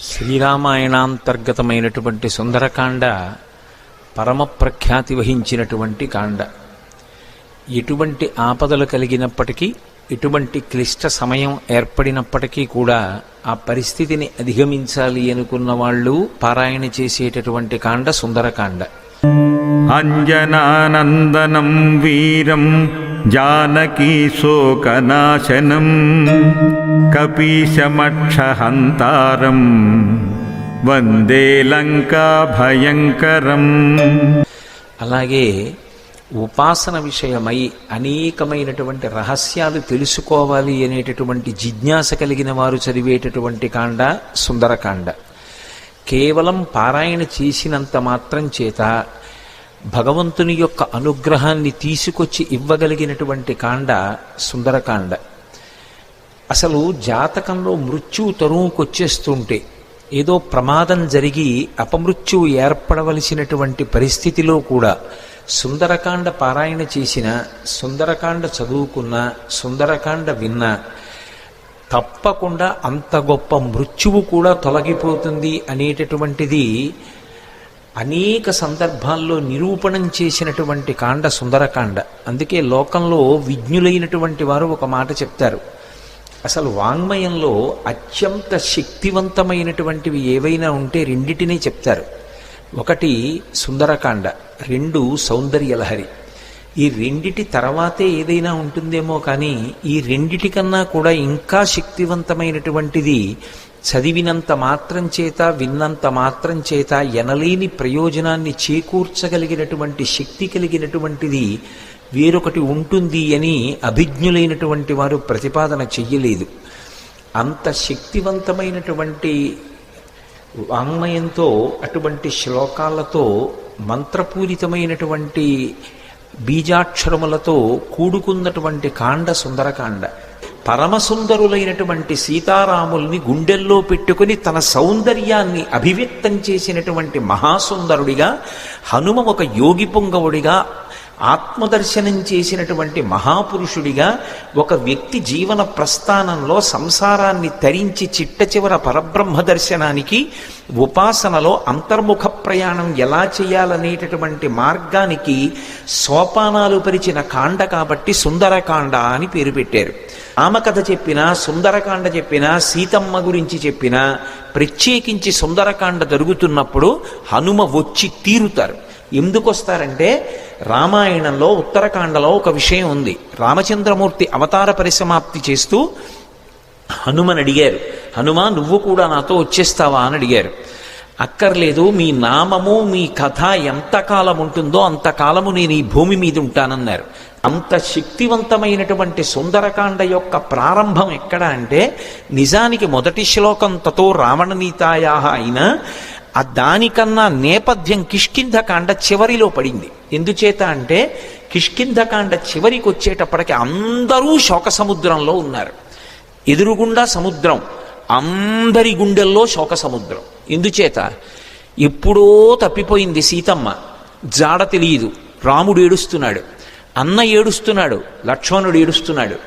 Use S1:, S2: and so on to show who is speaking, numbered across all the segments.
S1: శ్రీరామాయణాంతర్గతమైనటువంటి సుందరకాండ పరమ ప్రఖ్యాతి వహించినటువంటి కాండ. ఎటువంటి ఆపదలు కలిగినప్పటికీ, ఎటువంటి క్లిష్ట సమయం ఏర్పడినప్పటికీ కూడా ఆ పరిస్థితిని అధిగమించాలి అనుకున్న వాళ్ళు పారాయణ చేసేటటువంటి కాండ సుందరకాండ.
S2: అంజనానందనం వీరం జానకీ శోకనాశనం కపీశమక్షహంతారం వందే లంకా భయంకరం.
S1: అలాగే ఉపాసన విషయమై అనేకమైనటువంటి రహస్యాలు తెలుసుకోవాలి అనేటటువంటి జిజ్ఞాస కలిగిన వారు చదివేటటువంటి కాండ సుందరకాండ. కేవలం పారాయణ చేసినంత మాత్రం చేత భగవంతుని యొక్క అనుగ్రహాన్ని తీసుకొచ్చి ఇవ్వగలిగినటువంటి కాండ సుందరకాండ. అసలు జాతకంలో మృత్యువు తరువుకొచ్చేస్తుంటే, ఏదో ప్రమాదం జరిగి అపమృత్యువు ఏర్పడవలసినటువంటి పరిస్థితిలో కూడా సుందరకాండ పారాయణ చేసిన, సుందరకాండ చదువుకున్న, సుందరకాండ విన్న తప్పకుండా అంత గొప్ప మృత్యువు కూడా తొలగిపోతుంది అనేటటువంటిది అనేక సందర్భాల్లో నిరూపణం చేసినటువంటి కాండ సుందరకాండ. అందుకే లోకంలో విజ్ఞులైనటువంటి వారు ఒక మాట చెప్తారు. అసలు వాంగ్మయంలో అత్యంత శక్తివంతమైనటువంటివి ఏవైనా ఉంటే రెండిటినీ చెప్తారు. ఒకటి సుందరకాండ, రెండు సౌందర్యలహరి. ఈ రెండిటి తర్వాతే ఏదైనా ఉంటుందేమో కానీ ఈ రెండిటికన్నా కూడా ఇంకా శక్తివంతమైనటువంటిది, చదివినంత మాత్రం చేత, విన్నంత మాత్రం చేత ఎనలేని ప్రయోజనాన్ని చేకూర్చగలిగినటువంటి శక్తి కలిగినటువంటిది వేరొకటి ఉంటుంది అని అభిజ్ఞులైనటువంటి వారు ప్రతిపాదన చెయ్యలేదు. అంత శక్తివంతమైనటువంటి వాంగ్మయంతో, అటువంటి శ్లోకాలతో, మంత్రపూరితమైనటువంటి బీజాక్షరములతో కూడుకున్నటువంటి కాండ సుందరకాండ. పరమసుందరులైనటువంటి సీతారాముల్ని గుండెల్లో పెట్టుకుని తన సౌందర్యాన్ని అభివ్యక్తం చేసినటువంటి మహాసుందరుడిగా, హనుమ ఒక యోగి పుంగవుడిగా, ఆత్మదర్శనం చేసినటువంటి మహాపురుషుడిగా, ఒక వ్యక్తి జీవన ప్రస్థానంలో సంసారాన్ని తరించి చిట్ట చివర పరబ్రహ్మ దర్శనానికి, ఉపాసనలో అంతర్ముఖ ప్రయాణం ఎలా చేయాలనేటటువంటి మార్గానికి సోపానాలు పరిచిన కాండ కాబట్టి సుందరకాండ అని పేరు పెట్టారు. రామకథ చెప్పినా, సుందరకాండ చెప్పినా, సీతమ్మ గురించి చెప్పినా, ప్రత్యేకించి సుందరకాండ జరుగుతున్నప్పుడు హనుమ వచ్చి తీరుతారు. ఎందుకు వస్తారంటే, రామాయణంలో ఉత్తరకాండలో ఒక విషయం ఉంది. రామచంద్రమూర్తి అవతార పరిసమాప్తి చేస్తూ హనుమని అడిగారు, హనుమ నువ్వు కూడా నాతో వచ్చేస్తావా అని అడిగారు. అక్కర్లేదు, మీ నామము మీ కథ ఎంతకాలం ఉంటుందో అంతకాలము నేను ఈ భూమి మీద ఉంటానన్నారు. అంత శక్తివంతమైనటువంటి సుందరకాండ యొక్క ప్రారంభం ఎక్కడ అంటే, నిజానికి మొదటి శ్లోకం తతో రావణనీతాయా అయినా దానికన్నా నేపథ్యం కిష్కింధకాండ చివరిలో పడింది. ఎందుచేత అంటే, కిష్కింధకాండ చివరికి వచ్చేటప్పటికి అందరూ శోక సముద్రంలో ఉన్నారు. ఎదురుగుండా సముద్రం, అందరి గుండెల్లో శోక సముద్రం. ఎందుచేత, ఎప్పుడో తప్పిపోయింది సీతమ్మ, జాడ తెలియదు. రాముడు ఏడుస్తున్నాడు, అన్న ఏడుస్తున్నాడు, లక్ష్మణుడు ఏడుస్తున్నాడు,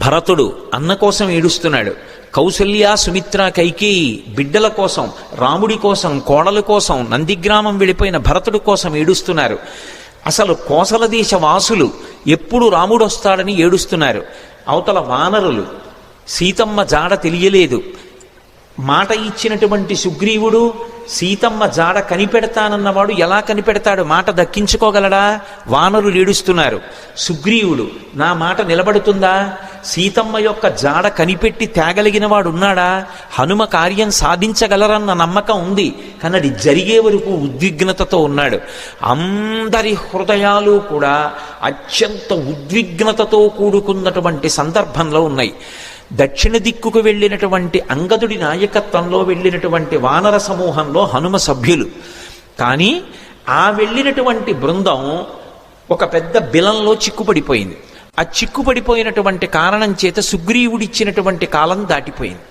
S1: భరతుడు అన్న కోసం ఏడుస్తున్నాడు, కౌసల్య సుమిత్ర కైకేయి బిడ్డల కోసం, రాముడి కోసం, కోడల కోసం, నందిగ్రామం వెళ్ళిపోయిన భరతుడి కోసం ఏడుస్తున్నారు. అసలు కోసల దేశ వాసులు ఎప్పుడు రాముడు వస్తాడని ఏడుస్తున్నారు. అవతల వానరులు, సీతమ్మ జాడ తెలియలేదు. మాట ఇచ్చినటువంటి సుగ్రీవుడు సీతమ్మ జాడ కనిపెడతానన్నవాడు ఎలా కనిపెడతాడు? మాట దక్కించుకోగలడా? వానరులు ఏడుస్తున్నారు. సుగ్రీవుడు, నా మాట నిలబడుతుందా? సీతమ్మ యొక్క జాడ కనిపెట్టి తేగలిగిన వాడు ఉన్నాడా? హనుమ కార్యం సాధించగలరన్న నమ్మకం ఉంది, కానీ అది జరిగే వరకు ఉద్విగ్నతతో ఉన్నాడు. అందరి హృదయాలు కూడా అత్యంత ఉద్విగ్నతతో కూడుకున్నటువంటి సందర్భంలో ఉన్నాయి. దక్షిణ దిక్కుకు వెళ్ళినటువంటి అంగదుడి నాయకత్వంలో వెళ్ళినటువంటి వానర సమూహంలో హనుమ సభ్యులు. కానీ ఆ వెళ్ళినటువంటి బృందం ఒక పెద్ద బిలంలో చిక్కుపడిపోయింది. ఆ చిక్కుపడిపోయినటువంటి కారణం చేత సుగ్రీవుడిచ్చినటువంటి కాలం దాటిపోయింది.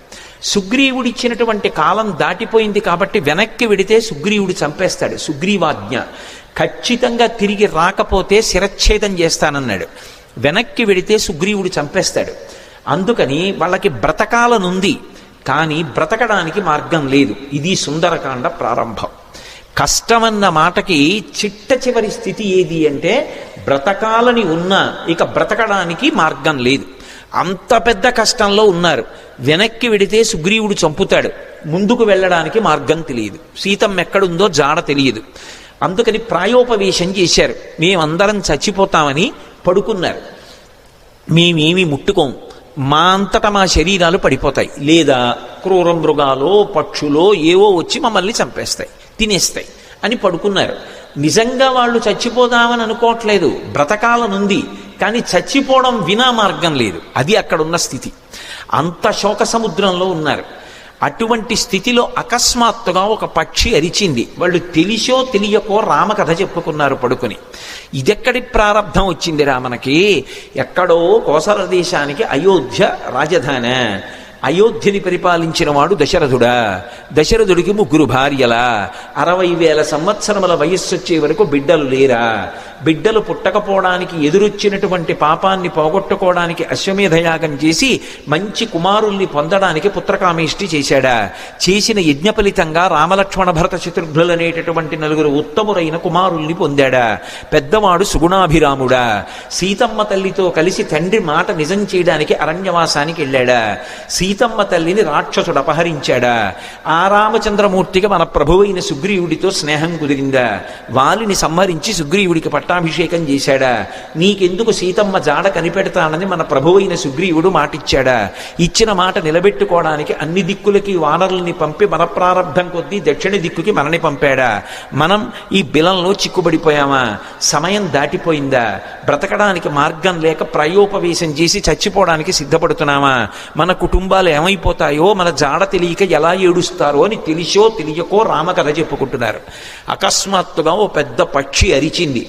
S1: సుగ్రీవుడిచ్చినటువంటి కాలం దాటిపోయింది కాబట్టి వెనక్కి వెడితే సుగ్రీవుడు చంపేస్తాడు. సుగ్రీవాజ్ఞ, ఖచ్చితంగా తిరిగి రాకపోతే శిరచ్ఛేదం చేస్తానన్నాడు. వెనక్కి వెడితే సుగ్రీవుడు చంపేస్తాడు. అందుకని వాళ్ళకి బ్రతకాలనుంది, కానీ బ్రతకడానికి మార్గం లేదు. ఇది సుందరకాండ ప్రారంభం. కష్టమన్న మాటకి చిట్ట చివరి స్థితి ఏది అంటే బ్రతకాలని ఉన్నా ఇక బ్రతకడానికి మార్గం లేదు. అంత పెద్ద కష్టంలో ఉన్నారు. వెనక్కి వెడితే సుగ్రీవుడు చంపుతాడు, ముందుకు వెళ్ళడానికి మార్గం తెలియదు, సీతమ్మ ఎక్కడుందో జాడ తెలియదు. అందుకని ప్రాయోపవేశం చేశారు. మేమందరం చచ్చిపోతామని పడుకున్నారు. మేమేమి ముట్టుకోం, మా అంతటా మా శరీరాలు పడిపోతాయి, లేదా క్రూర మృగాలో పక్షులో ఏవో వచ్చి మమ్మల్ని చంపేస్తాయి, తినేస్తాయి అని పడుకున్నారు. నిజంగా వాళ్ళు చచ్చిపోదామని అనుకోవట్లేదు, బ్రతకాలనుంది, కానీ చచ్చిపోవడం వినా మార్గం లేదు. అది అక్కడున్న స్థితి. అంత శోక సముద్రంలో ఉన్నారు. అటువంటి స్థితిలో అకస్మాత్తుగా ఒక పక్షి అరిచింది. వాళ్ళు తెలిసో తెలియకో రామకథ చెప్పుకున్నారు పడుకుని. ఇదెక్కడి ప్రారంభం వచ్చింది రామనకి? ఎక్కడో కోసల దేశానికి అయోధ్య రాజధాని. అయోధ్యని పరిపాలించిన వాడు దశరథుడా. దశరథుడికి 3 భార్యలా. 60,000 సంవత్సరముల వయస్సు వచ్చే వరకు బిడ్డలు లేరా? బిడ్డలు పుట్టకపోవడానికి ఎదురొచ్చినటువంటి పాపాన్ని పోగొట్టుకోవడానికి అశ్వమేధయాగం చేసి మంచి కుమారుల్ని పొందడానికి పుత్రకామేష్టి చేశాడా? చేసిన యజ్ఞ ఫలితంగా రామలక్ష్మణ భరత శత్రుఘ్నులు అనేటటువంటి 4 ఉత్తమురైన కుమారుల్ని పొందాడా? పెద్దవాడు సుగుణాభిరాముడా. సీతమ్మ తల్లితో కలిసి తండ్రి మాట నిజం చేయడానికి అరణ్యవాసానికి వెళ్ళాడా? సీతమ్మ తల్లిని రాక్షసుడు అపహరించాడా? ఆ రామచంద్రమూర్తికి మన ప్రభువైన సుగ్రీవుడితో స్నేహం కుదిరిందా? వాలిని సంహరించి సుగ్రీవుడికి పట్టాభిషేకం చేశాడా? నీకెందుకు సీతమ్మ జాడ కనిపెడతానని మన ప్రభువైన సుగ్రీవుడు మాటిచ్చాడా? ఇచ్చిన మాట నిలబెట్టుకోవడానికి అన్ని దిక్కులకి వానరుల్ని పంపి మన ప్రారంభం కొద్దీ దక్షిణ దిక్కుకి మనని పంపాడా? మనం ఈ బిలంలో చిక్కుబడిపోయామా? సమయం దాటిపోయిందా? బ్రతకడానికి మార్గం లేక ప్రాయోపవేశం చేసి చచ్చిపోవడానికి సిద్ధపడుతున్నామా? మన కుటుంబాలు ఏమైపోతాయో, మన జాడ తెలియక ఎలా ఏడుస్తారో అని తెలిసో తెలియకో రామకథ చెప్పుకుంటున్నారు. అకస్మాత్తుగా ఓ పెద్ద పక్షి అరిచింది.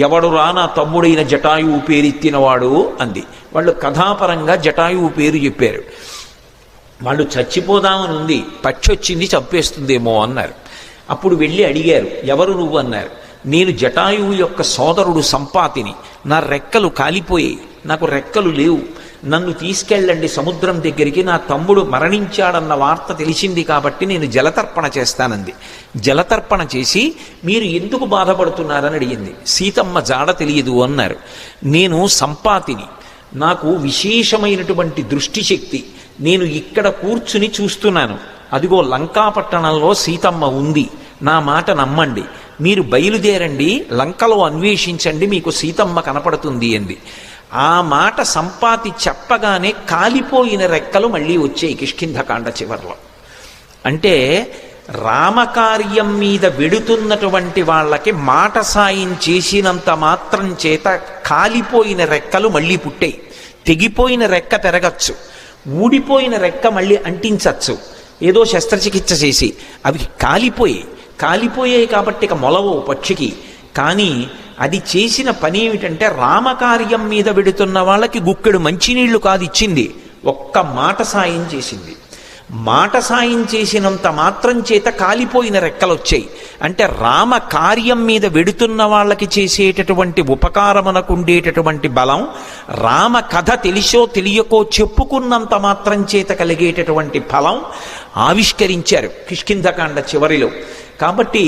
S1: ఎవడురా నా తమ్ముడైన జటాయువు పేరెత్తినవాడు అంది. వాళ్ళు కథాపరంగా జటాయువు పేరు చెప్పారు. వాళ్ళు చచ్చిపోదామని ఉంది, పక్షి వచ్చింది చంపేస్తుందేమో అన్నారు. అప్పుడు వెళ్ళి అడిగారు, ఎవరు నువ్వు అన్నారు. నేను జటాయువు యొక్క సోదరుడు సంపాతిని. నా రెక్కలు కాలిపోయాయి, నాకు రెక్కలు లేవు, నన్ను తీసుకెళ్ళండి సముద్రం దగ్గరికి, నా తమ్ముడు మరణించాడన్న వార్త తెలిసింది కాబట్టి నేను జలతర్పణ చేస్తానంది. జలతర్పణ చేసి మీరు ఎందుకు బాధపడుతున్నారని అడిగింది. సీతమ్మ జాడ తెలియదు అన్నారు. నేను సంపాతిని, నాకు విశేషమైనటువంటి దృష్టిశక్తి, నేను ఇక్కడ కూర్చుని చూస్తున్నాను, అదిగో లంకాపట్టణంలో సీతమ్మ ఉంది, నా మాట నమ్మండి, మీరు బయలుదేరండి, లంకలో అన్వేషించండి, మీకు సీతమ్మ కనపడుతుంది అంది. ఆ మాట సంపాతి చెప్పగానే కాలిపోయిన రెక్కలు మళ్ళీ వచ్చాయి కిష్కింధకాండ చివర్లో. అంటే రామకార్యం మీద వెడుతున్నటువంటి వాళ్ళకి మాట సాయం చేసినంత మాత్రం చేత కాలిపోయిన రెక్కలు మళ్ళీ పుట్టాయి. తెగిపోయిన రెక్క పెరగచ్చు, ఊడిపోయిన రెక్క మళ్ళీ అంటించచ్చు, ఏదో శస్త్రచికిత్స చేసి. అవి కాలిపోయాయి కాబట్టి ఇక మొలవు పక్షికి. కానీ అది చేసిన పని ఏమిటంటే రామకార్యం మీద వెడుతున్న వాళ్ళకి గుక్కెడు మంచినీళ్లు కాదు ఇచ్చింది, ఒక్క మాట సాయం చేసింది. మాట సాయం చేసినంత మాత్రం చేత కాలిపోయిన రెక్కలు వచ్చాయి. అంటే రామ కార్యం మీద వెడుతున్న వాళ్ళకి చేసేటటువంటి ఉపకారమునకు ఉండేటటువంటి బలం, రామ కథ తెలిసో తెలియకో చెప్పుకున్నంత మాత్రం చేత కలిగేటటువంటి ఫలం ఆవిష్కరించారు కిష్కింధకాండ చివరిలో. కాబట్టి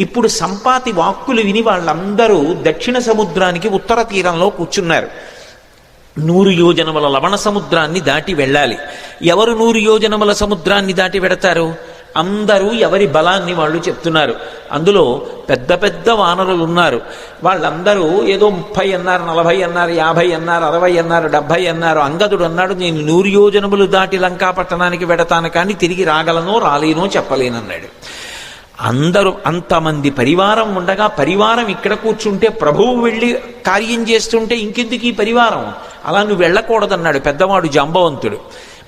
S1: ఇప్పుడు సంపాతి వాక్కులు విని వాళ్ళందరూ దక్షిణ సముద్రానికి ఉత్తర తీరంలో కూర్చున్నారు. 100 యోజనముల లవణ సముద్రాన్ని దాటి వెళ్ళాలి. ఎవరు 100 యోజనముల సముద్రాన్ని దాటి వెడతారు? అందరూ ఎవరి బలాన్ని వాళ్ళు చెప్తున్నారు. అందులో పెద్ద పెద్ద వానరులు ఉన్నారు. వాళ్ళందరూ ఏదో 30 అన్నారు, 40 అన్నారు, 50 అన్నారు, 60 అన్నారు, 70 అన్నారు. అంగదుడు అన్నాడు, నేను 100 యోజనములు దాటి లంకాపట్టణానికి వెడతాను, కానీ తిరిగి రాగలనో రాలేనో చెప్పలేనన్నాడు. అందరూ అంతమంది పరివారం ఉండగా పరివారం ఇక్కడ కూర్చుంటే ప్రభువు వెళ్ళి కార్యం చేస్తుంటే ఇంకెందుకు ఈ పరివారం? అలా నువ్వు వెళ్ళకూడదన్నాడు పెద్దవాడు జాంబవంతుడు.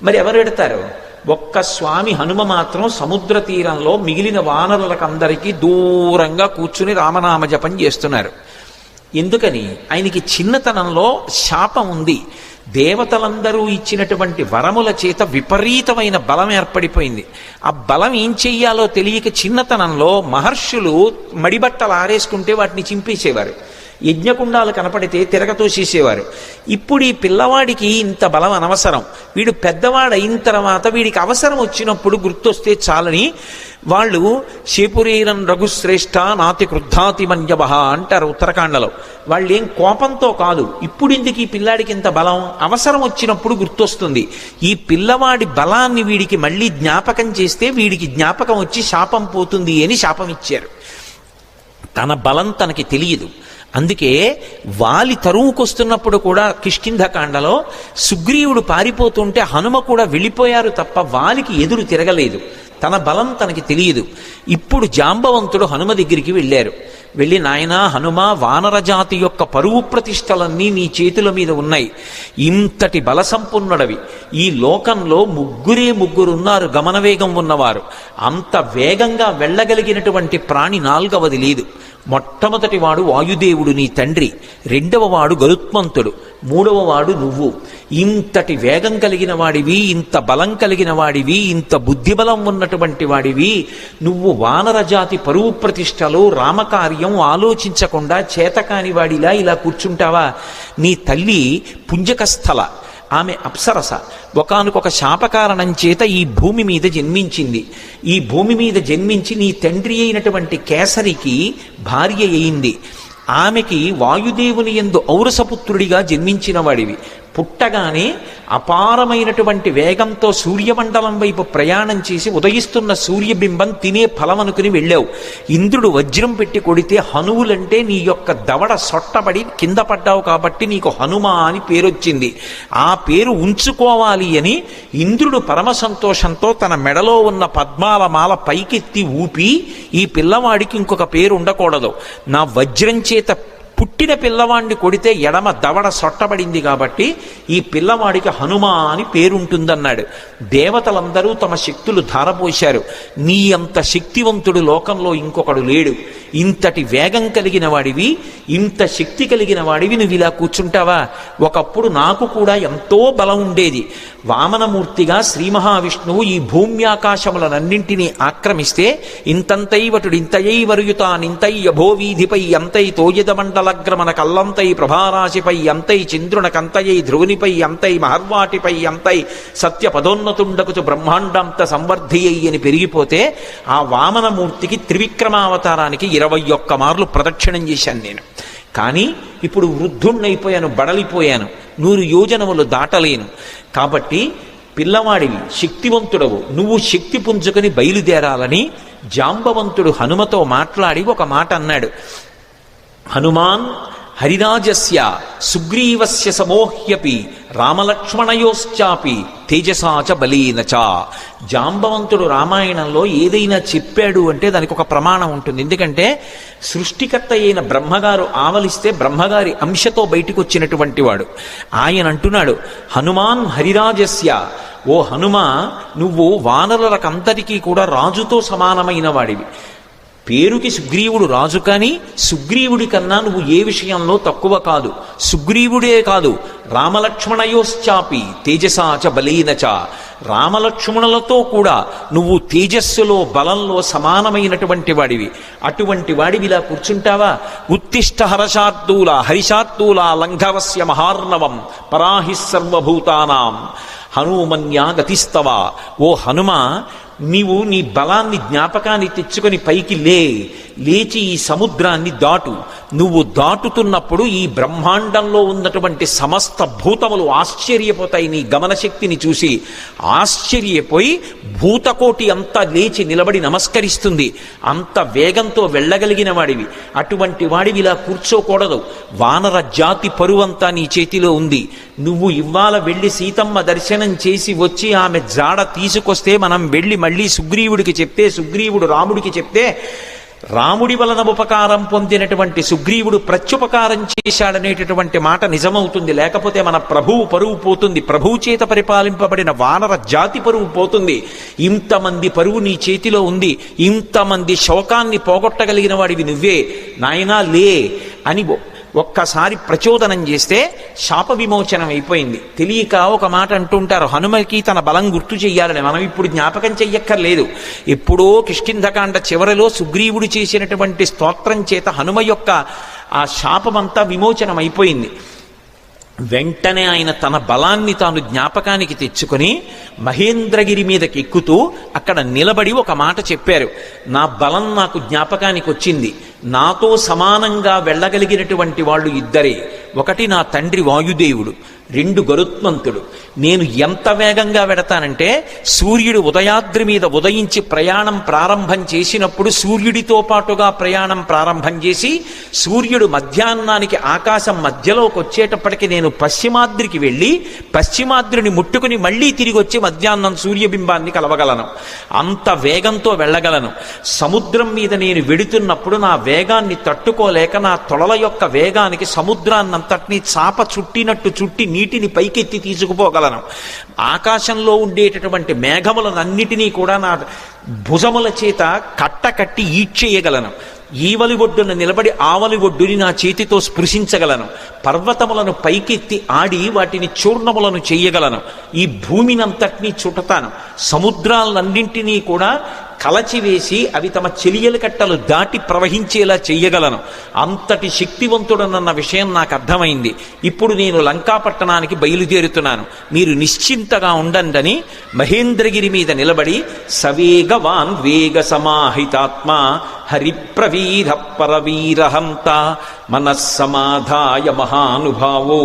S1: మరి ఎవరు పెడతారు? ఒక్క స్వామి హనుమ మాత్రం సముద్ర తీరంలో మిగిలిన వానరులకందరికీ దూరంగా కూర్చుని రామనామ జపం చేస్తున్నారు. ఎందుకని? ఆయనకి చిన్నతనంలో శాపం ఉంది. దేవతలందరూ ఇచ్చినటువంటి వరముల చేత విపరీతమైన బలం ఏర్పడిపోయింది. ఆ బలం ఏం చెయ్యాలో తెలియక చిన్నతనంలో మహర్షులు మడిబట్టలు ఆరేసుకుంటే వాటిని చింపేసేవారు. యజ్ఞకుండాలు కనపడితే తిరగతోసేసేవారు. ఇప్పుడు ఈ పిల్లవాడికి ఇంత బలం అనవసరం, వీడు పెద్దవాడు అయిన తర్వాత వీడికి అవసరం వచ్చినప్పుడు గుర్తొస్తే చాలని వాళ్ళు శేపురీరం రఘుశ్రేష్ఠ నాతి క్రుద్ధాతి మంజబహ అంటారు ఉత్తరాఖండలో. వాళ్ళు ఏం కోపంతో కాదు, ఇప్పుడు ఎందుకు ఈ పిల్లాడికి ఇంత బలం, అవసరం వచ్చినప్పుడు గుర్తొస్తుంది. ఈ పిల్లవాడి బలాన్ని వీడికి మళ్ళీ జ్ఞాపకం చేస్తే వీడికి జ్ఞాపకం వచ్చి శాపం పోతుంది అని శాపం ఇచ్చారు. తన బలం తనకి తెలియదు. అందుకే వాలి తరువుకొస్తున్నప్పుడు కూడా కిష్కింధకాండలో సుగ్రీవుడు పారిపోతుంటే హనుమ కూడా వెళ్ళిపోయారు తప్ప వాలికి ఎదురు తిరగలేదు. తన బలం తనకి తెలియదు. ఇప్పుడు జాంబవంతుడు హనుమ దగ్గరికి వెళ్ళారు. వెళ్ళి, నాయనా హనుమ, వానరజాతి యొక్క పరువు ప్రతిష్టలన్నీ నీ చేతుల మీద ఉన్నాయి, ఇంతటి బల సంపన్నుడవి, ఈ లోకంలో ముగ్గురున్నారు గమనవేగం ఉన్నవారు, అంత వేగంగా వెళ్ళగలిగినటువంటి ప్రాణి నాల్గవది లేదు. మొట్టమొదటి వాడు వాయుదేవుడు నీ తండ్రి, రెండవ వాడు గరుత్మంతుడు, మూడవ వాడు నువ్వు. ఇంతటి వేగం కలిగిన వాడివి, ఇంత బలం కలిగిన వాడివి, ఇంత బుద్ధిబలం ఉన్నటువంటి వాడివి, నువ్వు వానరజాతి పరువు ప్రతిష్టలు రామకార్యం ఆలోచించకుండా చేతకాని వాడిలా ఇలా కూర్చుంటావా? నీ తల్లి పుంజకస్థల, ఆమె అప్సరస, ఒకానొక శాపకారణం చేత ఈ భూమి మీద జన్మించింది. ఈ భూమి మీద జన్మించి నీ తండ్రి అయినటువంటి కేసరికి భార్య అయింది. ఆమెకి వాయుదేవుని యందు ఔరసపుత్రుడిగా జన్మించిన వాడివి. పుట్టగానే అపారమైనటువంటి వేగంతో సూర్యమండలం వైపు ప్రయాణం చేసి ఉదయిస్తున్న సూర్యబింబం తినే ఫలం అనుకుని వెళ్ళావు. ఇంద్రుడు వజ్రం పెట్టి కొడితే హనువులంటే నీ యొక్క దవడ సొట్టబడి కింద పడ్డావు కాబట్టి నీకు హనుమ అని పేరొచ్చింది. ఆ పేరు ఉంచుకోవాలి అని ఇంద్రుడు పరమ సంతోషంతో తన మెడలో ఉన్న పద్మాల మాల పైకెత్తి ఊపి, ఈ పిల్లవాడికి ఇంకొక పేరు ఉండకూడదు, నా వజ్రం చేత పుట్టిన పిల్లవాడిని కొడితే ఎడమ దవడ సొట్టబడింది కాబట్టి ఈ పిల్లవాడికి హనుమ అని పేరుంటుందన్నాడు. దేవతలందరూ తమ శక్తులు ధారపోశారు. నీ అంత శక్తివంతుడు లోకంలో ఇంకొకడు లేడు. ఇంతటి వేగం కలిగిన వాడివి, ఇంత శక్తి కలిగిన వాడివి, నువ్వు ఇలా కూర్చుంటావా? ఒకప్పుడు నాకు కూడా ఎంతో బలం ఉండేది. వామనమూర్తిగా శ్రీ మహావిష్ణువు ఈ భూమ్యాకాశములనన్నింటినీ ఆక్రమిస్తే ఇంతంతైవటుడు ఇంతయై వరుయుతానింతై యభోవీధిపై అంతై తోయదమండలగ్రమణ కల్లంతై ప్రభారాశిపై అంతై చంద్రునకంతయై ధ్రువునిపై అంతై మహర్వాటిపై అంతై సత్య పదోన్నతుండకుచు బ్రహ్మాండంత సంవర్ధియ్యి అని పెరిగిపోతే ఆ వామనమూర్తికి త్రివిక్రమావతారానికి 21 మార్లు ప్రదక్షిణం చేశాను నేను. కానీ ఇప్పుడు వృద్ధుణ్ణైపోయాను, బడలిపోయాను, 100 యోజనములు దాటలేను. కాబట్టి పిల్లవాడివి, శక్తివంతుడవు, నువ్వు శక్తి పుంజుకొని బయలుదేరాలని జాంబవంతుడు హనుమతో మాట్లాడి ఒక మాట అన్నాడు. హనుమాన్ హరిరాజస్య సుగ్రీవస్య సమోహ్యపి రామలక్ష్మణయోశ్చాపి తేజసాచ బలీనచ. జాంబవంతుడు రామాయణంలో ఏదైనా చెప్పాడు అంటే దానికి ఒక ప్రమాణం ఉంటుంది. ఎందుకంటే సృష్టికర్త అయిన బ్రహ్మగారు ఆవలిస్తే బ్రహ్మగారి అంశతో బయటికి వచ్చినటువంటి వాడు. ఆయన అంటున్నాడు, హనుమాన్ హరిరాజస్య, ఓ హనుమ, నువ్వు వానరులకంతటికీ కూడా రాజుతో సమానమైన వాడివి. పేరుకి సుగ్రీవుడు రాజు, కానీ సుగ్రీవుడి కన్నా నువ్వు ఏ విషయంలో తక్కువ కాదు. సుగ్రీవుడే కాదు, రామలక్ష్మణయోశ్చాపి తేజసాచ బలీనచ, రామలక్ష్మణులతో కూడా నువ్వు తేజస్సులో బలంలో సమానమైనటువంటి వాడివి. అటువంటి వాడివి ఇలా కూర్చుంటావా? ఉత్తిష్ట హర్షార్దూల హరిషార్దూల లంఘవస్య మహార్ణవం పరాహి సర్వభూతానాం హనుమన్యా గతిస్తవ. ఓ హనుమ, నీవు నీ బలాన్ని జ్ఞాపకాన్ని తెచ్చుకొని పైకి లేచి ఈ సముద్రాన్ని దాటు. నువ్వు దాటుతున్నప్పుడు ఈ బ్రహ్మాండంలో ఉన్నటువంటి సమస్త భూతములు ఆశ్చర్యపోతాయి నీ గమనశక్తిని చూసి. ఆశ్చర్యపోయి భూతకోటి అంతా లేచి నిలబడి నమస్కరిస్తుంది. అంత వేగంతో వెళ్ళగలిగిన వాడివి. అటువంటి వాడివి ఇలా కూర్చోకూడదు. వానర జాతి పరువంతా నీ చేతిలో ఉంది. నువ్వు ఇవాళ వెళ్ళి సీతమ్మ దర్శనం చేసి వచ్చి ఆమె జాడ తీసుకొస్తే మనం వెళ్ళి మళ్ళీ సుగ్రీవుడికి చెప్తే, సుగ్రీవుడు రాముడికి చెప్తే, రాముడి వలన ఉపకారం పొందినటువంటి సుగ్రీవుడు ప్రత్యుపకారం చేశాడనేటటువంటి మాట నిజమవుతుంది. లేకపోతే మన ప్రభువు పరువు పోతుంది. ప్రభువు చేత పరిపాలింపబడిన వానర జాతి పరువు పోతుంది. ఇంతమంది పరువు నీ చేతిలో ఉంది. ఇంతమంది శోకాన్ని పోగొట్టగలిగిన వాడివి నువ్వే. నాయనా లే అని ఒక్కసారి ప్రచోదనం చేస్తే శాప విమోచనం అయిపోయింది. తెలియక ఒక మాట అంటుంటారు, హనుమకి తన బలం గుర్తు చెయ్యాలని. మనం ఇప్పుడు జ్ఞాపకం చెయ్యక్కర్లేదు. ఎప్పుడో కిష్కింధకాండ చివరిలో సుగ్రీవుడు చేసినటువంటి స్తోత్రం చేత హనుమ యొక్క ఆ శాపమంతా విమోచనమైపోయింది. వెంటనే ఆయన తన బలాన్ని తాను జ్ఞాపకానికి తెచ్చుకొని మహేంద్రగిరి మీదకి ఎక్కుతూ అక్కడ నిలబడి ఒక మాట చెప్పారు. నా బలం నాకు జ్ఞాపకానికి వచ్చింది. నాతో సమానంగా వెళ్ళగలిగినటువంటి వాళ్ళు ఇద్దరే. ఒకటి నా తండ్రి వాయుదేవుడు, రెండు గరుత్మంతుడు. నేను ఎంత వేగంగా వెడతానంటే సూర్యుడు ఉదయాద్రి మీద ఉదయించి ప్రయాణం ప్రారంభం చేసినప్పుడు సూర్యుడితో పాటుగా ప్రయాణం ప్రారంభం చేసి సూర్యుడు మధ్యాహ్నానికి ఆకాశం మధ్యలోకి వచ్చేటప్పటికి నేను పశ్చిమాద్రికి వెళ్ళి పశ్చిమాద్రిని ముట్టుకుని మళ్ళీ తిరిగి వచ్చి మధ్యాహ్నం సూర్యబింబాన్ని కలవగలను. అంత వేగంతో వెళ్ళగలను. సముద్రం మీద నేను వెడుతున్నప్పుడు నా వేగాన్ని తట్టుకోలేక నా తొడల యొక్క వేగానికి సముద్రాన్నంతటినీ చాప చుట్టినట్టు చుట్టి నీటిని పైకెత్తి తీసుకుపోగలను. ఆకాశంలో ఉండేటటువంటి మేఘములనన్నిటినీ కూడా నా భుజముల చేత కట్టి ఈడ్చేయగలను. ఈవలి ఒడ్డున నిలబడి ఆవలి ఒడ్డుని నా చేతితో స్పృశించగలను. పర్వతములను పైకెత్తి ఆడి వాటిని చూర్ణములను చెయ్యగలను. ఈ భూమినంతటినీ చుట్టతాను. సముద్రాలన్నింటినీ కూడా కలచివేసి అవి తమ చెలియల కట్టలు దాటి ప్రవహించేలా చెయ్యగలను. అంతటి శక్తివంతుడనన్న విషయం నాకు అర్థమైంది. ఇప్పుడు నేను లంకాపట్టణానికి బయలుదేరుతున్నాను, మీరు నిశ్చింతగా ఉండండి మహేంద్రగిరి మీద నిలబడి సవేగవాన్ వేగ సమాహితాత్మ హరిప్రవీర పరవీరహంత మనస్సమాధాయ మహానుభావో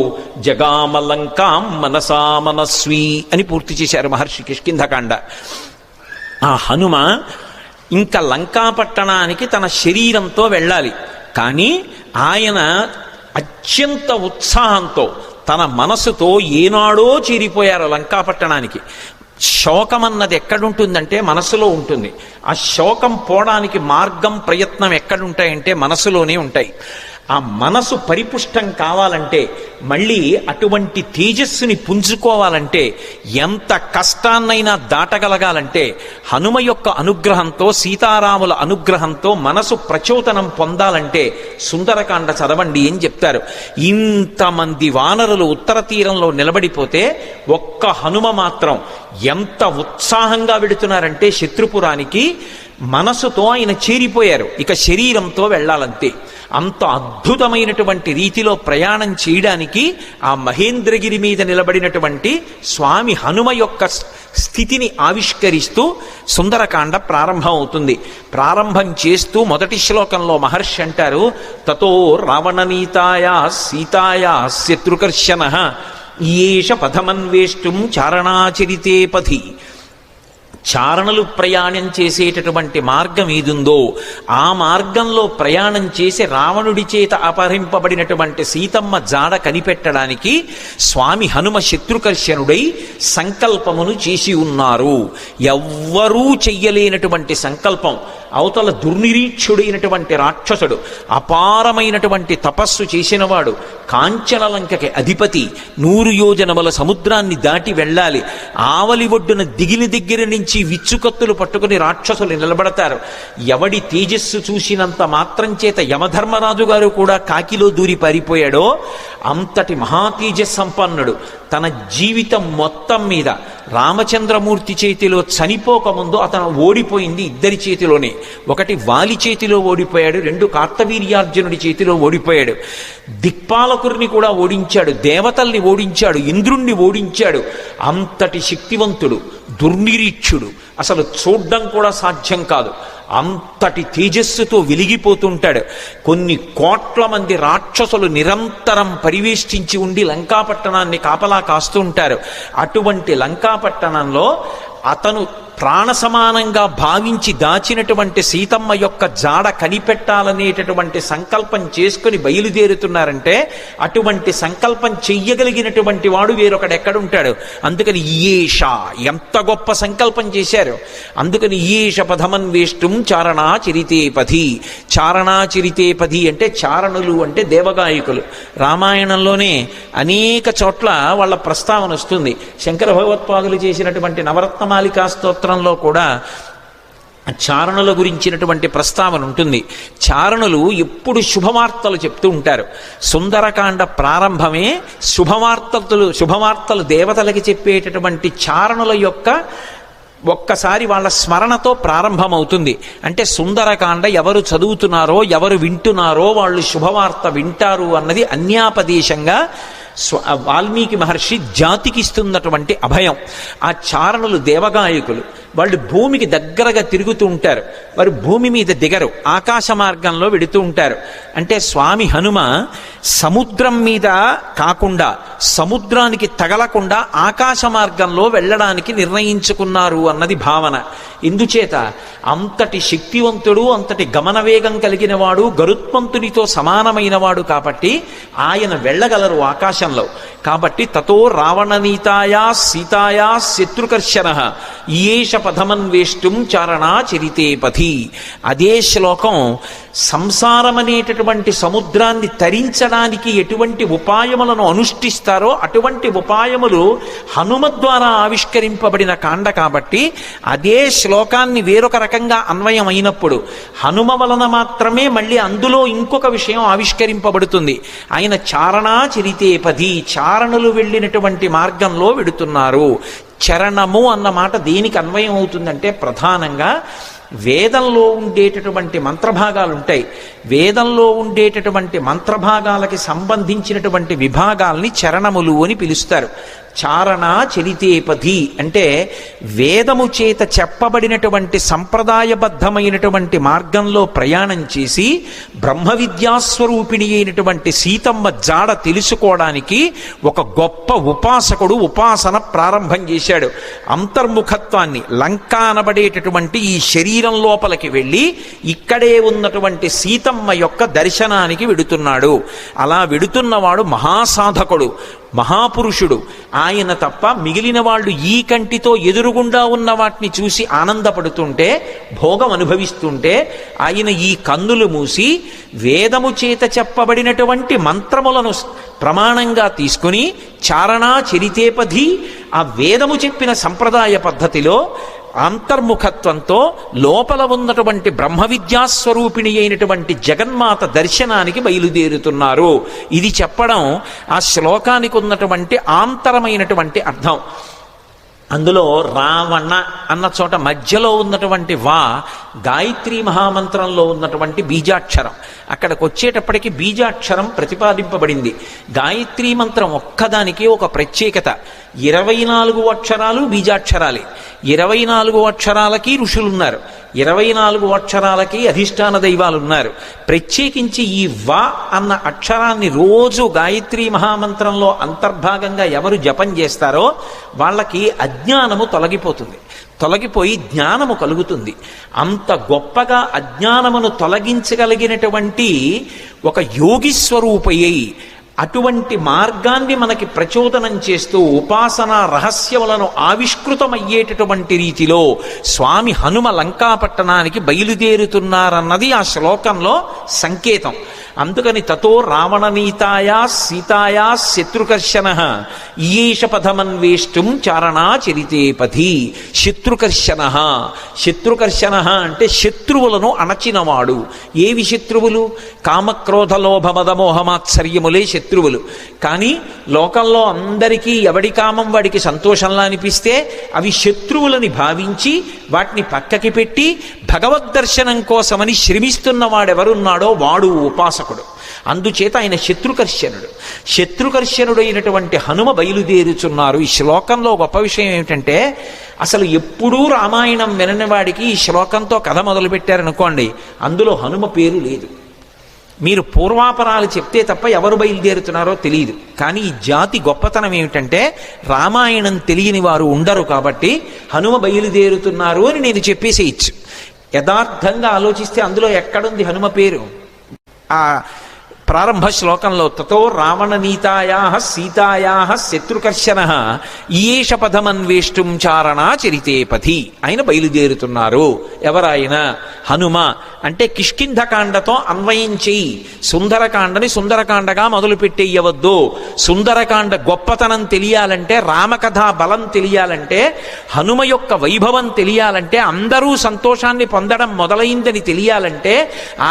S1: జగామలంకాం మనసా మనస్వీ అని పూర్తి చేశారు మహర్షి కిష్కింధకాండ. ఆ హనుమ ఇంకా లంకాపట్టణానికి తన శరీరంతో వెళ్ళాలి. కానీ ఆయన అత్యంత ఉత్సాహంతో తన మనసుతో ఏనాడో చేరిపోయారు లంకాపట్టణానికి. శోకం అన్నది ఎక్కడుంటుందంటే మనసులో ఉంటుంది. ఆ శోకం పోవడానికి మార్గం ప్రయత్నం ఎక్కడుంటాయంటే మనసులోనే ఉంటాయి. ఆ మనసు పరిపుష్టం కావాలంటే, మళ్ళీ అటువంటి తేజస్సుని పుంజుకోవాలంటే, ఎంత కష్టాన్నైనా దాటగలగాలంటే హనుమ యొక్క అనుగ్రహంతో సీతారాముల అనుగ్రహంతో మనసు ప్రచోదనం పొందాలంటే సుందరకాండ చదవండి అని చెప్తారు. ఇంతమంది వానరులు ఉత్తర తీరంలో నిలబడిపోతే ఒక్క హనుమ మాత్రం ఎంత ఉత్సాహంగా వెడుతున్నారంటే శత్రుపురానికి మనసుతో ఆయన చేరిపోయారు. ఇక శరీరంతో వెళ్ళాలంతే. అంత అద్భుతమైనటువంటి రీతిలో ప్రయాణం చేయడానికి ఆ మహేంద్రగిరి మీద నిలబడినటువంటి స్వామి హనుమ యొక్క స్థితిని ఆవిష్కరిస్తూ సుందరకాండ ప్రారంభం అవుతుంది. ప్రారంభం చేస్తూ మొదటి శ్లోకంలో మహర్షి అంటారు, తతో రావణనీతాయా సీతాయా శత్రుకర్షణ ఈయేష పథమన్వేష్టం చారణాచరితే పథి. చారణలు ప్రయాణం చేసేటటువంటి మార్గం ఏదుందో ఆ మార్గంలో ప్రయాణం చేసి రావణుడి చేత అపహరింపబడినటువంటి సీతమ్మ జాడ కనిపెట్టడానికి స్వామి హనుమ శత్రుకర్షణుడై సంకల్పమును చేసి ఉన్నారు. ఎవ్వరూ చెయ్యలేనటువంటి సంకల్పం. అవతల దుర్నిరీక్షుడైనటువంటి రాక్షసుడు, అపారమైనటువంటి తపస్సు చేసినవాడు, కాంచనలంకకి అధిపతి, 100 యోజనముల సముద్రాన్ని దాటి వెళ్ళాలి. ఆవలి ఒడ్డున దిగిలి దగ్గర నుంచి విచ్చుకత్తులు పట్టుకుని రాక్షసులు నిలబడతారు. ఎవడి తేజస్సు చూసినంత మాత్రం చేత యమధర్మరాజు గారు కూడా కాకిలో దూరి పారిపోయాడో అంతటి మహాతేజస్ సంపన్నుడు. తన జీవితం మొత్తం మీద రామచంద్రమూర్తి చేతిలో చనిపోకముందు అతను ఓడిపోయింది ఇద్దరి చేతిలోనే. ఒకటి వాలి చేతిలో ఓడిపోయాడు, 2 కార్తవీర్యార్జునుడి చేతిలో ఓడిపోయాడు. దిక్పాలకుడిని కూడా ఓడించాడు, దేవతల్ని ఓడించాడు, ఇంద్రుణ్ణి ఓడించాడు. అంతటి శక్తివంతుడు, దుర్నిరీక్షుడు, అసలు చూడ్డం కూడా సాధ్యం కాదు. అంతటి తేజస్సుతో వెలిగిపోతుంటాడు. కొన్ని కోట్ల మంది రాక్షసులు నిరంతరం పరివేష్టించి ఉండి లంకాపట్టణాన్ని కాపలా కాస్తూ ఉంటారు. అటువంటి లంకాపట్టణంలో అతను ప్రాణ సమానంగా భావించి దాచినటువంటి సీతమ్మ యొక్క జాడ కనిపెట్టాలనేటటువంటి సంకల్పం చేసుకుని బయలుదేరుతున్నారంటే అటువంటి సంకల్పం చెయ్యగలిగినటువంటి వాడు వేరొకడెక్కడుంటాడు. అందుకని ఈయేష, ఎంత గొప్ప సంకల్పం చేశారు. అందుకని ఈయేష పథమన్వేష్టం చారణాచరితే పథి. చారణాచరితే పథి అంటే చారణులు అంటే దేవగాయకులు. రామాయణంలోనే అనేక చోట్ల వాళ్ళ ప్రస్తావన వస్తుంది. శంకర భగవత్పాదులు చేసినటువంటి నవరత్నమాలికా స్తోత్రంలో కూడా చారణుల గురించినటువంటి ప్రస్తావన ఉంటుంది. చారణులు ఎప్పుడు శుభవార్తలు చెప్తూ ఉంటారు. సుందరకాండ ప్రారంభమే శుభవార్తలు దేవతలకి చెప్పేటటువంటి చారణుల యొక్క ఒక్కసారి వాళ్ళ స్మరణతో ప్రారంభమవుతుంది. అంటే సుందరకాండ ఎవరు చదువుతున్నారో ఎవరు వింటున్నారో వాళ్ళు శుభవార్త వింటారు అన్నది అన్యాపదేశంగా వాల్మీకి మహర్షి జాతికి ఇస్తున్నటువంటి అభయం. ఆ చారణులు దేవగాయకులు, వాళ్ళు భూమికి దగ్గరగా తిరుగుతూ ఉంటారు, వారు భూమి మీద దిగరు, ఆకాశ మార్గంలో వెడుతూ ఉంటారు. అంటే స్వామి హనుమ సముద్రం మీద కాకుండా సముద్రానికి తగలకుండా ఆకాశ మార్గంలో వెళ్ళడానికి నిర్ణయించుకున్నారు అన్నది భావన. ఇందుచేత అంతటి శక్తివంతుడు, అంతటి గమనవేగం కలిగిన వాడు, గరుత్మంతునితో సమానమైన వాడు కాబట్టి ఆయన వెళ్ళగలరు ఆకాశంలో. కాబట్టి తతో రావణనీతాయా సీతాయా శత్రుకర్షణ ఈయేష పథమన్వేష్టం చారణా చరితే పథి. అదే శ్లోకం సంసారం అనేటటువంటి సముద్రాన్ని తరించడానికి ఎటువంటి ఉపాయములను అనుష్ఠిస్తారో అటువంటి ఉపాయములు హనుమ ద్వారా ఆవిష్కరింపబడిన కాండ కాబట్టి అదే శ్లోకాన్ని వేరొక రకంగా అన్వయం అయినప్పుడు హనుమ వలన మాత్రమే మళ్ళీ అందులో ఇంకొక విషయం ఆవిష్కరింపబడుతుంది. ఆయన చారణా చరితే పథి, చారణులు వెళ్ళినటువంటి మార్గంలో వెడుతున్నారు. చరణము అన్న మాట దేనికి అన్వయం అవుతుందంటే ప్రధానంగా వేదంలో ఉండేటటువంటి మంత్రభాగాలు ఉంటాయి. వేదంలో ఉండేటటువంటి మంత్రభాగాలకి సంబంధించినటువంటి విభాగాల్ని చరణములు అని పిలుస్తారు. చారణ చరితేపథి అంటే వేదము చేత చెప్పబడినటువంటి సంప్రదాయబద్ధమైనటువంటి మార్గంలో ప్రయాణం చేసి బ్రహ్మ విద్యాస్వరూపిణి అయినటువంటి సీతమ్మ జాడ తెలుసుకోవడానికి ఒక గొప్ప ఉపాసకుడు ఉపాసన ప్రారంభం చేశాడు. అంతర్ముఖత్వాన్ని, లంక అనబడేటటువంటి ఈ శరీరం లోపలికి వెళ్ళి ఇక్కడే ఉన్నటువంటి సీతమ్మ యొక్క దర్శనానికి వెడుతున్నాడు. అలా వెడుతున్నవాడు మహాసాధకుడు, మహాపురుషుడు. ఆయన తప్ప మిగిలిన వాళ్ళు ఈ కంటితో ఎదురుగుండా ఉన్న వాటిని చూసి ఆనందపడుతుంటే, భోగం అనుభవిస్తుంటే, ఆయన ఈ కన్నులు మూసి వేదము చేత చెప్పబడినటువంటి మంత్రములను ప్రమాణంగా తీసుకుని చారణా చరితేపథి, ఆ వేదము చెప్పిన సంప్రదాయ పద్ధతిలో అంతర్ముఖత్వంతో లోపల ఉన్నటువంటి బ్రహ్మ విద్యాస్వరూపిణి అయినటువంటి జగన్మాత దర్శనానికి బయలుదేరుతున్నారు. ఇది చెప్పడం ఆ శ్లోకానికి ఉన్నటువంటి ఆంతరమైనటువంటి అర్థం. అందులో రావణ అన్న చోట మధ్యలో ఉన్నటువంటి వా గాయత్రీ మహామంత్రంలో ఉన్నటువంటి బీజాక్షరం. అక్కడికి వచ్చేటప్పటికి బీజాక్షరం ప్రతిపాదింపబడింది. గాయత్రీ మంత్రం ఒక్కదానికి ఒక ప్రత్యేకత. 24 అక్షరాలు బీజాక్షరాలే. 24 అక్షరాలకి ఋషులున్నారు, 24 అక్షరాలకి అధిష్టాన దైవాలున్నారు. ప్రత్యేకించి ఈ వా అన్న అక్షరాన్ని రోజు గాయత్రీ మహామంత్రంలో అంతర్భాగంగా ఎవరు జపం చేస్తారో వాళ్ళకి అజ్ఞానము తొలగిపోయి జ్ఞానము కలుగుతుంది. అంత గొప్పగా అజ్ఞానమును తొలగించగలిగినటువంటి ఒక యోగి స్వరూపయ్యి అటువంటి మార్గాన్ని మనకి ప్రచోదనం చేస్తూ ఉపాసనా రహస్యములను ఆవిష్కృతమయ్యేటటువంటి రీతిలో స్వామి హనుమ లంకాపట్టణానికి బయలుదేరుతున్నారన్నది ఆ శ్లోకంలో సంకేతం. అందుకని తతో రావణనీతాయా సీతాయా శత్రుకర్షణ ఈయేష పథమన్వేష్టం చారణా చరితే పథి. శత్రుకర్షణ అంటే శత్రువులను అణచినవాడు. ఏవి శత్రువులు? కామక్రోధ లోభ మదమోహమాత్సర్యములే శత్రువులు. కానీ లోకంలో అందరికీ ఎవడి కామం వాడికి సంతోషంలా అనిపిస్తే అవి శత్రువులని భావించి వాటిని పక్కకి పెట్టి భగవద్దర్శనం కోసమని శ్రమిస్తున్న వాడెవరున్నాడో వాడు ఉపాసకుడు. అందుచేత ఆయన శత్రుకర్షణుడైనటువంటి హనుమ బయలుదేరుచున్నారు. ఈ శ్లోకంలో గొప్ప విషయం ఏమిటంటే అసలు ఎప్పుడూ రామాయణం వినని వాడికి ఈ శ్లోకంతో కథ మొదలుపెట్టారనుకోండి, అందులో హనుమ పేరు లేదు. మీరు పూర్వాపరాలు చెప్తే తప్ప ఎవరు బయలుదేరుతున్నారో తెలియదు. కానీ ఈ జాతి గొప్పతనం ఏమిటంటే రామాయణం తెలియని వారు ఉండరు కాబట్టి హనుమ బయలుదేరుతున్నారు అని నేను చెప్పేసేయచ్చు. యథార్థంగా ఆలోచిస్తే అందులో ఎక్కడుంది హనుమ పేరు? ఆ ప్రారంభ శ్లోకంలో తతో రావణనీతాయా సీతాయా శత్రుకర్షణ ఈయేష పథమన్వేష్టం చారణా చరితే పథి. ఆయన బయలుదేరుతున్నారు. ఎవరాయన? హనుమ అంటే కిష్కింధకాండతో అన్వయం చెయ్యి. సుందరకాండని సుందరకాండగా మొదలుపెట్టేయవద్దు. సుందరకాండ గొప్పతనం తెలియాలంటే, రామకథా బలం తెలియాలంటే, హనుమ యొక్క వైభవం తెలియాలంటే, అందరూ సంతోషాన్ని పొందడం మొదలైందని తెలియాలంటే,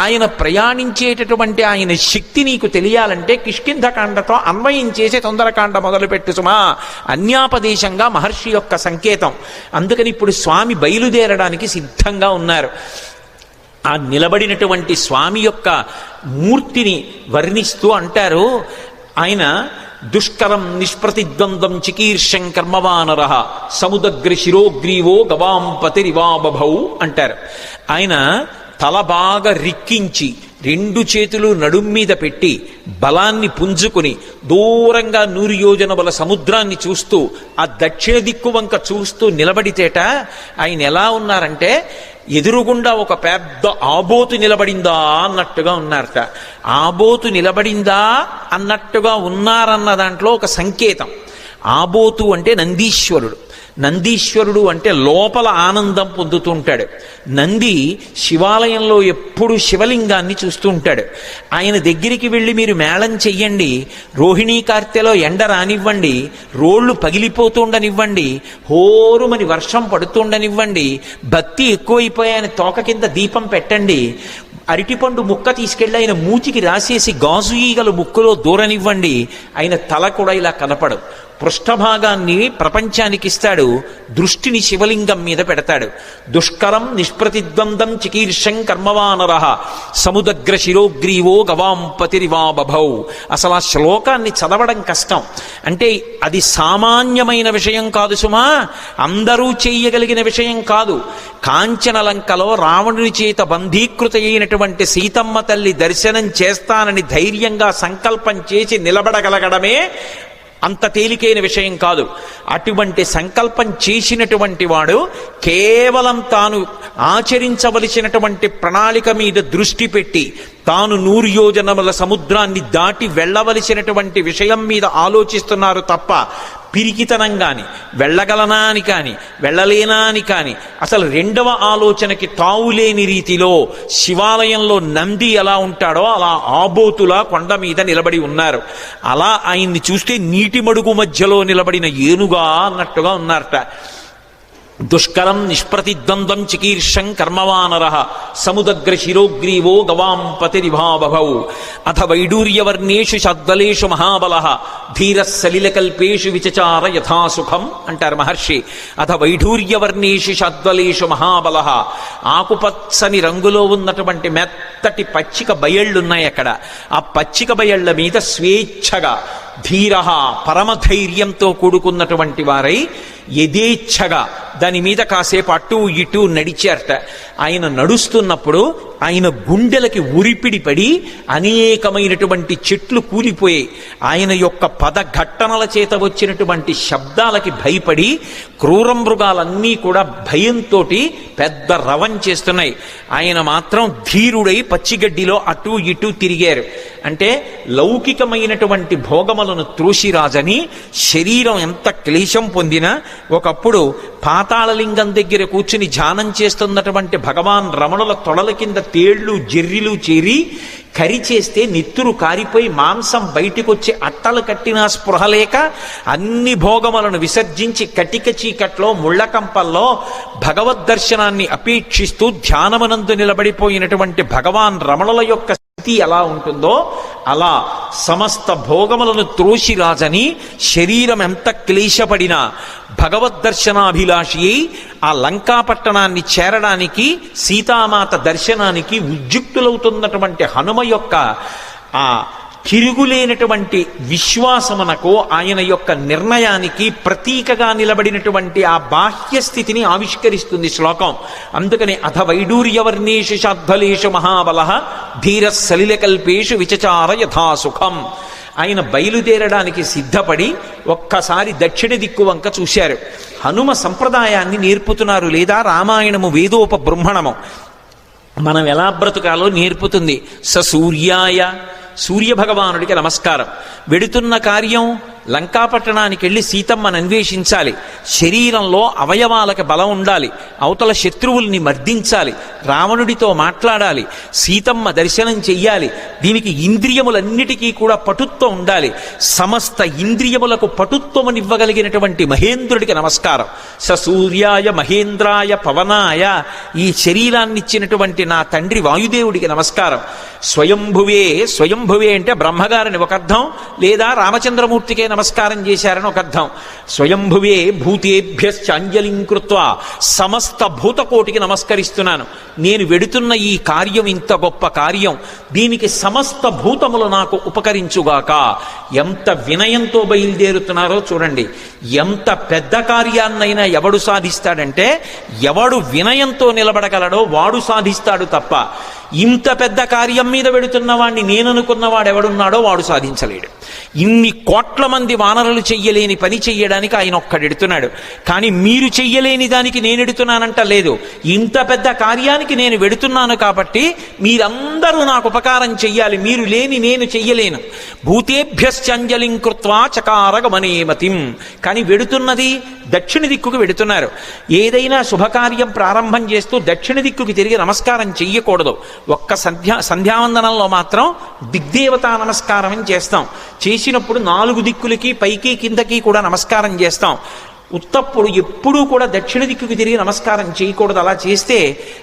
S1: ఆయన ప్రయాణించేటటువంటి ఆయన శక్తి నీకు తెలియాలంటే కిష్కింధకాండతో అన్వయం చేసి సుందరకాండ మొదలుపెట్టు సుమా. అన్యాపదేశంగా మహర్షి యొక్క సంకేతం. అందుకని ఇప్పుడు స్వామి బయలుదేరడానికి సిద్ధంగా ఉన్నారు. ఆ నిలబడినటువంటి స్వామి యొక్క మూర్తిని వర్ణిస్తూ అంటారు ఆయన, దుష్కరం నిష్ప్రతిద్వంద్వం చికీర్షం కర్మవానర సముదగ్ర శిరోగ్రీవో గవాంపతిరివాబభౌ అంటారు. ఆయన తల బాగా రిక్కించి రెండు చేతులు నడుం మీద పెట్టి బలాన్ని పుంజుకుని దూరంగా 100 యోజనముల సముద్రాన్ని చూస్తూ ఆ దక్షిణ దిక్కు వంక చూస్తూ నిలబడితేట ఆయన ఎలా ఉన్నారంటే, ఎదురుగుండా ఒక పెద్ద ఆబోతు నిలబడిందా అన్నట్టుగా ఉన్నారట. ఆబోతు నిలబడిందా అన్నట్టుగా ఉన్నారన్న దాంట్లో ఒక సంకేతం. ఆబోతు అంటే నందీశ్వరుడు. నందీశ్వరుడు అంటే లోపల ఆనందం పొందుతూ ఉంటాడు. నంది శివాలయంలో ఎప్పుడు శివలింగాన్ని చూస్తూ ఉంటాడు. ఆయన దగ్గరికి వెళ్ళి మీరు మేళం చెయ్యండి, రోహిణీ కార్తెలో ఎండ రానివ్వండి, రోళ్లు పగిలిపోతుండనివ్వండి, హోరుమని వర్షం పడుతుండనివ్వండి, భక్తి ఎక్కువైపోయాయని తోక కింద దీపం పెట్టండి, అరటిపండు ముక్క తీసుకెళ్ళి ఆయన మూతికి రాసేసి గాజు ఈగలు ముక్కులో దూరనివ్వండి, ఆయన తల కూడా ఇలా కనపడు. పృష్ఠభాగాన్ని ప్రపంచానికి ఇస్తాడు, దృష్టిని శివలింగం మీద పెడతాడు. దుష్కరం నిష్ప్రతిద్వంద్వం చికీర్షం కర్మవానర సముదగ్ర శిరోగ్రీవో గవాంపతిరివాబభౌ. అసలు ఆ శ్లోకాన్ని చదవడం కష్టం. అంటే అది సామాన్యమైన విషయం కాదు సుమా, అందరూ చెయ్యగలిగిన విషయం కాదు. కాంచనలంకలో రావణుని చేత బంధీకృత అయినటువంటి సీతమ్మ తల్లి దర్శనం చేస్తానని ధైర్యంగా సంకల్పం చేసి నిలబడగలగడమే అంత తేలికైన విషయం కాదు. అటువంటి సంకల్పం చేసినటువంటి వాడు కేవలం తాను ఆచరించవలసినటువంటి ప్రణాళిక మీద దృష్టి పెట్టి తాను 100 యోజనముల సముద్రాన్ని దాటి వెళ్ళవలసినటువంటి విషయం మీద ఆలోచిస్తున్నారు తప్ప పిరికితనం కాని, వెళ్ళగలనా అని కాని, వెళ్ళలేనా అని కాని, అసలు రెండవ ఆలోచనకి తావులేని రీతిలో శివాలయంలో నంది ఎలా ఉంటాడో అలా ఆబోతులా కొండ మీద నిలబడి ఉన్నారు. అలా ఆయన్ని చూస్తే నీటి మడుగు మధ్యలో నిలబడిన ఏనుగా అన్నట్టుగా ఉన్నారట. దుష్కరం నిష్ప్రతిద్వంద్వం చికీర్షం కర్మవానర సముదగ్ర శిరోగ్రీవో గవాంపతిరివాబభౌ అథ వైడూర్యవర్ణేషు షద్వలేషు మహాబల ధీర సలిలకల్పేషు విచచార యథాసుఖం అంటారు మహర్షి. అథ వైఢూర్యవర్ణేషు షద్వలేషు మహాబల, ఆకుపచ్చని రంగులో ఉన్నటువంటి మెత్తటి పచ్చిక బయళ్ళున్నాయి అక్కడ. ఆ పచ్చిక బయళ్ల మీద స్వేచ్ఛగా ధీర పరమధైర్యంతో కూడుకున్నటువంటి వారై యథేచ్ఛగా దాని మీద కాసేపు అటు ఇటు నడిచారట. ఆయన నడుస్తున్నప్పుడు ఆయన గుండెలకి ఉరిపిడి పడి అనేకమైనటువంటి చెట్లు కూలిపోయాయి. ఆయన యొక్క పదఘట్టనల చేత వచ్చినటువంటి శబ్దాలకి భయపడి క్రూర మృగాలన్నీ కూడా భయంతో పెద్ద రవం చేస్తున్నాయి. ఆయన మాత్రం ధీరుడై పచ్చిగడ్డిలో అటు ఇటు తిరిగారు. అంటే లౌకికమైనటువంటి భోగములను త్రోసిరాజని శరీరం ఎంత క్లేశం పొందినా ఒకప్పుడు పాతాళలింగం దగ్గర కూర్చుని ధ్యానం చేస్తున్నటువంటి భగవాన్ రమణుల తొడల కింద తేళ్లు జెర్రిలు చేరి కరిచేస్తే నెత్తురు కారిపోయి మాంసం బయటికొచ్చి అట్టలు కట్టినా స్పృహలేక అన్ని భోగములను విసర్జించి కటిక చీకట్లో ముళ్ళకంపల్లో భగవద్దర్శనాన్ని అపేక్షిస్తూ ధ్యానమనందు నిలబడిపోయినటువంటి భగవాన్ రమణుల యొక్క స్థితి ఎలా ఉంటుందో అలా సమస్త భోగములను త్రోసిరాజని శరీరం ఎంత క్లేశపడినా భగవద్దర్శనాభిలాషి అయి ఆ లంకాపట్టణాన్ని చేరడానికి సీతామాత దర్శనానికి ఉద్యుక్తులవుతున్నటువంటి హనుమ యొక్క ఆ తిరుగులేనటువంటి విశ్వాసమునకు, ఆయన యొక్క నిర్ణయానికి ప్రతీకగా నిలబడినటువంటి ఆ బాహ్య స్థితిని ఆవిష్కరిస్తుంది శ్లోకం. అందుకని అథ వైడూర్యవర్ణేషు షద్వలేషు మహాబల ధీర సలిలకల్పేషు విచచార యథాసుఖం. ఆయన బయలుదేరడానికి సిద్ధపడి ఒక్కసారి దక్షిణ దిక్కు వంక చూశారు. హనుమ సంప్రదాయాన్ని నేర్పుతున్నారు, లేదా రామాయణము వేదోపబృంహణము మనం ఎలా బ్రతుకాలో నేర్పుతుంది. సూర్యాయ, సూర్యభగవానుడికి నమస్కారం. వెడుతున్న కార్యం లంకాపట్టణానికి వెళ్ళి సీతమ్మను అన్వేషించాలి, శరీరంలో అవయవాలకు బలం ఉండాలి, అవతల శత్రువుల్ని మర్దించాలి, రావణుడితో మాట్లాడాలి, సీతమ్మ దర్శనం చెయ్యాలి. దీనికి ఇంద్రియములన్నిటికీ కూడా పటుత్వం ఉండాలి. సమస్త ఇంద్రియములకు పటుత్వమునివ్వగలిగినటువంటి మహేంద్రుడికి నమస్కారం. సూర్యాయ మహేంద్రాయ పవనాయ, ఈ శరీరాన్నిచ్చినటువంటి నా తండ్రి వాయుదేవుడికి నమస్కారం. స్వయంభువే, స్వయంభువే అంటే బ్రహ్మగారిని ఒక అర్థం, లేదా రామచంద్రమూర్తికే నమస్కారం చేశారని ఒక అర్థం. స్వయంభువే భూతేభ్యశ్చాంజలిం కృత్వా, సమస్త భూతకోటికి నమస్కరిస్తున్నాను. నేను వెడుతున్న ఈ కార్యం ఇంత గొప్ప కార్యం, దీనికి సమస్త భూతములు నాకు ఉపకరించుగాక. ఎంత వినయంతో బయలుదేరుతున్నారో చూడండి. ఎంత పెద్ద కార్యాన్నైనా ఎవడు సాధిస్తాడంటే, ఎవడు వినయంతో నిలబడగలడో వాడు సాధిస్తాడు తప్ప, ఇంత పెద్ద కార్యం మీద వెడుతున్న వాడిని నేననుకున్నవాడు ఎవడున్నాడో వాడు సాధించలేడు. ఇన్ని కోట్ల మంది వానరులు చెయ్యలేని పని చెయ్యడానికి ఆయన ఒక్కడెడుతున్నాడు. కానీ మీరు చెయ్యలేని దానికి నేను ఎడుతున్నానంట లేదు. ఇంత పెద్ద కార్యానికి నేను వెడుతున్నాను కాబట్టి మీరందరూ నాకు ఉపకారం చెయ్యాలి, మీరు లేని నేను చెయ్యలేను. భూతేభ్యశ్చంజలిం కృత్వా చకార గమనేమతిం. కానీ వెడుతున్నది దక్షిణ దిక్కుకు వెడుతున్నారు. ఏదైనా శుభకార్యం ప్రారంభం చేస్తూ దక్షిణ దిక్కుకి తిరిగి నమస్కారం చెయ్యకూడదు. ఒక్క సంధ్యావందనంలో మాత్రం దిగ్దేవతా నమస్కారం అని చేస్తాం. చేసినప్పుడు 4 దిక్కులకి పైకి కిందకి కూడా నమస్కారం చేస్తాం. ఉత్తప్పుడు ఎప్పుడూ కూడా దక్షిణ దిక్కుకి తిరిగి నమస్కారం చేయకూడదు. అలా చేస్తే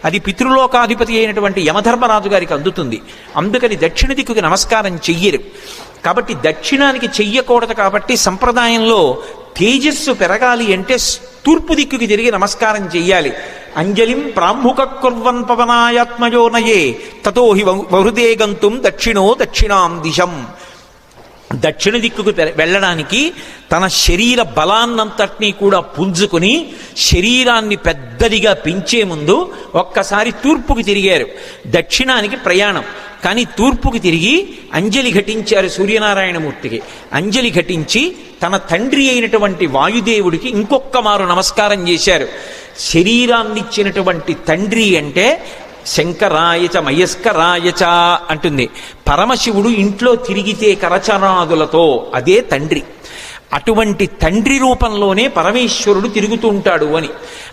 S1: అది పితృలోకాధిపతి అయినటువంటి యమధర్మరాజు గారికి అందుతుంది. అందుకని దక్షిణ దిక్కుకి నమస్కారం చెయ్యరు. కాబట్టి దక్షిణానికి చెయ్యకూడదు. కాబట్టి సంప్రదాయంలో తేజస్సు పెరగాలి అంటే తూర్పు దిక్కుకి తిరిగి నమస్కారం చెయ్యాలి. అంజలిం ప్రాంభుక కుర్వన్ పవనాయాత్మయోనయే తతో హి వహృదే గంతుం దక్షిణో దక్షిణాం దిశం. దక్షిణ దిక్కుకు వెళ్ళడానికి తన శరీర బలాన్నంతటినీ కూడా పుంజుకుని శరీరాన్ని పెద్దదిగా పెంచే ముందు ఒక్కసారి తూర్పుకి తిరిగారు. దక్షిణానికి ప్రయాణం. కానీ తూర్పుకి తిరిగి అంజలి ఘటించారు సూర్యనారాయణమూర్తికి. అంజలి ఘటించి తన తండ్రి అయినటువంటి వాయుదేవుడికి ఇంకొక్క మారు నమస్కారం చేశారు. శరీరాన్నిచ్చినటువంటి తండ్రి అంటే శంకరాయచ మయస్కరాయచ అంటుంది. పరమశివుడు ఇంట్లో తిరిగితే కరచరాదులతో, అదే తండ్రి. అటువంటి తండ్రి రూపంలోనే పరమేశ్వరుడు తిరుగుతూ ఉంటాడు అని.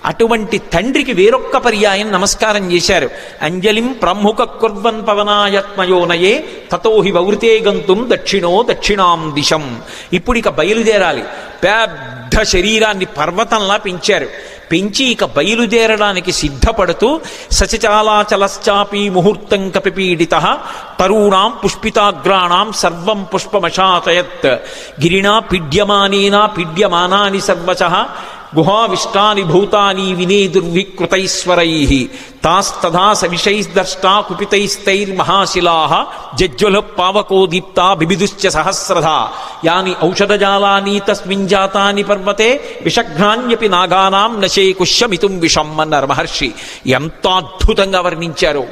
S1: అటువంటి తండ్రికి వేరొక్క పర్యాయం నమస్కారం చేశారు. అంజలిం ప్రముఖ కుర్వన్ పవనాయత్మయోనయే తతో హి వవృతే గంతుం దక్షిణో దక్షిణాం దిశం. ఇప్పుడు ఇక బయలుదేరాలి. పెద్ద శరీరాన్ని పర్వతంలా పెంచారు. పెంచి ఇక బయలుదేరడానికి సిద్ధపడుతూ సచచాలాచలశ్చాపి ముహూర్తం కపిపీడిత తరూణాం పుష్పితాగ్రాణాం సర్వం పుష్పమశాతయత్ గిరిణా పీడ్యమానేనా పీడ్యమానాని సర్వశః గుహావిష్టాని భూతాని వినేదుర్వికృతైశ్వరైః తాస్తథా సవిషైర్దష్టా కుపితైస్తైర్మహాశిలాః జజ్వల పావకో దీప్తా బిబిదుశ్చ సహస్రధా యాని ఔషధజాలాని తస్మిన్ జాతాని పర్వతే విషఘ్నాన్యపి నాగానాం నశేకుష్యమితుం విషం అన్నారు మహర్షి. ఎంత అద్భుతంగా వర్ణించారో.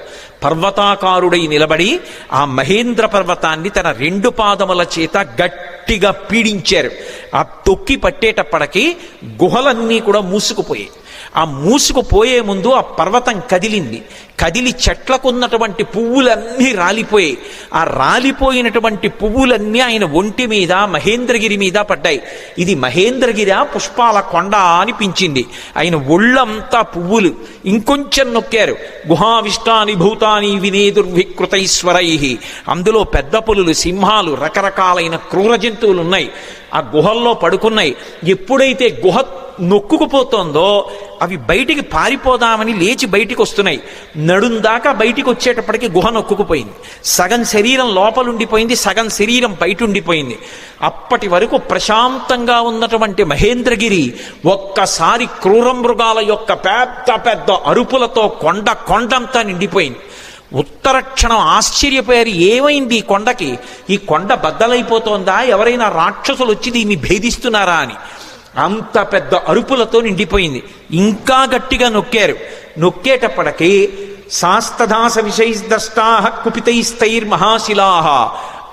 S1: పర్వతాకారుడై నిలబడి ఆ మహేంద్ర పర్వతాన్ని తన 2 పాదముల చేత గట్టిగా పీడించారు. ఆ తొక్కి పట్టేటప్పటికి గుహలన్నీ కూడా మూసుకుపోయాయి. ఆ మూసుకుపోయే ముందు ఆ పర్వతం కదిలింది. కదిలి చెట్లకున్నటువంటి పువ్వులన్నీ రాలిపోయాయి. ఆ రాలిపోయినటువంటి పువ్వులన్నీ ఆయన ఒంటి మీద మహేంద్రగిరి మీద పడ్డాయి. ఇది మహేంద్రగిరి పుష్పాల కొండ అనిపించింది. ఆయన ఒళ్ళంతా పువ్వులు. ఇంకొంచెం నొక్కారు. గుహావిష్టాని భూతాని వినేదుర్వికృతైశ్వరైః. అందులో పెద్ద పులులు, సింహాలు, రకరకాలైన క్రూర జంతువులు ఉన్నాయి. ఆ గుహల్లో పడుకున్నాయి. ఎప్పుడైతే గుహ నొక్కుకుపోతోందో అవి బయటికి పారిపోదామని లేచి బయటికి వస్తున్నాయి. నడుందాకా బయటికి వచ్చేటప్పటికి గుహ నొక్కుకుపోయింది. సగం శరీరం లోపలుండిపోయింది, సగం శరీరం బయట ఉండిపోయింది. అప్పటి వరకు ప్రశాంతంగా ఉన్నటువంటి మహేంద్రగిరి ఒక్కసారి క్రూర మృగాల యొక్క పెద్ద పెద్ద అరుపులతో కొండంతా నిండిపోయింది. ఉత్తరక్షణం ఆశ్చర్యపోయారు. ఏమైంది ఈ కొండకి? ఈ కొండ బద్దలైపోతోందా? ఎవరైనా రాక్షసులు వచ్చి దీన్ని భేదిస్తున్నారా అని. అంత పెద్ద అరుపులతో నిండిపోయింది. ఇంకా గట్టిగా నొక్కారు. నొక్కేటప్పటికీ శాస్తదాస విషైర్దష్టాః కుపితైస్తైర్మహాశిలాః.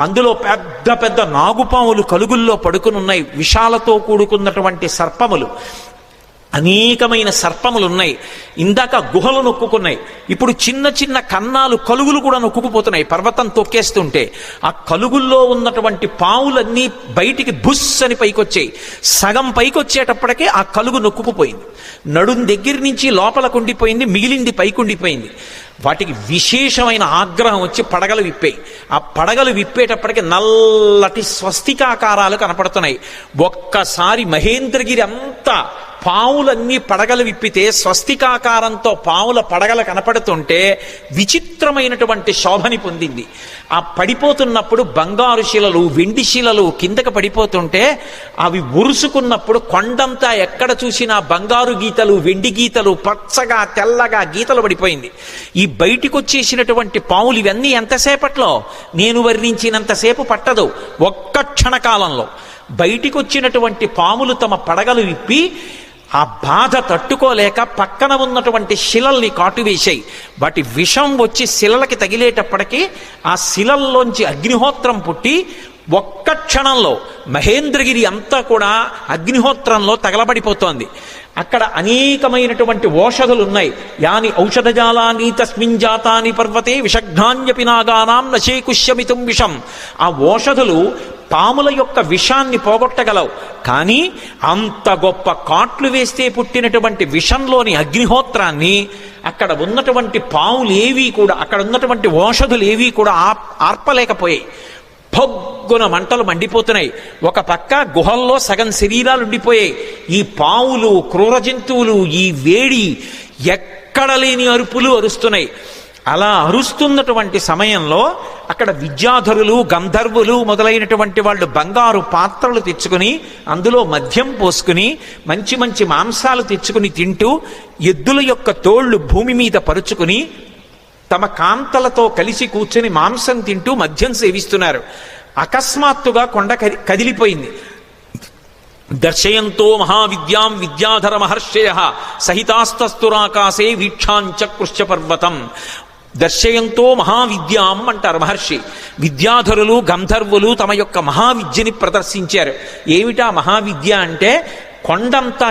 S1: అందులో పెద్ద పెద్ద 4 పాములు కలుగుల్లో పడుకునున్నాయి. విషాలతో కూడుకున్నటువంటి సర్పములు. అనేకమైన సర్పములు ఉన్నాయి. ఇందాక గుహలు నొక్కుకున్నాయి, ఇప్పుడు చిన్న చిన్న కన్నాలు కలుగులు కూడా నొక్కుకుపోతున్నాయి పర్వతం తొక్కేస్తుంటే. ఆ కలుగుల్లో ఉన్నటువంటి పావులన్నీ బయటికి బుస్ అని పైకొచ్చాయి. సగం పైకొచ్చేటప్పటికే ఆ కలుగు నొక్కుకుపోయింది. నడుం దగ్గర నుంచి లోపలకు ఉండిపోయింది, మిగిలింది పైకుండిపోయింది. వాటికి విశేషమైన ఆగ్రహం వచ్చి పడగలు విప్పాయి. ఆ పడగలు విప్పేటప్పటికి నల్లటి స్వస్తికాకారాలు కనపడుతున్నాయి. ఒక్కసారి మహేంద్రగిరి అంతా పావులన్నీ పడగలు విప్పితే స్వస్తికాకారంతో పావుల పడగలు కనపడుతుంటే విచిత్రమైనటువంటి శోభని పొందింది. ఆ పడిపోతున్నప్పుడు బంగారు శిలలు, వెండి శిలలు కిందకు పడిపోతుంటే అవి ఉరుసుకున్నప్పుడు కొండంతా ఎక్కడ చూసినా బంగారు గీతలు, వెండి గీతలు, పచ్చగా తెల్లగా గీతలు పడిపోయింది. ఈ బయటికి వచ్చేసినటువంటి పావులు ఇవన్నీ ఎంతసేపట్లో, నేను వర్ణించినంతసేపు పట్టదు, ఒక్క క్షణకాలంలో బయటికి వచ్చినటువంటి పాములు తమ పడగలు విప్పి ఆ బాధ తట్టుకోలేక పక్కన ఉన్నటువంటి శిలల్ని కాటువేశాయి. వాటి విషం వచ్చి శిలలకి తగిలేటప్పటికీ ఆ శిలల్లోంచి అగ్నిహోత్రం పుట్టి ఒక్క క్షణంలో మహేంద్రగిరి అంతా కూడా అగ్నిహోత్రంలో తగలబడిపోతోంది. అక్కడ అనేకమైనటువంటి ఓషధులు ఉన్నాయి. యాని ఔషధజాలాని తస్మిన్ జాతాని పర్వతే విషఘ్నాన్యపి నాగానాం నశేకుష్యమితుం విషం. ఆ ఓషధులు పాముల యొక్క విషాన్ని పోగొట్టగలవు, కానీ అంత గొప్ప కాట్లు వేస్తే పుట్టినటువంటి విషంలోని అగ్నిహోత్రాన్ని అక్కడ ఉన్నటువంటి పాములు ఏవి కూడా, అక్కడ ఉన్నటువంటి ఓషధులు ఏవి కూడా ఆర్పలేకపోయాయి. పొగ్గున మంటలు మండిపోతున్నాయి. ఒక పక్క గుహల్లో సగం శరీరాలు ఉండిపోయాయి. ఈ పావులు, క్రూర జంతువులు ఈ వేడి ఎక్కడ లేని అరుపులు అరుస్తున్నాయి. అలా అరుస్తున్నటువంటి సమయంలో అక్కడ విద్యాధరులు, గంధర్వులు మొదలైనటువంటి వాళ్ళు బంగారు పాత్రలు తెచ్చుకుని అందులో మద్యం పోసుకుని మంచి మంచి మాంసాలు తెచ్చుకుని తింటూ ఎద్దుల యొక్క తోళ్లు భూమి మీద పరుచుకుని తమ కాంతలతో కలిసి కూర్చుని మాంసం తింటూ మద్యం సేవిస్తున్నారు. అకస్మాత్తుగా కొండ కదిలిపోయింది. దర్శయంతో మహావిద్యాం విద్యాధర మహర్షయ సహితాస్తస్తురాకాశే వీక్షాంచకృష్య పర్వతం. దర్శయంతో మహావిద్యాం అంటారు మహర్షి. విద్యాధరులు, గంధర్వులు తమ యొక్క మహావిద్యని ప్రదర్శించారు. ఏమిటా మహావిద్య అంటే, కొండంతా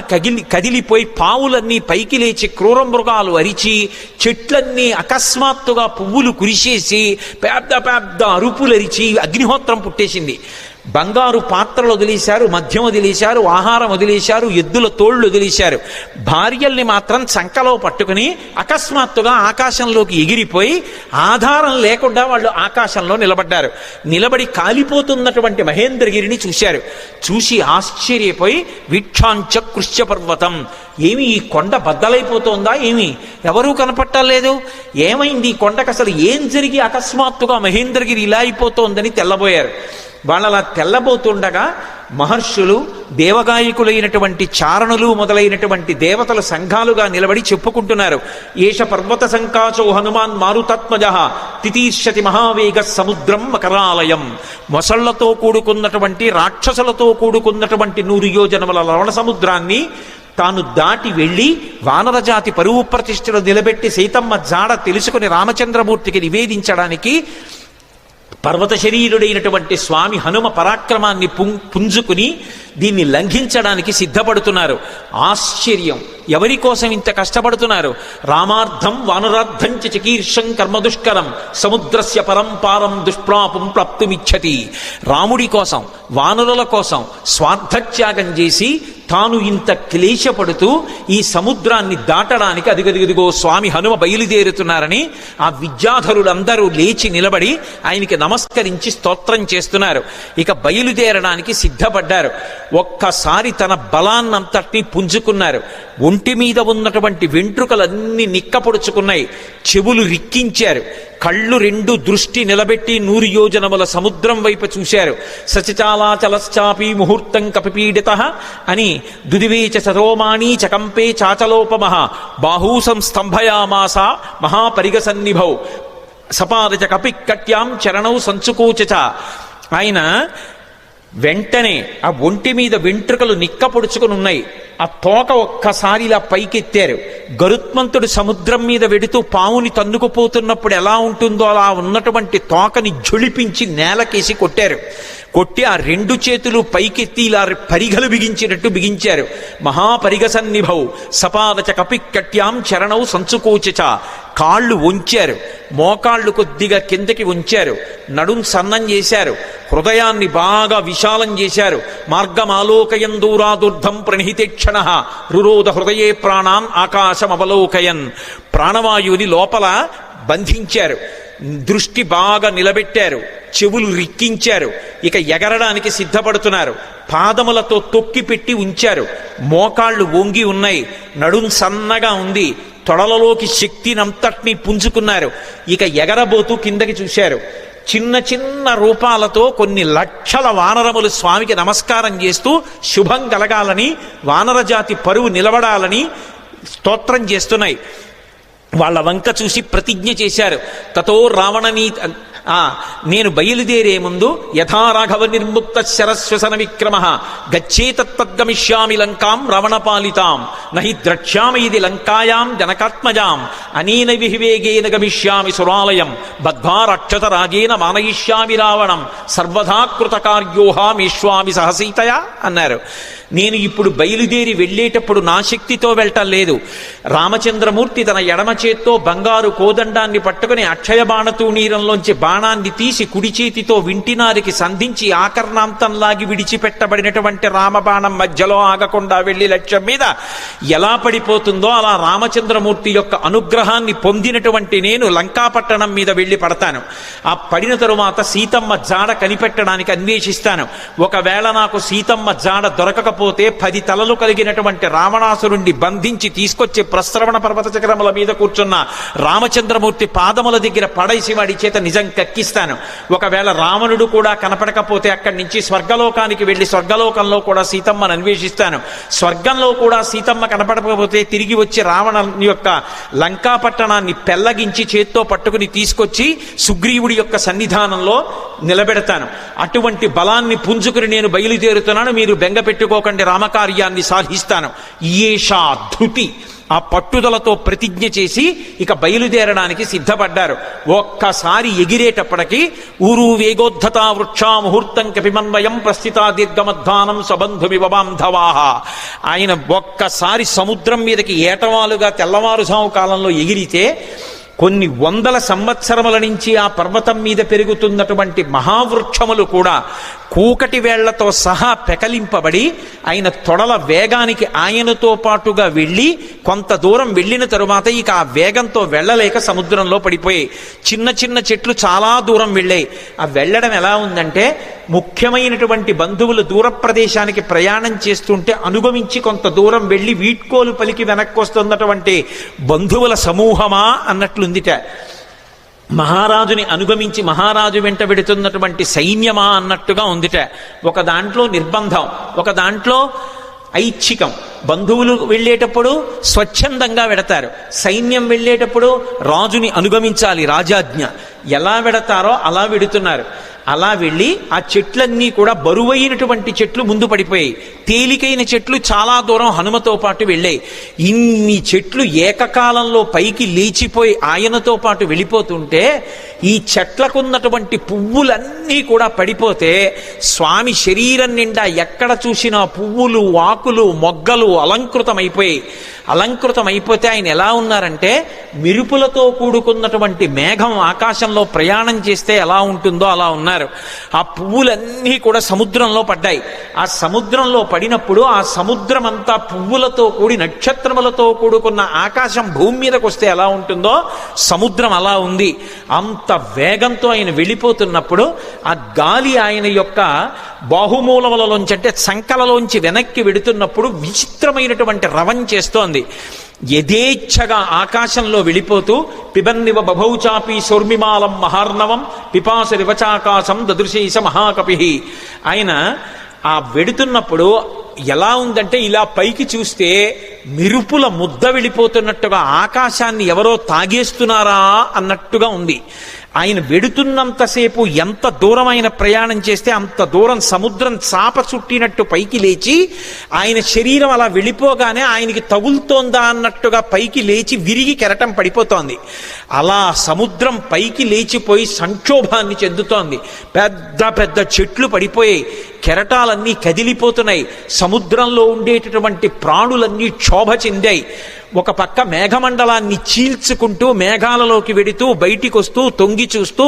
S1: కదిలిపోయి పావులన్నీ పైకి లేచి క్రూర మృగాలు అరిచి చెట్లన్నీ అకస్మాత్తుగా పువ్వులు కురిసేసి పెద్ద పెద్ద అరుపులు అరిచి అగ్నిహోత్రం పుట్టేసింది. బంగారు పాత్రలు వదిలేశారు, మద్యం వదిలేశారు, ఆహారం వదిలేశారు, ఎద్దుల తోళ్లు వదిలేశారు. భార్యల్ని మాత్రం చంకలో పట్టుకుని అకస్మాత్తుగా ఆకాశంలోకి ఎగిరిపోయి ఆధారం లేకుండా వాళ్ళు ఆకాశంలో నిలబడ్డారు. నిలబడి కాలిపోతున్నటువంటి మహేంద్రగిరిని చూశారు. చూసి ఆశ్చర్యపోయి వీక్షాంచకృష్య పర్వతం, ఏమి ఈ కొండ బద్దలైపోతోందా, ఏమి ఎవరూ కనపట్టలేదు, ఏమైంది ఈ కొండకు, అసలు ఏం జరిగి అకస్మాత్తుగా మహేంద్రగిరి ఇలా అయిపోతోందని తెల్లబోయారు. వాళ్ళలా తెల్లబోతుండగా మహర్షులు, దేవగాయకులైనటువంటి చారణులు మొదలైనటువంటి దేవతల సంఘాలుగా నిలబడి చెప్పుకుంటున్నారు. ఏష పర్వత సంకాచో హనుమాన్ మారుతాత్మజ తితీర్షతి మహావేగ సముద్రం మకరాలయం. మొసళ్లతో కూడుకున్నటువంటి, రాక్షసులతో కూడుకున్నటువంటి 100 యోజనముల లవణ సముద్రాన్ని తాను దాటి వెళ్ళి వానరజాతి పరువు ప్రతిష్టలు నిలబెట్టి సీతమ్మ జాడ తెలుసుకుని రామచంద్రమూర్తికి నివేదించడానికి పర్వత శరీరుడైనటువంటి స్వామి హనుమ పరాక్రమాన్ని పుంజుకుని దీన్ని లంఘించడానికి సిద్ధపడుతున్నారు. ఆశ్చర్యం, ఎవరి కోసం ఇంత కష్టపడుతున్నారు? రామార్థం వానరార్థం చకీర్షం కర్మదుష్కరం సముద్రస్య పరంపారం దుష్ప్రాపం ప్రాప్తుమిచ్చతి. రాముడి కోసం, వానరుల కోసం స్వార్థత్యాగం చేసి తాను ఇంత క్లేశపడుతూ ఈ సముద్రాన్ని దాటడానికి అదిగదిగదిగో స్వామి హనుమ బయలుదేరుతున్నారని ఆ విద్యాధరులందరూ లేచి నిలబడి ఆయనకి నమస్కరించి స్తోత్రం చేస్తున్నారు. ఇక బయలుదేరడానికి సిద్ధపడ్డారు. ఒక్కసారి తన బలాన్నంతటినీ పుంజుకున్నారు. ఒంటి మీద ఉన్నటువంటి వెంట్రుకలన్నీ నిక్కపొడుచుకున్నాయి. చెవులు రిక్కించారు. కళ్ళు 2 దృష్టి నిలబెట్టి 100 యోజనముల సముద్రం వైపు చూశారు. సచచాలాచలశ్చాపి ముహూర్తం కపిపీడిత అని దుదివేచ సరోమాణీ చకంపే చాచలోపమః బాహూ సంస్తంభయామాస మహాపరిగసన్నిభౌ సపాదచ కపికట్యాం చరణౌ సంచుకోచ. ఆయన వెంటనే ఆ ఒంటి మీద వెంట్రుకలు నిక్కపొడుచుకుని ఉన్నాయి. ఆ తోక ఒక్కసారి ఇలా పైకెత్తారు. గరుత్మంతుడు సముద్రం మీద వెడుతూ పావుని తన్నుకుపోతున్నప్పుడు ఎలా ఉంటుందో అలా ఉన్నటువంటి తోకని జొలిపించి నేలకేసి కొట్టారు. కొట్టి ఆ రెండు చేతులు పైకెత్తి ఇలా పరిగలు బిగించినట్టు బిగించారు. మహాపరిగ సన్నిభౌ సపాదచ కపిక్కట్యాం చరణౌ సంచుకోచచ. కాళ్ళు వంచారు, మోకాళ్ళు కొద్దిగా కిందకి ఉంచారు, నడుం సన్నం చేశారు, హృదయాన్ని బాగా విశాలం చేశారు. మార్గమాలోకయం దూరాదుర్ధం ప్రణిహితేక్షణ రురోధ హృదయే ప్రాణాన్ ఆకాశమవలోకయన్. ప్రాణవాయువుని లోపల బంధించారు, దృష్టి బాగా నిలబెట్టారు, చెవులు రిక్కించారు. ఇక ఎగరడానికి సిద్ధపడుతున్నారు. పాదములతో తొక్కి పెట్టి ఉంచారు. మోకాళ్ళు వంగి ఉన్నాయి, నడుం సన్నగా ఉంది, తొడలలోకి శక్తినంతటినీ పుంజుకున్నారు. ఇక ఎగరబోతూ కిందకి చూశారు. చిన్న చిన్న రూపాలతో కొన్ని లక్షల వానరములు స్వామికి నమస్కారం చేస్తూ శుభం కలగాలని, వానరజాతి పరువు నిలబడాలని స్తోత్రం చేస్తున్నాయి. వాళ్ళ వంక చూసి ప్రతిజ్ఞ చేశారు. తతో నేను బయలుదేరే ముందు యథా రాఘవ నిర్ముక్త శరస్వసన విక్రమ గచ్చేతద్గమిష్యామి లంకాం రావణపాలితాం నహి ద్రక్ష్యామి ఇది లంకాయాం జనకాత్మజాం అనేన విహివేగేన గమిష్యామి సురాలయం బద్ధ్వా రక్షత రాజేన మానయిష్యామి రావణం సర్వదా కృతకార్యోహామేష్వామి సహసీతయా అన్నారు. నేను ఇప్పుడు బయలుదేరి వెళ్ళేటప్పుడు నా శక్తితో వెళ్ళటం లేదు. రామచంద్రమూర్తి తన ఎడమ చేత్తో బంగారు కోదండాన్ని పట్టుకుని అక్షయ బాణతూణీరంలోంచి బాణాన్ని తీసి కుడి చేతితో వింటినారికి సంధించి ఆకర్ణాంతంలాగి విడిచిపెట్టబడినటువంటి రామబాణం మధ్యలో ఆగకుండా వెళ్లి లక్ష్యం మీద ఎలా పడిపోతుందో అలా రామచంద్రమూర్తి యొక్క అనుగ్రహాన్ని పొందినటువంటి నేను లంకాపట్టణం మీద వెళ్లి పడతాను. ఆ పడిన తరువాత సీతమ్మ జాడ కనిపెట్టడానికి అన్వేషిస్తాను. ఒకవేళ నాకు సీతమ్మ జాడ దొరకకపోతే 10 తలలు కలిగినటువంటి రావణాసురుణ్ణి బంధించి తీసుకొచ్చి ప్రస్రవణ పర్వత చక్రముల మీద కూర్చున్న రామచంద్రమూర్తి పాదముల దగ్గర పడేసి వాడి చేత నిజం కక్కిస్తాను. ఒకవేళ రావణుడు కూడా కనపడకపోతే అక్కడి నుంచి స్వర్గలోకానికి వెళ్లి స్వర్గలోకంలో కూడా సీతమ్మను అన్వేషిస్తాను. స్వర్గంలో కూడా సీతమ్మ కనపడకపోతే తిరిగి వచ్చి రావణ యొక్క లంకాపట్టణాన్ని పెళ్లగించి చేత్తో పట్టుకుని తీసుకొచ్చి సుగ్రీవుడి యొక్క సన్నిధానంలో నిలబెడతాను. అటువంటి బలాన్ని పుంజుకుని నేను బయలుదేరుతున్నాను, మీరు బెంగ పెట్టుకోకండి, రామకార్యాన్ని సాధిస్తాను. ఈషా ధృతి, ఆ పట్టుదలతో ప్రతిజ్ఞ చేసి ఇక బయలుదేరడానికి సిద్ధపడ్డారు. ఒక్కసారి ఎగిరేటప్పటికి ఊరు వేగోద్ధత వృక్షా ముహూర్తం కపిమన్వయం ప్రస్థిత దీర్ఘమధ్వానం సబంధుమివ బాంధవాహ. ఆయన ఒక్కసారి సముద్రం మీదకి ఏటవాలుగా తెల్లవారుజాము కాలంలో ఎగిరితే కొన్ని వందల సంవత్సరముల నుంచి ఆ పర్వతం మీద పెరుగుతున్నటువంటి మహావృక్షములు కూడా కూకటి వేళ్లతో సహా పెకలింపబడి ఆయన తొడల వేగానికి ఆయనతో పాటుగా వెళ్ళి కొంత దూరం వెళ్ళిన తరువాత ఇక ఆ వేగంతో వెళ్ళలేక సముద్రంలో పడిపోయాయి. చిన్న చిన్న చెట్లు చాలా దూరం వెళ్ళాయి. ఆ వెళ్ళడం ఎలా ఉందంటే ముఖ్యమైనటువంటి బంధువులు దూర ప్రదేశానికి ప్రయాణం చేస్తుంటే అనుగమించి కొంత దూరం వెళ్ళి వీడ్కోలు పలికి వెనక్కి వస్తున్నటువంటి బంధువుల సమూహమా అన్నట్లుందిట. మహారాజుని అనుగమించి మహారాజు వెంట వెడుతున్నటువంటి సైన్యమా అన్నట్టుగా ఉందిట. ఒక దాంట్లో నిర్బంధం, ఒక దాంట్లో ఐచ్ఛికం. బంధువులు వెళ్ళేటప్పుడు స్వచ్ఛందంగా వెడతారు, సైన్యం వెళ్ళేటప్పుడు రాజుని అనుగమించాలి, రాజాజ్ఞ. ఎలా వెడతారో అలా వెడుతున్నారు. అలా వెళ్ళి ఆ చెట్లన్నీ కూడా బరువైనటువంటి చెట్లు ముందు పడిపోయాయి, తేలికైన చెట్లు చాలా దూరం హనుమతో పాటు వెళ్ళాయి. ఇన్ని చెట్లు ఏకకాలంలో పైకి లేచిపోయి ఆయనతో పాటు వెళ్ళిపోతుంటే ఈ చెట్లకున్నటువంటి పువ్వులన్నీ కూడా పడిపోతే స్వామి శరీరం నిండా ఎక్కడ చూసినా పువ్వులు, ఆకులు, మొగ్గలు అలంకృతమైపోయాయి. అలంకృతమైపోతే ఆయన ఎలా ఉన్నారంటే మెరుపులతో కూడుకున్నటువంటి మేఘం ఆకాశంలో ప్రయాణం చేస్తే ఎలా ఉంటుందో అలా ఉన్నారు. ఆ పువ్వులన్నీ కూడా సముద్రంలో పడ్డాయి. ఆ సముద్రంలో పడినప్పుడు ఆ సముద్రం అంతా పువ్వులతో కూడి నక్షత్రములతో కూడుకున్న ఆకాశం భూమి మీదకి వస్తే ఎలా ఉంటుందో సముద్రం అలా ఉంది. అంత వేగంతో ఆయన వెళ్ళిపోతున్నప్పుడు ఆ గాలి ఆయన యొక్క బాహుమూలములలోంచి అంటే సంకలలోంచి వెనక్కి వెడుతున్నప్పుడు విచిత్రమైనటువంటి రవం చేస్తోంది. యథేచ్ఛగా ఆకాశంలో వెళ్ళిపోతూ పిబన్నివ బభౌచాపి సౌర్మిమాలం మహార్ణవం పిపాస రివచాకాశం దదృశేష మహాకపి. ఆయన ఆ వెడుతున్నప్పుడు ఎలా ఉందంటే ఇలా పైకి చూస్తే మెరుపుల ముద్ద వెళ్ళిపోతున్నట్టుగా ఆకాశాన్ని ఎవరో తాగేస్తున్నారా అన్నట్టుగా ఉంది. ఆయన వెడుతున్నంతసేపు ఎంత దూరం ఆయన ప్రయాణం చేస్తే అంత దూరం సముద్రం చాప చుట్టినట్టు పైకి లేచి ఆయన శరీరం అలా వెళ్ళిపోగానే ఆయనకి తగులుతోందా అన్నట్టుగా పైకి లేచి విరిగి కెరటం పడిపోతోంది. అలా సముద్రం పైకి లేచిపోయి సంక్షోభాన్ని చెందుతోంది. పెద్ద పెద్ద చెట్లు పడిపోయాయి, కెరటాలన్నీ కదిలిపోతున్నాయి, సముద్రంలో ఉండేటటువంటి ప్రాణులన్నీ క్షోభ చెందాయి. ఒక పక్క మేఘమండలాన్ని చీల్చుకుంటూ మేఘాలలోకి వెడుతూ బయటికి వస్తూ తొంగి చూస్తూ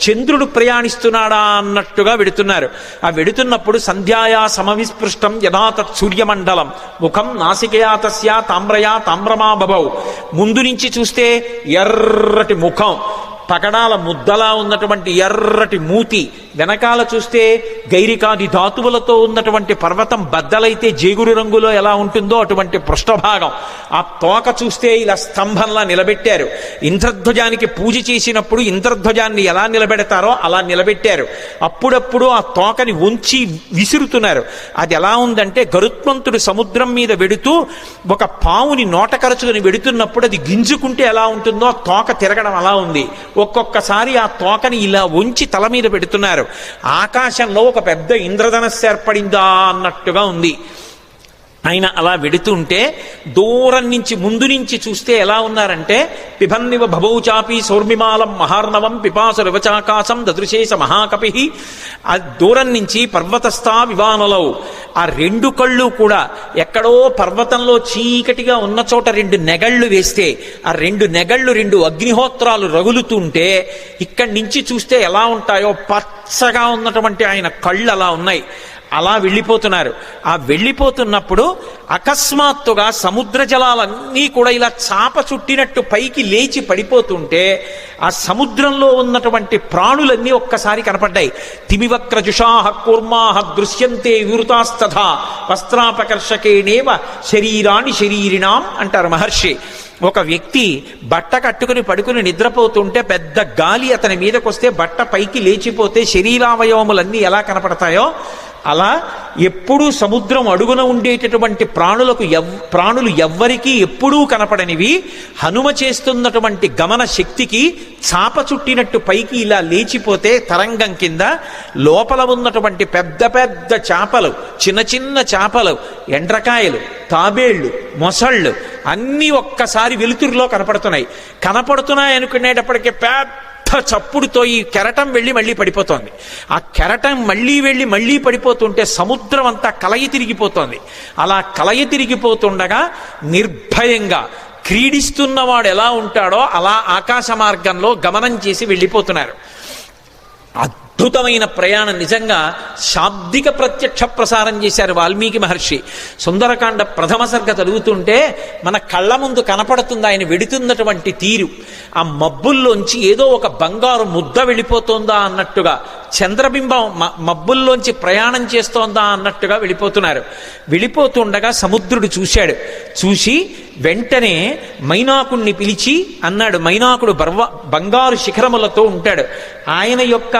S1: చంద్రుడు ప్రయాణిస్తున్నాడా అన్నట్టుగా వెడుతున్నారు. ఆ వెడుతున్నప్పుడు సంధ్యాయా సమవిస్పృష్టం యథా తత్ సూర్యమండలం ముఖం నాసికయా తస్యా తామ్రయా తామ్రమా బభౌ. ముందు నుంచి చూస్తే ఎర్రటి ముఖం, పగడాల ముద్దలా ఉన్నటువంటి ఎర్రటి మూతి, వెనకాల చూస్తే గైరికాది ధాతువులతో ఉన్నటువంటి పర్వతం బద్దలైతే జేగురు రంగులో ఎలా ఉంటుందో అటువంటి పృష్ఠభాగం. ఆ తోక చూస్తే ఇలా స్తంభంలా నిలబెట్టారు. ఇంద్రధ్వజానికి పూజ చేసినప్పుడు ఇంద్రధ్వజాన్ని ఎలా నిలబెడతారో అలా నిలబెట్టారు. అప్పుడప్పుడు ఆ తోకని ఉంచి విసురుతున్నారు. అది ఎలా ఉందంటే గరుత్మంతుడు సముద్రం మీద వెడుతూ ఒక పావుని నోట కరచుకుని వెడుతున్నప్పుడు అది గింజుకుంటే ఎలా ఉంటుందో ఆ తోక తిరగడం అలా ఉంది. ఒక్కొక్కసారి ఆ తోకని ఇలా ఉంచి తల మీద పెడుతున్నారు. ఆకాశంలో ఒక పెద్ద ఇంద్రధనస్సు ఏర్పడిందా అన్నట్టుగా ఉంది. ఆయన అలా వెడుతుంటే దూరం నుంచి ముందు నుంచి చూస్తే ఎలా ఉన్నారంటే పిబన్నివ భవౌచాపి సౌర్మిమాలం మహార్ణవం పిపాసు రవచాకాశం దదృశేష మహాకపి. ఆ దూరం నుంచి పర్వతస్థా వివానలో ఆ రెండు కళ్ళు కూడా ఎక్కడో పర్వతంలో చీకటిగా ఉన్న చోట రెండు నెగళ్ళు వేస్తే ఆ రెండు నెగళ్ళు రెండు అగ్నిహోత్రాలు రగులుతుంటే ఇక్కడి నుంచి చూస్తే ఎలా ఉంటాయో పచ్చగా ఉన్నటువంటి ఆయన కళ్ళు అలా ఉన్నాయి. అలా వెళ్ళిపోతున్నారు. ఆ వెళ్ళిపోతున్నప్పుడు అకస్మాత్తుగా సముద్ర జలాలన్నీ కూడా ఇలా చాప చుట్టినట్టు పైకి లేచి పడిపోతుంటే ఆ సముద్రంలో ఉన్నటువంటి ప్రాణులన్నీ ఒక్కసారి కనపడ్డాయి. తిమివక్రజుషాహ కూర్మాహ దృశ్యంతే వివృతాస్తథా వస్త్రాపకర్షకేణేవ శరీరాణి శరీరిణాం అంటారు మహర్షి. ఒక వ్యక్తి బట్ట కట్టుకుని పడుకుని నిద్రపోతుంటే పెద్ద గాలి అతని మీదకి వస్తే బట్ట పైకి లేచిపోతే శరీరావయవములన్నీ ఎలా కనపడతాయో అలా ఎప్పుడూ సముద్రం అడుగున ఉండేటటువంటి ప్రాణులు ఎవ్వరికీ ఎప్పుడూ కనపడనివి హనుమ చేస్తున్నటువంటి గమన శక్తికి చాప చుట్టినట్టు పైకి ఇలా లేచిపోతే తరంగం కింద లోపల ఉన్నటువంటి పెద్ద పెద్ద చేపలు, చిన్న చిన్న చేపలు, ఎండ్రకాయలు, తాబేళ్లు, మొసళ్ళు అన్నీ ఒక్కసారి వెలుతురులో కనపడుతున్నాయి అనుకునేటప్పటికీ పెద్ద చప్పుడుతో ఈ కెరటం వెళ్ళి మళ్ళీ పడిపోతోంది. ఆ కెరటం వెళ్ళి మళ్ళీ పడిపోతుంటే సముద్రం అంతా కలయి తిరిగిపోతోంది. అలా కలయి తిరిగిపోతుండగా నిర్భయంగా క్రీడిస్తున్నవాడు ఎలా ఉంటాడో అలా ఆకాశ మార్గంలో గమనం చేసి వెళ్ళిపోతున్నారు. అద్భుతమైన ప్రయాణం. నిజంగా శాబ్దిక ప్రత్యక్ష ప్రసారం చేశారు వాల్మీకి మహర్షి. సుందరకాండ ప్రథమ సర్గ చదువుతుంటే మన కళ్ళ ముందు కనపడుతుంది ఆయన వెడుతున్నటువంటి తీరు. ఆ మబ్బుల్లోంచి ఏదో ఒక బంగారు ముద్ద వెళ్ళిపోతుందా అన్నట్టుగా, చంద్రబింబం మబ్బుల్లోంచి ప్రయాణం చేస్తోందా అన్నట్టుగా వెళ్ళిపోతుండగా సముద్రుడు చూశాడు. చూసి వెంటనే మైనాకుణ్ణి పిలిచి అన్నాడు. మైనాకుడు బంగారు శిఖరములతో ఉంటాడు. ఆయన యొక్క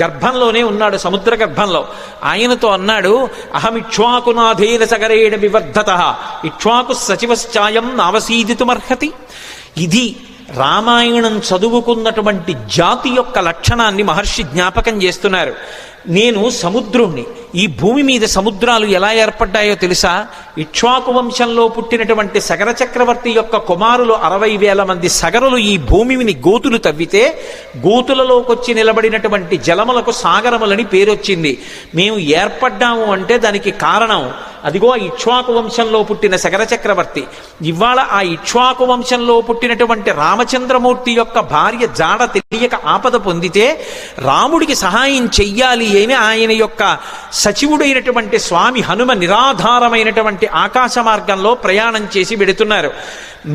S1: గర్భంలోనే ఉన్నాడు, సముద్ర గర్భంలో. ఆయనతో అన్నాడు, అహమిక్ష్వాకునాథేన సగరేణ వివర్ధత ఇక్ష్వాకు సచివశ్చాయం నావసీదితుమర్హతి. ఇది రామాయణం చదువుకున్నటువంటి జాతి యొక్క లక్షణాన్ని మహర్షి జ్ఞాపకం చేస్తున్నారు. నేను సముద్రుణ్ణి. ఈ భూమి మీద సముద్రాలు ఎలా ఏర్పడ్డాయో తెలుసా? ఇక్ష్వాకు వంశంలో పుట్టినటువంటి సగర చక్రవర్తి యొక్క కుమారులు 60,000 మంది సగరులు ఈ భూమిని గోతులు తవ్వితే గోతులలోకొచ్చి నిలబడినటువంటి జలములకు సాగరములని పేరొచ్చింది. మేము ఏర్పడ్డాము అంటే దానికి కారణం అదిగో ఇక్ష్వాకు వంశంలో పుట్టిన సగర చక్రవర్తి. ఇవాళ ఆ ఇక్ష్వాకు వంశంలో పుట్టినటువంటి రామచంద్రమూర్తి యొక్క భార్య జాడ తెలియక ఆపద పొందితే రాముడికి సహాయం చెయ్యాలి అని ఆయన యొక్క సచివుడైనటువంటి స్వామి హనుమ నిరాధారమైనటువంటి ఆకాశ మార్గంలో ప్రయాణం చేసి వెడుతున్నారు.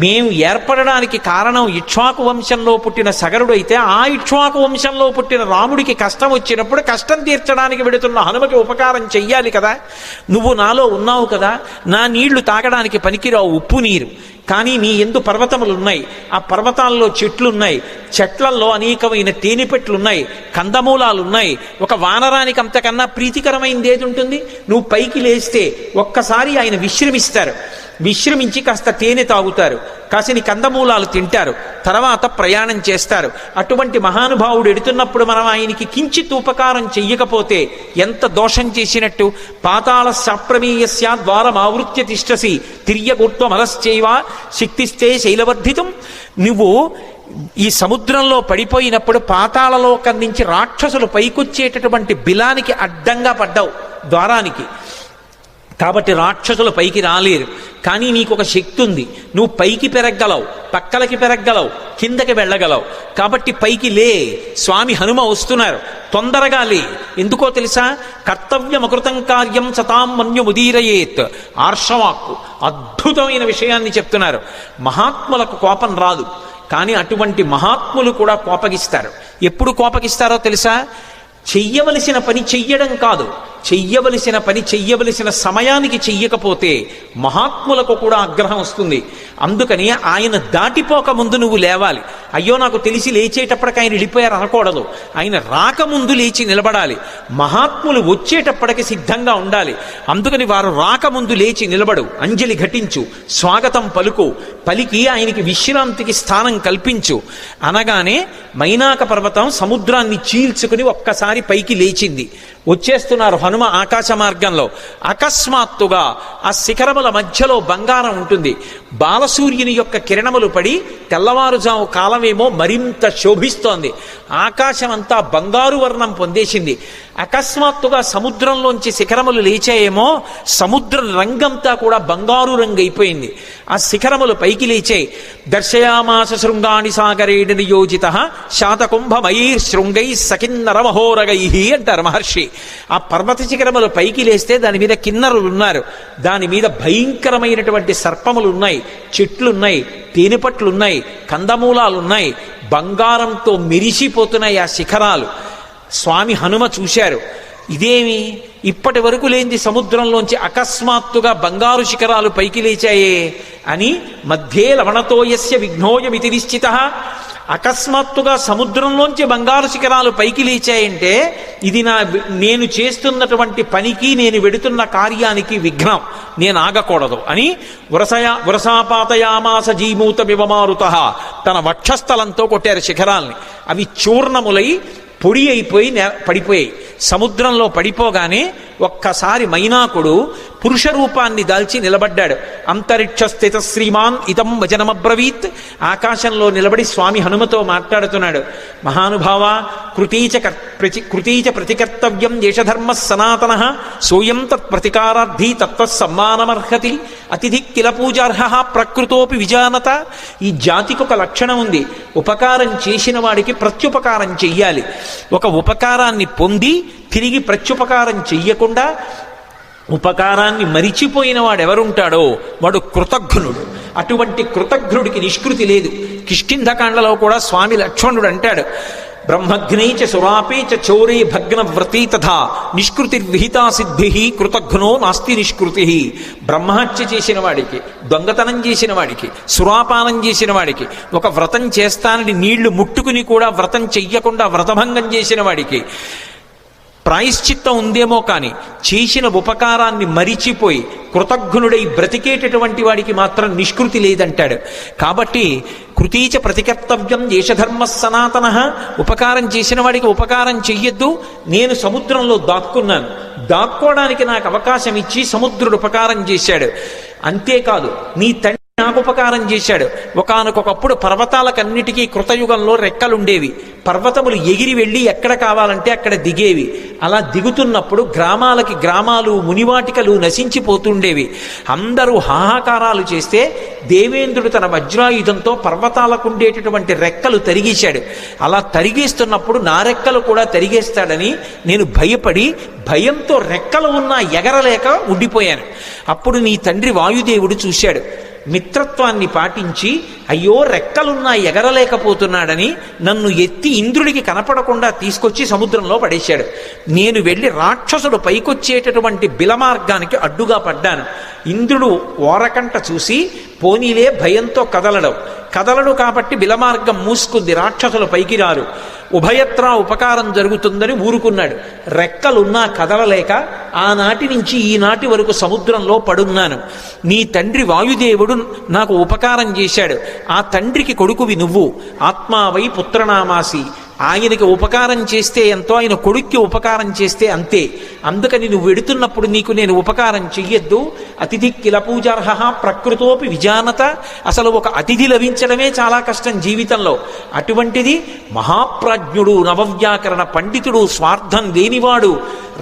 S1: మేము ఏర్పడడానికి కారణం ఇక్ష్వాకు వంశంలో పుట్టిన సగరుడైతే ఆ ఇక్ష్వాకు వంశంలో పుట్టిన రాముడికి కష్టం వచ్చినప్పుడు కష్టం తీర్చడానికి వెడుతున్న హనుమకి ఉపకారం చెయ్యాలి కదా. నువ్వు నాలో ఉన్నావు కదా, నా నీళ్లు తాగడానికి పనికిరావు, ఉప్పు నీరు. కానీ నీ ఎందు పర్వతములున్నాయి, ఆ పర్వతాల్లో చెట్లున్నాయి, చెట్లల్లో అనేకమైన తేనెపెట్లున్నాయి, కందమూలాలున్నాయి. ఒక వానరానికి అంతకన్నా ప్రీతికరమైనది ఏది ఉంటుంది? నువ్వు పైకి లేస్తే ఒక్కసారి ఆయన విశ్రమిస్తారు. విశ్రమించి కాస్త తేనె తాగుతారు, కాసిని కందమూలాలు తింటారు, తర్వాత ప్రయాణం చేస్తారు. అటువంటి మహానుభావుడు ఎడుతున్నప్పుడు మనం ఆయనకి కించిత్ ఉపకారం చెయ్యకపోతే ఎంత దోషం చేసినట్టు. పాతాళ శాప్రమేయస్య ద్వారమావృత్య తిష్టసి తిర్యగూర్త్వమలశ్చైవ శక్తిస్తే శైలవర్ధితం. నువ్వు ఈ సముద్రంలో పడిపోయినప్పుడు పాతాళలోకం నుంచి రాక్షసులు పైకొచ్చేటటువంటి బిలానికి అడ్డంగా పడ్డావు, ద్వారానికి. కాబట్టి రాక్షసులు పైకి రాలేరు. కానీ నీకు ఒక శక్తి ఉంది, నువ్వు పైకి పెరగలవు, పక్కలకి పెరగలవు, కిందకి వెళ్ళగలవు. కాబట్టి పైకి లే, స్వామి హనుమ వస్తున్నారు, తొందరగా లే. ఎందుకో తెలుసా? కర్తవ్యమకృతం కార్యం సతాం మన్యుముదీరయేత్. ఆర్షవాక్కు అద్భుతమైన విషయాన్ని చెప్తున్నారు. మహాత్ములకు కోపం రాదు, కానీ అటువంటి మహాత్ములు కూడా కోపగిస్తారు. ఎప్పుడు కోపగిస్తారో తెలుసా? చెయ్యవలసిన పని చెయ్యడం కాదు, చెయ్యవలసిన పని చెయ్యవలసిన సమయానికి చెయ్యకపోతే మహాత్ములకు కూడా ఆగ్రహం వస్తుంది. అందుకని ఆయన దాటిపోక ముందు నువ్వు లేవాలి. అయ్యో నాకు తెలిసి లేచేటప్పటికి ఆయన వెళ్ళిపోయారు అనకూడదు, ఆయన రాకముందు లేచి నిలబడాలి. మహాత్ములు వచ్చేటప్పటికి సిద్ధంగా ఉండాలి. అందుకని వారు రాకముందు లేచి నిలబడు, అంజలి ఘటించు, స్వాగతం పలుకు, పలికి ఆయనకి విశ్రాంతికి స్థానం కల్పించు. అనగానే మైనాక పర్వతం సముద్రాన్ని చీల్చుకుని ఒక్కసారి పైకి లేచింది. వచ్చేస్తున్నారు హనుమ ఆకాశ మార్గంలో. అకస్మాత్తుగా ఆ శిఖరముల మధ్యలో బంగారం ఉంటుంది. బాలసూర్యుని యొక్క కిరణములు పడి తెల్లవారుజాము కాలమేమో మరింత శోభిస్తోంది. ఆకాశం అంతా బంగారు వర్ణం పొందేసింది. అకస్మాత్తుగా సముద్రంలోంచి శిఖరములు లేచాయేమో, సముద్ర రంగంతా కూడా బంగారు రంగు అయిపోయింది. ఆ శిఖరములు పైకి లేచాయి. దర్శయామాస శృంగాణి సాగరేణ నియోజిత శాతకుంభమయీ శృంగై సకిన్నరమహోరగై అంటారు మహర్షి. ఆ పర్వత శిఖరములు పైకి లేస్తే దాని మీద కిన్నరులు ఉన్నారు, దాని మీద భయంకరమైనటువంటి సర్పములు ఉన్నాయి, చెట్లున్నాయి, తేనెపట్లున్నాయి, కందమూలాలున్నాయి, బంగారంతో మెరిసిపోతున్నాయి ఆ శిఖరాలు. స్వామి హనుమ చూశారు, ఇదేమి ఇప్పటి వరకు లేనిది సముద్రంలోంచి అకస్మాత్తుగా బంగారు శిఖరాలు పైకి లేచాయే అని. మధ్యే లవణతోయస్య విఘ్నోయమితి నిశ్చిత. అకస్మాత్తుగా సముద్రంలోంచి బంగారు శిఖరాలు పైకి లేచాయంటే ఇది నేను చేస్తున్నటువంటి పనికి, నేను వెడుతున్న కార్యానికి విఘ్నం, నేను ఆగకూడదు అని వరసాపాతయామాస జీమూత వివమారుత. తన వక్షస్థలంతో కొట్టారు శిఖరాల్ని. అవి చూర్ణములై పొడి అయిపోయి పడిపోయాయి. సముద్రంలో పడిపోగానే ఒక్కసారి మైనాకుడు పురుష రూపాన్ని దాల్చి నిలబడ్డాడు. అంతరిక్ష స్థిత శ్రీమాన్ ఇతం వచనమబ్రవీత్. ఆకాశంలో నిలబడి స్వామి హనుమతో మాట్లాడుతున్నాడు. మహానుభావ, కృతీచ ప్రతికర్తవ్యం దేశధర్మ సనాతన సోయం తత్ ప్రతికారార్థీ తత్వసమ్మానమర్హతి అతిథి కిల పూజార్హ ప్రకృతోపి విజానత. ఈ జాతికి ఒక లక్షణం ఉంది, ఉపకారం చేసిన వాడికి ప్రత్యుపకారం చెయ్యాలి. ఒక ఉపకారాన్ని పొంది తిరిగి ప్రత్యుపకారం చెయ్యకుండా ఉపకారాన్ని మరిచిపోయిన వాడెవరుంటాడో వాడు కృతఘ్నుడు. అటువంటి కృతఘ్నుడికి నిష్కృతి లేదు. కిష్కింధకాండలో కూడా స్వామి లక్ష్మణుడు అంటాడు, బ్రహ్మఘ్నైచ సురాపేచ చౌరే భగ్న వ్రతీ తథా నిష్కృతిర్విహితా సిద్ధి కృతఘ్నో నాస్తి నిష్కృతి. బ్రహ్మహత్య చేసిన వాడికి, దొంగతనం చేసిన వాడికి, సురాపానం చేసిన వాడికి, ఒక వ్రతం చేస్తానని నీళ్లు ముట్టుకుని కూడా వ్రతం చెయ్యకుండా వ్రతభంగం చేసిన వాడికి ప్రాయశ్చిత్తం ఉందేమో కానీ చేసిన ఉపకారాన్ని మరిచిపోయి కృతఘ్నుడై బ్రతికేటటువంటి వాడికి మాత్రం నిష్కృతి లేదంటాడు. కాబట్టి కృతీచ ప్రతికర్తవ్యం దేశధర్మ సనాతన. ఉపకారం చేసిన వాడికి ఉపకారం చెయ్యొద్దు. నేను సముద్రంలో దాక్కున్నాను, దాక్కోవడానికి నాకు అవకాశం ఇచ్చి సముద్రుడు ఉపకారం చేశాడు. అంతేకాదు నీ తండ్రి నాకు ఉపకారం చేశాడు. ఒకానొకప్పుడు పర్వతాలకన్నిటికీ కృతయుగంలో రెక్కలుండేవి. పర్వతములు ఎగిరి వెళ్ళి ఎక్కడ కావాలంటే అక్కడ దిగేవి. అలా దిగుతున్నప్పుడు గ్రామాలకి గ్రామాలు, మునివాటికలు నశించిపోతుండేవి. అందరూ హాహాకారాలు చేస్తే దేవేంద్రుడు తన వజ్రాయుధంతో పర్వతాలకు ఉండేటటువంటి రెక్కలు తరిగేశాడు. అలా తరిగేస్తున్నప్పుడు నా రెక్కలు కూడా తరిగేస్తాడని నేను భయపడి భయంతో రెక్కలు ఉన్నా ఎగరలేక ఉండిపోయాను. అప్పుడు నీ తండ్రి వాయుదేవుడు చూశాడు, మిత్రత్వాన్ని పాటించి అయ్యో రెక్కలున్నా ఎగరలేకపోతున్నాడని నన్ను ఎత్తి ఇంద్రుడికి కనపడకుండా తీసుకొచ్చి సముద్రంలో పడేశాడు. నేను వెళ్ళి రాక్షసుడు పైకొచ్చేటటువంటి బిలమార్గానికి అడ్డుగా పడ్డాను. ఇంద్రుడు ఓరకంట చూసి పోనీలే భయంతో కదలడు కాబట్టి బిలమార్గం మూసుకుంది, రాక్షసులు పైకి రారు. ఉభయత్రా ఉపకారం జరుగుతుందని ఊరుకున్నాడు. రెక్కలున్నా కదలలేక ఆనాటి నుంచి ఈనాటి వరకు సముద్రంలో పడున్నాను. నీ తండ్రి వాయుదేవుడు నాకు ఉపకారం చేశాడు. ఆ తండ్రికి కొడుకువి నువ్వు. ఆత్మావై పుత్రనామాసి. ఆయనకి ఉపకారం చేస్తే ఎంతో, ఆయన కొడుక్కి ఉపకారం చేస్తే అంతే. అందుకని నువ్వు వెడుతున్నప్పుడు నీకు నేను ఉపకారం చెయ్యొద్దు. అతిథి కిల పూజార్హ ప్రకృతోపి విజానత. అసలు ఒక అతిథి లభించడమే చాలా కష్టం జీవితంలో. అటువంటిది మహాప్రాజ్ఞుడు, నవవ్యాకరణ పండితుడు, స్వార్థం లేనివాడు,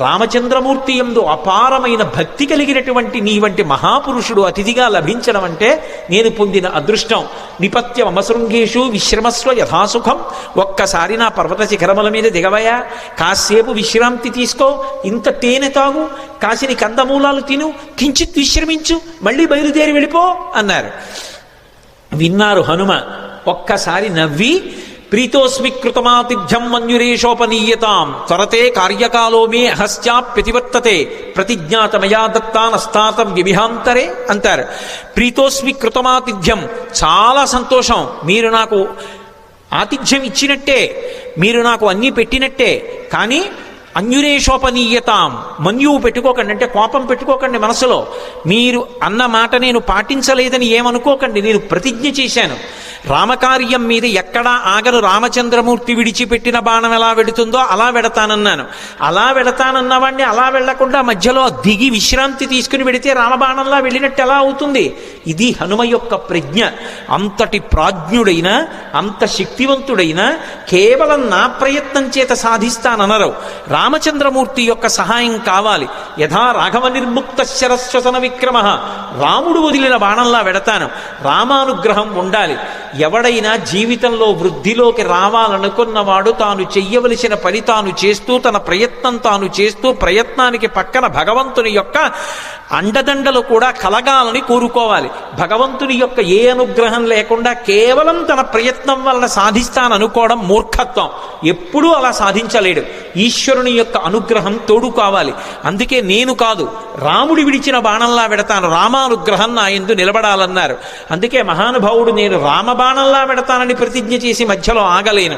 S1: రామచంద్రమూర్తి యందు అపారమైన భక్తి కలిగినటువంటి నీ వంటి మహాపురుషుడు అతిథిగా లభించడం అంటే నేను పొందిన అదృష్టం. నిపత్య మమశృంగేషు విశ్రమస్వ యథాసుఖం. ఒక్కసారి నా పర్వత శిఖరముల మీద దిగవయా, కాసేపు విశ్రాంతి తీసుకో, ఇంత తేనె తాగు, కాసిని కందమూలాలు తిను, కించిత్ విశ్రమించు, మళ్ళీ బయలుదేరి వెళ్ళిపో అన్నారు. విన్నారు హనుమ. ఒక్కసారి నవ్వి, ప్రీతోస్మి కృతమాతిథ్యం మన్యురేషోపనీయతాం త్వరతే కార్యకాలో మే అహస్యాప్యతివర్తతే ప్రతిజ్ఞాతమయా దత్తానస్తాతం వ్యభిహాంతరే అంటారు. ప్రీతోస్మి కృతమాతిథ్యం, చాలా సంతోషం, మీరు నాకు ఆతిథ్యం ఇచ్చినట్టే, మీరు నాకు అన్నీ పెట్టినట్టే. కానీ అన్యురేషోపనీయతాం, మన్యువు పెట్టుకోకండి, అంటే కోపం పెట్టుకోకండి మనసులో. మీరు అన్న మాట నేను పాటించలేదని ఏమనుకోకండి. నేను ప్రతిజ్ఞ చేశాను, రామకార్యం మీద ఎక్కడా ఆగను. రామచంద్రమూర్తి విడిచిపెట్టిన బాణం ఎలా వెడుతుందో అలా వెడతానన్నాను. అలా వెడతానన్నవాడిని అలా వెళ్లకుండా మధ్యలో దిగి విశ్రాంతి తీసుకుని వెడితే రామబాణంలా వెళ్ళినట్టు ఎలా అవుతుంది? ఇది హనుమ యొక్క ప్రజ్ఞ. అంతటి ప్రాజ్ఞుడైన, అంత శక్తివంతుడైన కేవలం నా ప్రయత్నం చేత సాధిస్తాననరు. రామచంద్రమూర్తి యొక్క సహాయం కావాలి. యథా రాఘవ నిర్ముక్త శరస్వసన విక్రమ, రాముడు వదిలిన బాణంలా వెడతాను. రామానుగ్రహం ఉండాలి. ఎవడైనా జీవితంలో వృద్ధిలోకి రావాలనుకున్నవాడు తాను చెయ్యవలసిన పని తాను చేస్తూ, తన ప్రయత్నం తాను చేస్తూ, ప్రయత్నానికి పక్కన భగవంతుని యొక్క అండదండలు కూడా కలగాలని కోరుకోవాలి. భగవంతుని యొక్క ఏ అనుగ్రహం లేకుండా కేవలం తన ప్రయత్నం వలన సాధిస్తాననుకోవడం మూర్ఖత్వం. ఎప్పుడూ అలా సాధించలేడు. ఈశ్వరుని యొక్క అనుగ్రహం తోడు కావాలి. అందుకే నేను కాదు, రాముడి విడిచిన బాణంలా వెడతాను, రామానుగ్రహం నా యందు నిలబడాలన్నారు. అందుకే మహానుభావుడు నేను రామబాణంలా వెడతానని ప్రతిజ్ఞ చేసి మధ్యలో ఆగలేను.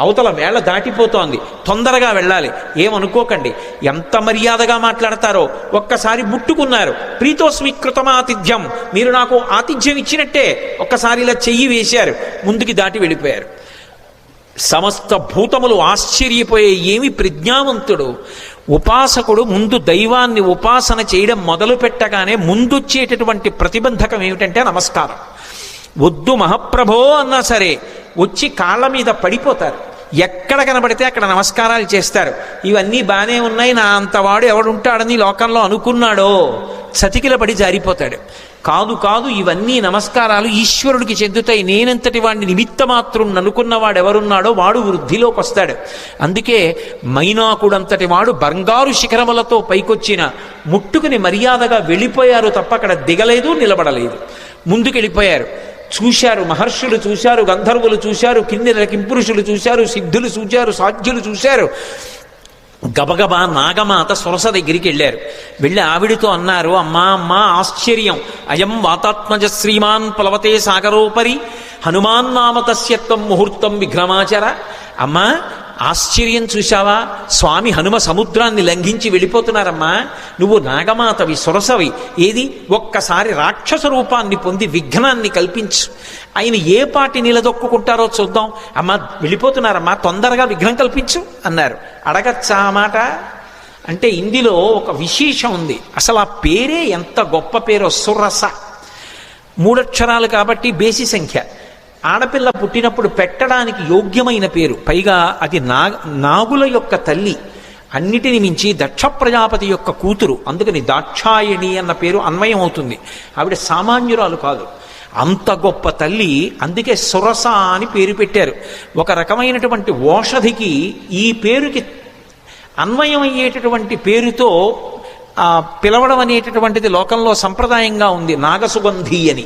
S1: అవతల వేళ దాటిపోతోంది, తొందరగా వెళ్ళాలి. ఏమనుకోకండి, ఎంత మర్యాదగా మాట్లాడతారో. ఒక్కసారి ముట్టుకున్నారు, ప్రీతోస్మి కృతమాతిథ్యం, మీరు నాకు ఆతిథ్యం ఇచ్చినట్టే. ఒక్కసారి ఇలా చెయ్యి వేశారు, ముందుకి దాటి వెళ్ళిపోయారు. సమస్త భూతములు ఆశ్చర్యపోయే, ఏమి ప్రజ్ఞావంతుడు. ఉపాసకుడు ముందు దైవాన్ని ఉపాసన చేయడం మొదలు పెట్టగానే ముందొచ్చేటటువంటి ప్రతిబంధకం ఏమిటంటే నమస్కారం. వద్దు మహాప్రభో అన్నా సరే వచ్చి కాళ్ళ మీద పడిపోతారు. ఎక్కడ కనబడితే అక్కడ నమస్కారాలు చేస్తారు. ఇవన్నీ బాగానే ఉన్నాయి, నా అంతవాడు ఎవడుంటాడని లోకంలో అనుకున్నాడో చతికిల పడి జారిపోతాడు. కాదు కాదు, ఇవన్నీ నమస్కారాలు ఈశ్వరుడికి చెందుతాయి. నేనంతటి వాడిని నిమిత్త మాత్రం అనుకున్నవాడు ఎవరున్నాడో వాడు వృద్ధిలోకి వస్తాడు. అందుకే మైనాకుడంతటి వాడు బంగారు శిఖరములతో పైకొచ్చిన ముట్టుకుని మర్యాదగా వెళ్ళిపోయారు తప్ప అక్కడ దిగలేదు, నిలబడలేదు. ముందుకెళ్ళిపోయారు. చూశారు, మహర్షులు చూశారు, గంధర్వులు చూశారు, కిన్నెర కింపురుషులు చూశారు, సిద్ధులు చూశారు, సాధ్యులు చూశారు. గబగబా నాగమాత సురస దగ్గరికి వెళ్ళారు. వెళ్ళి ఆవిడితో అన్నారు, అమ్మా అమ్మా ఆశ్చర్యం, అయం వాతాత్మజ శ్రీమాన్ ప్లవతే సాగరోపరి హనుమాన్ నామ తస్యత్వం ముహూర్తం విఘ్నమాచర. అమ్మా ఆశ్చర్యం చూశావా, స్వామి హనుమ సముద్రాన్ని లంఘించి వెళ్ళిపోతున్నారమ్మా. నువ్వు నాగమాతవి, సురసవి. ఏది ఒక్కసారి రాక్షస రూపాన్ని పొంది విఘ్నాన్ని కల్పించు. ఆయన ఏ పాటి నిలదొక్కుంటారో చూద్దాం. అమ్మ వెళ్ళిపోతున్నారమ్మా, తొందరగా విఘ్నం కల్పించు అన్నారు. అడగచ్చా మాట అంటే ఇందులో ఒక విశేషం ఉంది. అసలు ఆ పేరే ఎంత గొప్ప పేరో, సురస. 3 అక్షరాలు కాబట్టి బేసి సంఖ్య. ఆడపిల్ల పుట్టినప్పుడు పెట్టడానికి యోగ్యమైన పేరు. పైగా అది నాగుల యొక్క తల్లి, అన్నిటిని మించి దక్ష ప్రజాపతి యొక్క కూతురు. అందుకని దాక్షాయణి అన్న పేరు అన్వయం అవుతుంది. ఆవిడ సామాన్యురాలు కాదు, అంత గొప్ప తల్లి. అందుకే సురస అని పేరు పెట్టారు. ఒక రకమైనటువంటి ఓషధికి ఈ పేరుకి అన్వయం అయ్యేటటువంటి పేరుతో పిలవడం అనేటటువంటిది లోకంలో సంప్రదాయంగా ఉంది. నాగసుగంధి అని.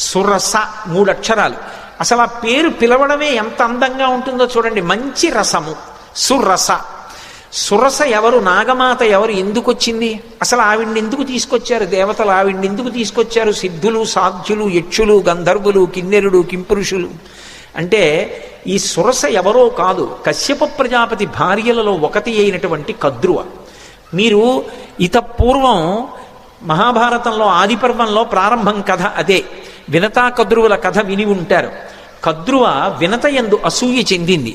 S1: సురస 3 అక్షరాలు. అసలు ఆ పేరు పిలవడమే ఎంత అందంగా ఉంటుందో చూడండి. మంచి రసము, సురస. సురస ఎవరు, నాగమాత ఎవరు, ఎందుకు వచ్చింది? అసలు ఆవిడ్ని ఎందుకు తీసుకొచ్చారు దేవతలు? ఆవిడ్ని ఎందుకు తీసుకొచ్చారు సిద్ధులు, సాధ్యులు, యక్షులు, గంధర్వులు, కిన్నెరుడు, కింపురుషులు? అంటే ఈ సురస ఎవరో కాదు, కశ్యప ప్రజాపతి భార్యలలో ఒకటి అయినటువంటి కద్రువ. మీరు పూర్వం మహాభారతంలో ఆదిపర్వంలో ప్రారంభం కథ అదే. వినతా కద్రువుల కథ విని ఉంటారు. కద్రువ వినత యందు అసూయ చెందింది.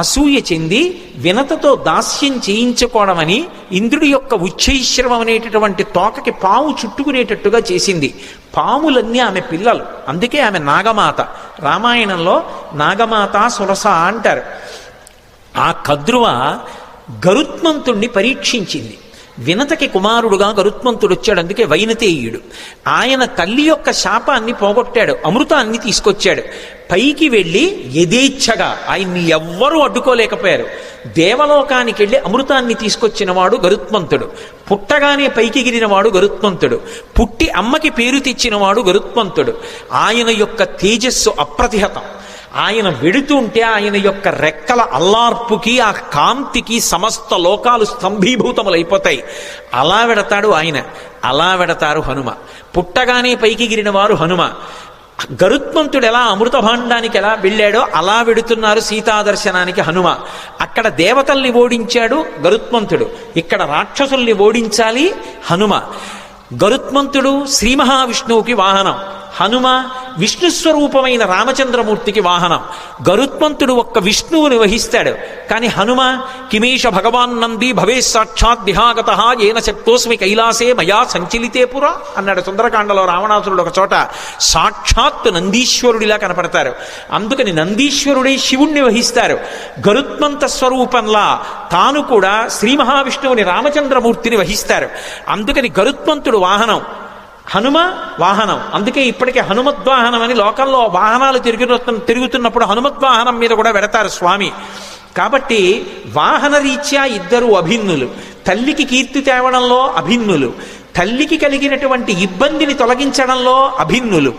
S1: అసూయ చెంది వినతతో దాస్యం చేయించుకోవడమని ఇంద్రుడి యొక్క ఉచ్చైశ్రవం అనేటటువంటి తోకకి పాము చుట్టుకునేటట్టుగా చేసింది. పాములన్నీ ఆమె పిల్లలు, అందుకే ఆమె నాగమాత. రామాయణంలో నాగమాత సురస అంటారు. ఆ కద్రువ గరుత్మంతుణ్ణి పరీక్షించింది. వినతకి కుమారుడుగా గరుత్మంతుడు వచ్చాడు, అందుకే వైనతేయుడు. ఆయన తల్లి యొక్క శాపాన్ని పోగొట్టాడు, అమృతాన్ని తీసుకొచ్చాడు. పైకి వెళ్ళి యథేచ్ఛగా ఆయన్ని ఎవ్వరూ అడ్డుకోలేకపోయారు. దేవలోకానికి వెళ్ళి అమృతాన్ని తీసుకొచ్చినవాడు గరుత్మంతుడు. పుట్టగానే పైకి గిరినవాడు గరుత్మంతుడు. పుట్టి అమ్మకి పేరు తెచ్చినవాడు గరుత్మంతుడు. ఆయన యొక్క తేజస్సు అప్రతిహతం. ఆయన వెడుతుంటే ఆయన యొక్క రెక్కల అల్లార్పుకి, ఆ కాంతికి సమస్త లోకాలు స్తంభీభూతములైపోతాయి. అలా వెడతాడు ఆయన, అలా వెడతారు హనుమ. పుట్టగానే పైకి గిరిన వారు హనుమ. గరుత్మంతుడు ఎలా అమృత భాండానికి ఎలా వెళ్ళాడో అలా వెడుతున్నారు సీతాదర్శనానికి హనుమ. అక్కడ దేవతల్ని ఓడించాడు గరుత్మంతుడు, ఇక్కడ రాక్షసుల్ని ఓడించాలి హనుమ. గరుత్మంతుడు శ్రీ మహావిష్ణువుకి వాహనం, హనుమ విష్ణుస్వరూపమైన రామచంద్రమూర్తికి వాహనం. గరుత్మంతుడు ఒక్క విష్ణువుని వహిస్తాడు, కానీ హనుమ కిమేష భగవాన్ నంది భవే సాక్షాత్ విహాగత ఏన శక్తోస్మి కైలాసే మయా సంచలితే పురా అన్నాడు సుందరకాండలో రావణాసురుడు ఒక చోట. సాక్షాత్ నందీశ్వరుడిలా కనపడతారు, అందుకని నందీశ్వరుడే శివుణ్ణి వహిస్తారు. గరుత్మంత స్వరూపంలా తాను కూడా శ్రీ మహావిష్ణువుని రామచంద్రమూర్తిని వహిస్తారు. అందుకని గరుత్మంతుడు వాహనం, హనుమ వాహనం. అందుకే ఇప్పటికే హనుమద్వాహనం అని లోకంలో వాహనాలు తిరుగుతున్నప్పుడు హనుమద్వాహనం మీద కూడా పెడతారు స్వామి. కాబట్టి వాహన రీత్యా ఇద్దరు అభిన్నులు. తల్లికి కీర్తి తేవడంలో అభిన్నులు, తల్లికి కలిగినటువంటి ఇబ్బందిని తొలగించడంలో అభిన్నులు.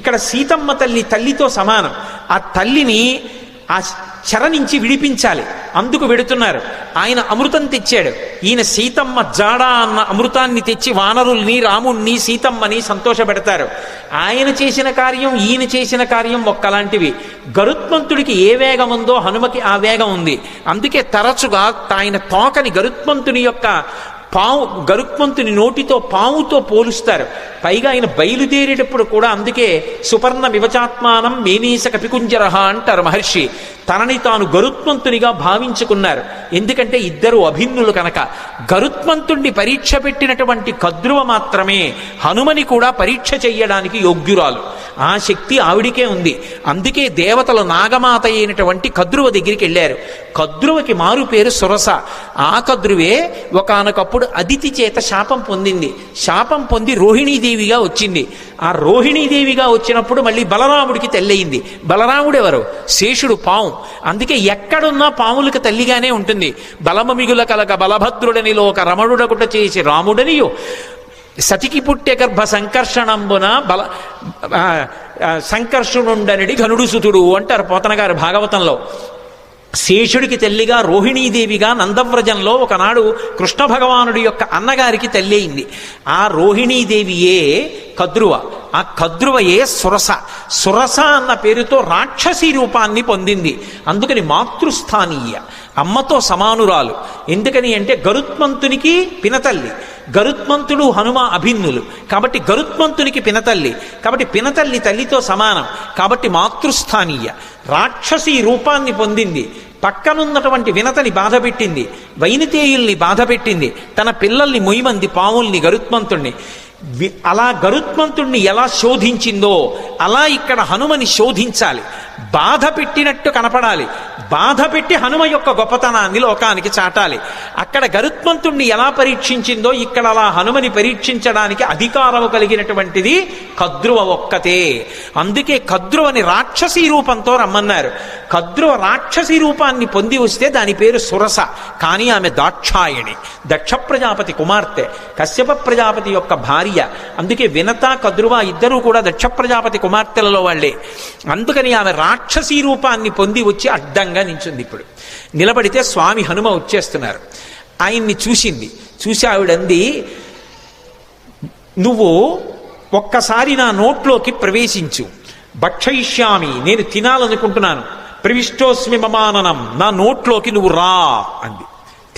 S1: ఇక్కడ సీతమ్మ తల్లి తల్లితో సమానం. ఆ తల్లిని ఆ చెర నుంచి విడిపించాలి, అందుకు వెడుతున్నారు. ఆయన అమృతం తెచ్చాడు, ఈయన సీతమ్మ జాడ అన్న అమృతాన్ని తెచ్చి వానరుల్ని, రాముణ్ణి, సీతమ్మని సంతోషపెడతారు. ఆయన చేసిన కార్యం, ఈయన చేసిన కార్యం ఒక్కలాంటివి. గరుత్మంతుడికి ఏ వేగం ఉందో హనుమకి ఆ వేగం ఉంది. అందుకే తరచుగా ఆయన తోకని గరుత్మంతుని యొక్క గరుత్మంతుని నోటితో పాముతో పోలుస్తారు. పైగా ఆయన బయలుదేరేటప్పుడు కూడా అందుకే సుపర్ణ వివచాత్మానం మేనీస కపికుంజరహ అంటారు మహర్షి. తనని తాను గరుత్మంతునిగా భావించుకున్నారు, ఎందుకంటే ఇద్దరు అభిన్నులు కనుక. గరుత్మంతుణ్ణి పరీక్ష పెట్టినటువంటి కద్రువ మాత్రమే హనుమని కూడా పరీక్ష చెయ్యడానికి యోగ్యురాలు. ఆ శక్తి ఆవిడికే ఉంది. అందుకే దేవతలు నాగమాత అయినటువంటి కద్రువ దగ్గరికి వెళ్ళారు. కద్రువకి మారు పేరు సురస. ఆ కద్రువే ఒకానొకప్పుడు అదితి చేత శాపం పొందింది. శాపం పొంది రోహిణీదేవిగా వచ్చింది. ఆ రోహిణీదేవిగా వచ్చినప్పుడు మళ్ళీ బలరాముడికి తల్లయింది. బలరాముడు ఎవరు? శేషుడు, పాము. అందుకే ఎక్కడున్నా పాములకు తల్లిగానే ఉంటుంది. బలమమిగుల కలగ బలభద్రుడని లోక రమణుడకుట చేసి రాముడనియో సతికి పుట్టె గర్భ సంకర్షణంబున సంకర్షణుండనడి ఘనుడు సుతుడు అంటారు పోతన గారు భాగవతంలో. శేషుడికి తల్లిగా రోహిణీదేవిగా నందవ్రజంలో ఒకనాడు కృష్ణ భగవానుడి యొక్క అన్నగారికి తల్లి అయింది. ఆ రోహిణీదేవియే కద్రువ. ఆ కద్రువయే సురస. సురస అన్న పేరుతో రాక్షసీ రూపాన్ని పొందింది. అందుకని మాతృస్థానీయ, అమ్మతో సమానురాలు. ఎందుకని అంటే గరుత్మంతునికి పినతల్లి, గరుత్మంతుడు హనుమ అభిన్నులు కాబట్టి గరుత్మంతునికి పినతల్లి, కాబట్టి పినతల్లి తల్లితో సమానం, కాబట్టి మాతృస్థానీయ. రాక్షసీ రూపాన్ని పొందింది. పక్కనున్నటువంటి వినతని బాధపెట్టింది, వైనతేయుల్ని బాధపెట్టింది, తన పిల్లల్ని మొయ్యమంది పావుల్ని, గరుత్మంతుణ్ణి. అలా గరుత్మంతుణ్ణి ఎలా శోధించిందో అలా ఇక్కడ హనుమని శోధించాలి. బాధ పెట్టినట్టు కనపడాలి, బాధ పెట్టి హనుమ యొక్క గొప్పతనాన్ని లోకానికి చాటాలి. అక్కడ గరుత్మంతుణ్ణి ఎలా పరీక్షించిందో ఇక్కడ అలా హనుమని పరీక్షించడానికి అధికారము కలిగినటువంటిది కద్రువ ఒక్కతే. అందుకే కద్రువని రాక్షసీ రూపంతో రమ్మన్నారు. కద్రువ రాక్షసీ రూపాన్ని పొంది వస్తే దాని పేరు సురస. కానీ ఆమె దాక్షాయణి, దక్ష ప్రజాపతి కుమార్తె, కశ్యప ప్రజాపతి యొక్క భార్య. అందుకే వినత, కద్రువ ఇద్దరూ కూడా దక్ష ప్రజాపతి కుమార్తెలలో వాళ్లే. అందుకని ఆమె రాక్షసీ రూపాన్ని పొంది వచ్చి అడ్డంగా నించుంది. ఇప్పుడు నిలబడితే స్వామి హనుమ వచ్చేస్తున్నారు. ఆయన్ని చూసింది. చూసి ఆవిడంది, నువ్వు ఒక్కసారి నా నోట్లోకి ప్రవేశించు, భక్షయిష్యామి, నేను తినాలనుకుంటున్నాను. ప్రవిష్టోస్మి మమాననం, నా నోట్లోకి నువ్వు రా అంది.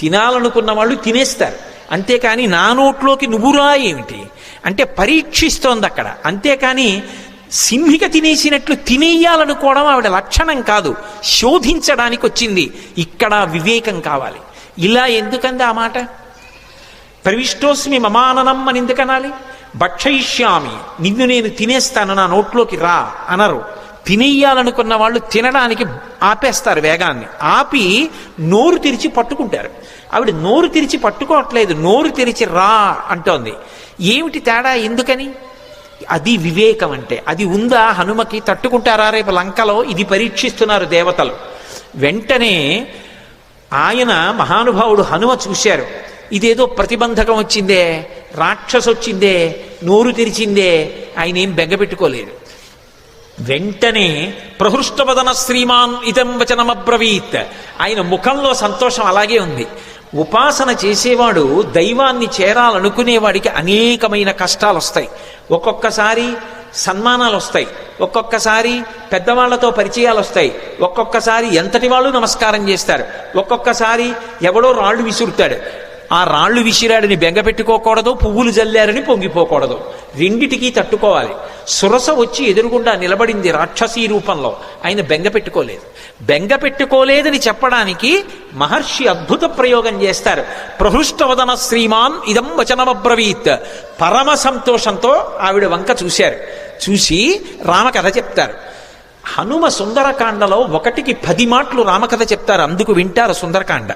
S1: తినాలనుకున్న వాళ్ళు తినేస్తారు, అంతేకాని నా నోట్లోకి నువ్వు రా ఏమిటి అంటే పరీక్షిస్తోంది అక్కడ. అంతేకాని సింహిక తినేసినట్లు తినేయాలనుకోవడం ఆవిడ లక్షణం కాదు, శోధించడానికి వచ్చింది. ఇక్కడ వివేకం కావాలి. ఇలా ఎందుకంది ఆ మాట? ప్రవిష్టోస్మి మమాననం అని ఎందుకనాలి? భక్షయిష్యామి, నిన్ను నేను తినేస్తాను, నా నోట్లోకి రా అనరు. తినేయాలనుకున్న వాళ్ళు తినడానికి ఆపేస్తారు వేగాన్ని, ఆపి నోరు తెరిచి పట్టుకుంటారు. ఆవిడ నోరు తెరిచి పట్టుకోవట్లేదు, నోరు తెరిచి రా అంటోంది. ఏమిటి తేడా? ఎందుకని? అది వివేకం అంటే. అది ఉందా హనుమకి? తట్టుకుంటారా రేపు లంకలో? ఇది పరీక్షిస్తున్నారు దేవతలు. వెంటనే ఆయన మహానుభావుడు హనుమ చూశారు, ఇదేదో ప్రతిబంధకం వచ్చిందే, రాక్షసు వచ్చిందే, నోరు తెరిచిందే. ఆయన ఏం బెంగపెట్టుకోలేదు. వెంటనే ప్రహృష్టవదన శ్రీమాన్ ఇదం వచనమబ్రవీత్, ఆయన ముఖంలో సంతోషం అలాగే ఉంది. ఉపాసన చేసేవాడు దైవాన్ని చేరాలనుకునేవాడికి అనేకమైన కష్టాలు వస్తాయి. ఒక్కొక్కసారి సన్మానాలు వస్తాయి, ఒక్కొక్కసారి పెద్దవాళ్లతో పరిచయాలు వస్తాయి, ఒక్కొక్కసారి ఎంతటి వాళ్ళు నమస్కారం చేస్తారు, ఒక్కొక్కసారి ఎవడో రాళ్ళు విసురుతాడు. ఆ రాళ్ళు విసిరాడని బెంగపెట్టుకోకూడదు, పువ్వులు జల్లారని పొంగిపోకూడదు. రెండిటికీ తట్టుకోవాలి. సురస వచ్చి ఎదురుగుండా నిలబడింది రాక్షసీ రూపంలో, ఆయన బెంగపెట్టుకోలేదు. బెంగపెట్టుకోలేదని చెప్పడానికి మహర్షి అద్భుత ప్రయోగం చేస్తారు. ప్రహృష్టవదన శ్రీమాన్ ఇదం వచనమబ్రవీత్. పరమ సంతోషంతో ఆవిడ వంక చూశారు. చూసి రామకథ చెప్తారు. హనుమ సుందరకాండలో 1కి 10 మాటలు రామకథ చెప్తారు, అందుకు వింటారు సుందరకాండ.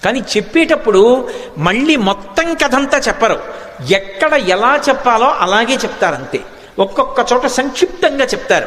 S1: కానీ చెప్పేటప్పుడు మళ్ళీ మొత్తం కథంతా చెప్పరు, ఎక్కడ ఎలా చెప్పాలో అలాగే చెప్తారంతే. ఒక్కొక్క చోట సంక్షిప్తంగా చెప్తారు.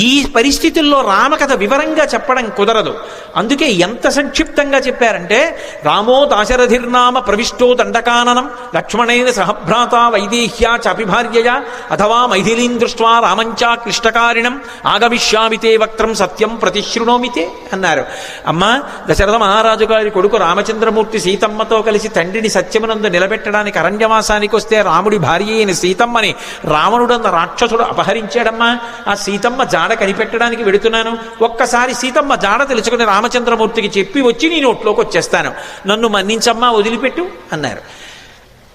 S1: ఈ పరిస్థితుల్లో రామకథ వివరంగా చెప్పడం కుదరదు. అందుకే ఎంత సంక్షిప్తంగా చెప్పారంటే, రామో దాశరథిర్నామ ప్రవిష్టో దండకాననం లక్ష్మణైన సహభ్రాత వైదేహ్యా చాపి భార్యయా అథవా మైథిలీం దృష్ట్వా రామంచా క్లిష్టకారిణం ఆగమిష్యామితే వక్త్రం సత్యం ప్రతిశృణోమితే అన్నారు. అమ్మా, దశరథ మహారాజు గారి కొడుకు రామచంద్రమూర్తి సీతమ్మతో కలిసి తండ్రిని సత్యమునందు నిలబెట్టడానికి అరణ్యవాసానికి వస్తే రాముడి భార్య అయిన సీతమ్మని రావణుడన్న రాక్షసుడు అపహరించాడమ్మా. ఆ సీతమ్మ జాడ కనిపెట్టడానికి వెడుతున్నాను, ఒక్కసారి సీతమ్మ జాడ తెలుసుకుని రామచంద్రమూర్తికి చెప్పి వచ్చి నీ నోట్లోకి వచ్చేస్తాను, నన్ను మన్నించమ్మా, వదిలిపెట్టు అన్నారు.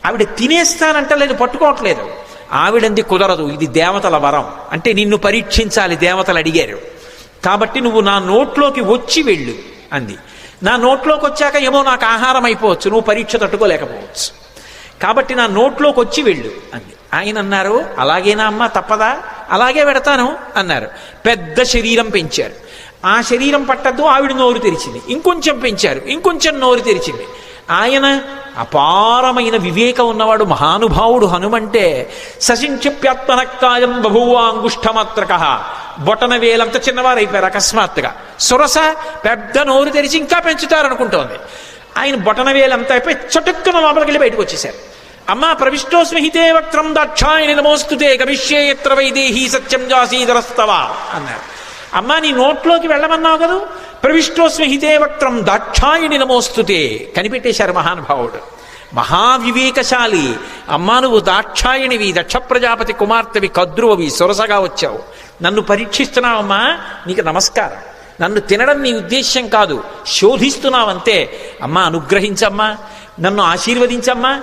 S1: ఆవిడ తినేస్తానంటలేదు, పట్టుకోవట్లేదు. ఆవిడంది కుదరదు, ఇది దేవతల వరం, అంటే నిన్ను పరీక్షించాలి, దేవతలు అడిగారు కాబట్టి నువ్వు నా నోట్లోకి వచ్చి వెళ్ళు అంది. నా నోట్లోకి వచ్చాక ఏమో నాకు ఆహారం అయిపోవచ్చు, నువ్వు పరీక్ష తట్టుకోలేకపోవచ్చు, కాబట్టి నా నోట్లోకి వచ్చి వెళ్ళు అంది. ఆయన అన్నారు, అలాగేనా అమ్మా, తప్పదా? అలాగే పెడతాను అన్నారు. పెద్ద శరీరం పెంచారు. ఆ శరీరం పట్టద్దు, ఆవిడ నోరు తెరిచింది. ఇంకొంచెం పెంచారు, ఇంకొంచెం నోరు తెరిచింది. ఆయన అపారమైన వివేకం ఉన్నవాడు, మహానుభావుడు. హనుమంటే సశింక్షప్యాత్మనక్తాయం బభూవాంగుష్ఠమాత్రక, బొటన వేలంత చిన్నవారైపోయారు అకస్మాత్తుగా. సురస పెద్ద నోరు తెరిచి ఇంకా పెంచుతారనుకుంటోంది. ఆయన బొటన వేలంతా అయిపోయి చటుక్కున లోపలికి వెళ్ళి బయటకు వచ్చేశారు. అమ్మా, ప్రవిష్టోస్మి హితే వక్త్రం దాక్షాయణి నమోస్తుతే గమిష్యే యత్ర వైదేహీ సత్యం జాసీధరస్తవ అన్నారు. అమ్మా, నీ నోట్లోకి వెళ్ళమన్నావు కదా, ప్రవిష్టోస్మి హితే వక్త్రం దాక్షాయణి నమోస్తుతే కనిపెట్టేశారు మహానుభావుడు. మహావివేకశాలి. అమ్మా, నువ్వు దాక్షాయణివి, దక్ష ప్రజాపతి కుమార్తెవి, కద్రువవి, సొరసగా వచ్చావు, నన్ను పరీక్షిస్తున్నావమ్మా, నీకు నమస్కారం. నన్ను తినడం నీ ఉద్దేశ్యం కాదు, శోధిస్తున్నావంతే. అమ్మా, అనుగ్రహించమ్మా, నన్ను ఆశీర్వదించమ్మా,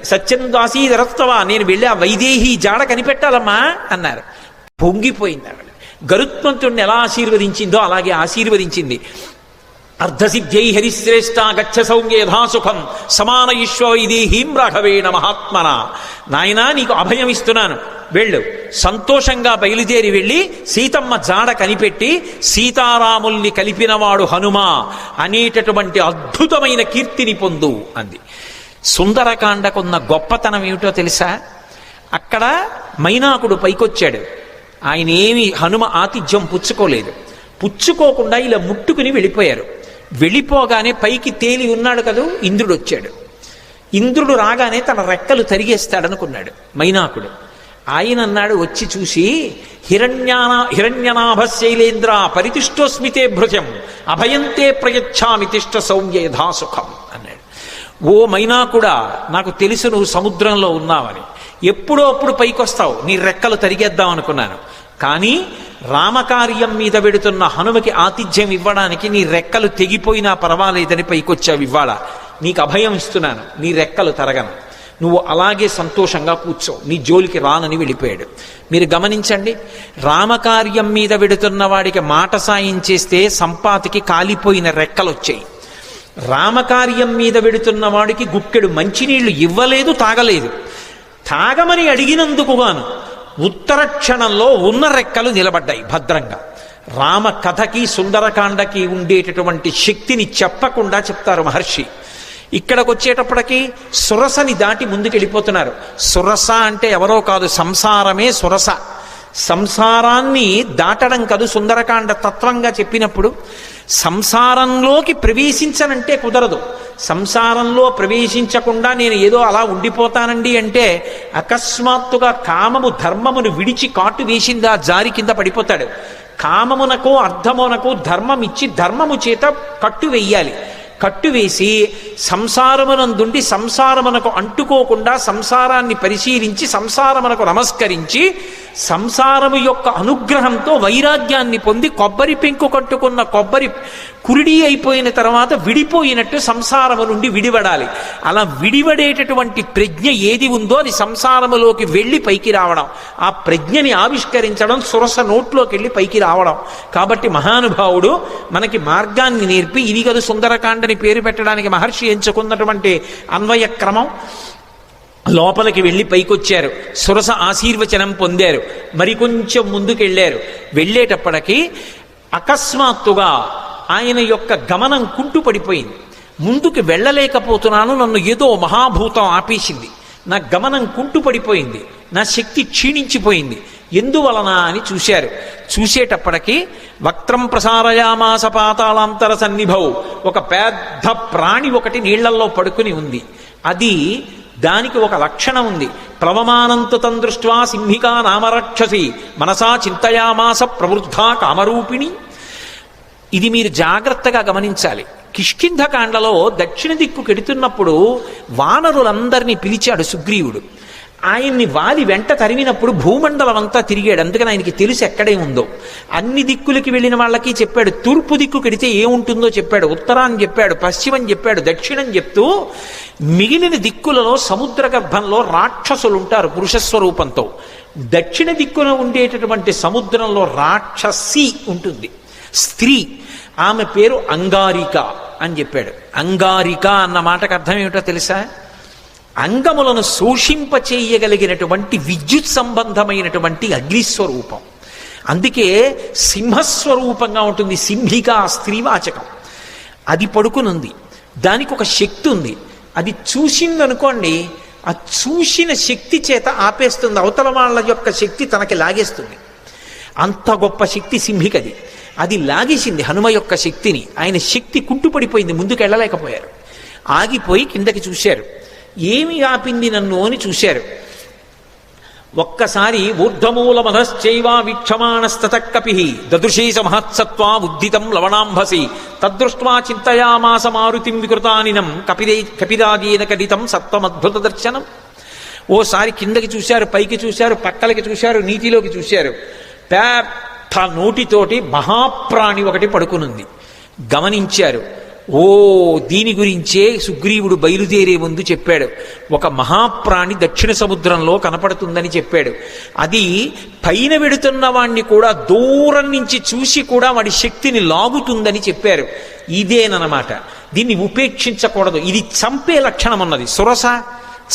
S1: సత్యం దాసీధరస్తవా, నేను వెళ్ళి ఆ వైదేహి జాడ కనిపెట్టాలమ్మా అన్నారు. పొంగిపోయింది ఆవిడ. గరుత్మంతుడిని ఎలా ఆశీర్వదించిందో అలాగే ఆశీర్వదించింది. అర్ధసిద్ధ్యై హరిశ్రేష్ట గచ్చ సౌమ్య యథాసుఖం సమాన ఈశ్వ వైదేహీం రాఘవేణ మహాత్మన. నాయనా, నీకు అభయం ఇస్తున్నాను, వెళ్ళు. సంతోషంగా బయలుదేరి వెళ్ళి సీతమ్మ జాడ కనిపెట్టి సీతారాముల్ని కలిపినవాడు హనుమా అనేటటువంటి అద్భుతమైన కీర్తిని పొందు అంది. సుందరకాండకున్న గొప్పతనం ఏమిటో తెలుసా? అక్కడ మైనాకుడు పైకొచ్చాడు. ఆయన ఏమి హనుమ ఆతిథ్యం పుచ్చుకోలేదు. పుచ్చుకోకుండా ఇలా ముట్టుకుని వెళ్ళిపోయారు. వెళ్ళిపోగానే పైకి తేలి ఉన్నాడు కదూ, ఇంద్రుడు వచ్చాడు. ఇంద్రుడు రాగానే తన రెక్కలు తరిగేస్తాడనుకున్నాడు మైనాకుడు. ఆయన అన్నాడు, వచ్చి చూసి, హిరణ్యనాభ శైలేంద్ర పరితిష్టోస్మితే భృజం అభయంతే ప్రయచ్ఛామి తిష్ట సౌమ్య యథాసుఖం అన్నాడు. ఓ మైనాకుడా, నాకు తెలుసు నువ్వు సముద్రంలో ఉన్నావని, ఎప్పుడో అప్పుడు పైకొస్తావు, నీ రెక్కలు తరిగేద్దాం అనుకున్నాను, కానీ రామకార్యం మీద పెడుతున్న హనుమకి ఆతిథ్యం ఇవ్వడానికి నీ రెక్కలు తెగిపోయినా పర్వాలేదని పైకొచ్చావు. ఇవాళ నీకు అభయం ఇస్తున్నాను, నీ రెక్కలు తరగను, నువ్వు అలాగే సంతోషంగా కూర్చో, నీ జోలికి రానని వెళ్ళిపోయాడు. మీరు గమనించండి, రామకార్యం మీద వెడుతున్న వాడికి మాట సాయం చేస్తే సంపాతికి కాలిపోయిన రెక్కలు వచ్చాయి. రామకార్యం మీద వెడుతున్న వాడికి గుక్కెడు మంచినీళ్లు ఇవ్వలేదు, తాగలేదు. తాగమని అడిగినందుకుగాను ఉత్తర క్షణంలో ఉన్న రెక్కలు నిలబడ్డాయి భద్రంగా. రామ కథకి సుందరకాండకి ఉండేటటువంటి శక్తిని చెప్పకుండా చెప్తారు మహర్షి. ఇక్కడికి వచ్చేటప్పటికి సురసని దాటి ముందుకెళ్ళిపోతున్నారు. సురస అంటే ఎవరో కాదు, సంసారమే సురస. సంసారాన్ని దాటడం కాదు సుందరకాండ తత్వంగా చెప్పినప్పుడు. సంసారంలోకి ప్రవేశించనంటే కుదరదు. సంసారంలో ప్రవేశించకుండా నేను ఏదో అలా ఉండిపోతానండి అంటే అకస్మాత్తుగా కామము ధర్మమును విడిచి కాటు వేసిందా జారి కింద పడిపోతాడు. కామమునకు అర్థమునకు ధర్మం ఇచ్చి ధర్మము చేత కట్టు వెయ్యాలి. కట్టువేసి సంసారమునందుండి సంసారమునకు అంటుకోకుండా సంసారాన్ని పరిశీలించి సంసారమునకు నమస్కరించి సంసారము యొక్క అనుగ్రహంతో వైరాగ్యాన్ని పొంది కొబ్బరి పెంకు కట్టుకున్న కొబ్బరి కురిడి అయిపోయిన తర్వాత విడిపోయినట్టు సంసారము నుండి విడివడాలి. అలా విడివడేటటువంటి ప్రజ్ఞ ఏది ఉందో అది సంసారములోకి వెళ్ళి పైకి రావడం, ఆ ప్రజ్ఞని ఆవిష్కరించడం, సురస నోట్లోకి వెళ్ళి పైకి రావడం. కాబట్టి మహానుభావుడు మనకి మార్గాన్ని నేర్పి ఇది కదా సుందరకాండని పేరు పెట్టడానికి మహర్షి ఎంచుకున్నటువంటి అన్వయ క్రమం. లోపలికి వెళ్ళి పైకొచ్చారు, సురస ఆశీర్వచనం పొందారు, మరికొంచెం ముందుకెళ్ళారు. వెళ్ళేటప్పటికీ అకస్మాత్తుగా ఆయన యొక్క గమనం కుంటుపడిపోయింది. ముందుకు వెళ్ళలేకపోతున్నాను, నన్ను ఏదో మహాభూతం ఆపేసింది, నా గమనం కుంటుపడిపోయింది, నా శక్తి క్షీణించిపోయింది, ఎందువలన అని చూశారు. చూసేటప్పటికీ వక్త్రం ప్రసారయామాస పాతాళాంతర సన్నిభౌ, ఒక పెద్ద ప్రాణి ఒకటి నీళ్లల్లో పడుకుని ఉంది. అది దానికి ఒక లక్షణం ఉంది. ప్లవమానంతు తం దృష్ట్వా సింహికా నామరక్షసి మనసా చింతయామాస ప్రవృద్ధా కామరూపిణి. ఇది మీరు జాగ్రత్తగా గమనించాలి. కిష్కింధకాండలో దక్షిణ దిక్కు కెడుతున్నప్పుడు వానరులందరినీ పిలిచాడు సుగ్రీవుడు. ఆయన్ని వాలి వెంట తరిమినప్పుడు భూమండలం అంతా తిరిగాడు. అందుకని ఆయనకి తెలుసు ఎక్కడే ఉందో. అన్ని దిక్కులకి వెళ్ళిన వాళ్ళకి చెప్పాడు. తూర్పు దిక్కు కెడితే ఏముంటుందో చెప్పాడు, ఉత్తరాన్ని చెప్పాడు, పశ్చిమం చెప్పాడు, దక్షిణం చెప్తూ మిగిలిన దిక్కులలో సముద్ర గర్భంలో రాక్షసులు ఉంటారు పురుషస్వరూపంతో. దక్షిణ దిక్కున ఉండేటటువంటి సముద్రంలో రాక్షసి ఉంటుంది, స్త్రీ. ఆమె పేరు అంగారిక అని చెప్పాడు. అంగారిక అన్న మాటకు అర్థం ఏమిటో తెలుసా? అంగములను శోషింపచేయగలిగినటువంటి విద్యుత్ సంబంధమైనటువంటి అగ్నిస్వరూపం. అందుకే సింహస్వరూపంగా ఉంటుంది. సింహిక స్త్రీవాచకం. అది పడుకునుంది, దానికి ఒక శక్తి ఉంది. అది చూసిందనుకోండి, ఆ చూసిన శక్తి చేత ఆపేస్తుంది, అవతల వాళ్ళ యొక్క శక్తి తనకి లాగేస్తుంది. అంత గొప్ప శక్తి సింహికది. అది లాగేసింది హనుమ యొక్క శక్తిని. ఆయన శక్తి కుంటుపడిపోయింది, ముందుకు వెళ్ళలేకపోయారు. ఆగిపోయి కిందకి చూశారు. ఏమి ఆపింది నన్ను అని చూశారు. ఒక్కసారి ఊర్ధమూల మనశ్చైవా వీక్షమాణస్తత కపి దదృశీస మహత్సత్వా ఉద్దితం లవణాంభసి తదృష్ట్వా చింతయామాస మారుతిం వికృతానినం కపిరాజేన కడితం సత్వమద్భుత దర్శనం. ఓసారి కిందకి చూశారు, పైకి చూశారు, పక్కలకి చూశారు, నీటిలోకి చూశారు. పెద్ద నోటితోటి మహాప్రాణి ఒకటి పడుకునుంది. గమనించారు. ఓ, దీని గురించే సుగ్రీవుడు బయలుదేరే ముందు చెప్పాడు. ఒక మహాప్రాణి దక్షిణ సముద్రంలో కనపడుతుందని చెప్పాడు. అది పైన వెడుతున్న వాణ్ణి కూడా దూరం నుంచి చూసి కూడా వాడి శక్తిని లాగుతుందని చెప్పారు. ఇదేనమాట. దీన్ని ఉపేక్షించకూడదు. ఇది చంపే లక్షణం ఉన్నది. సురస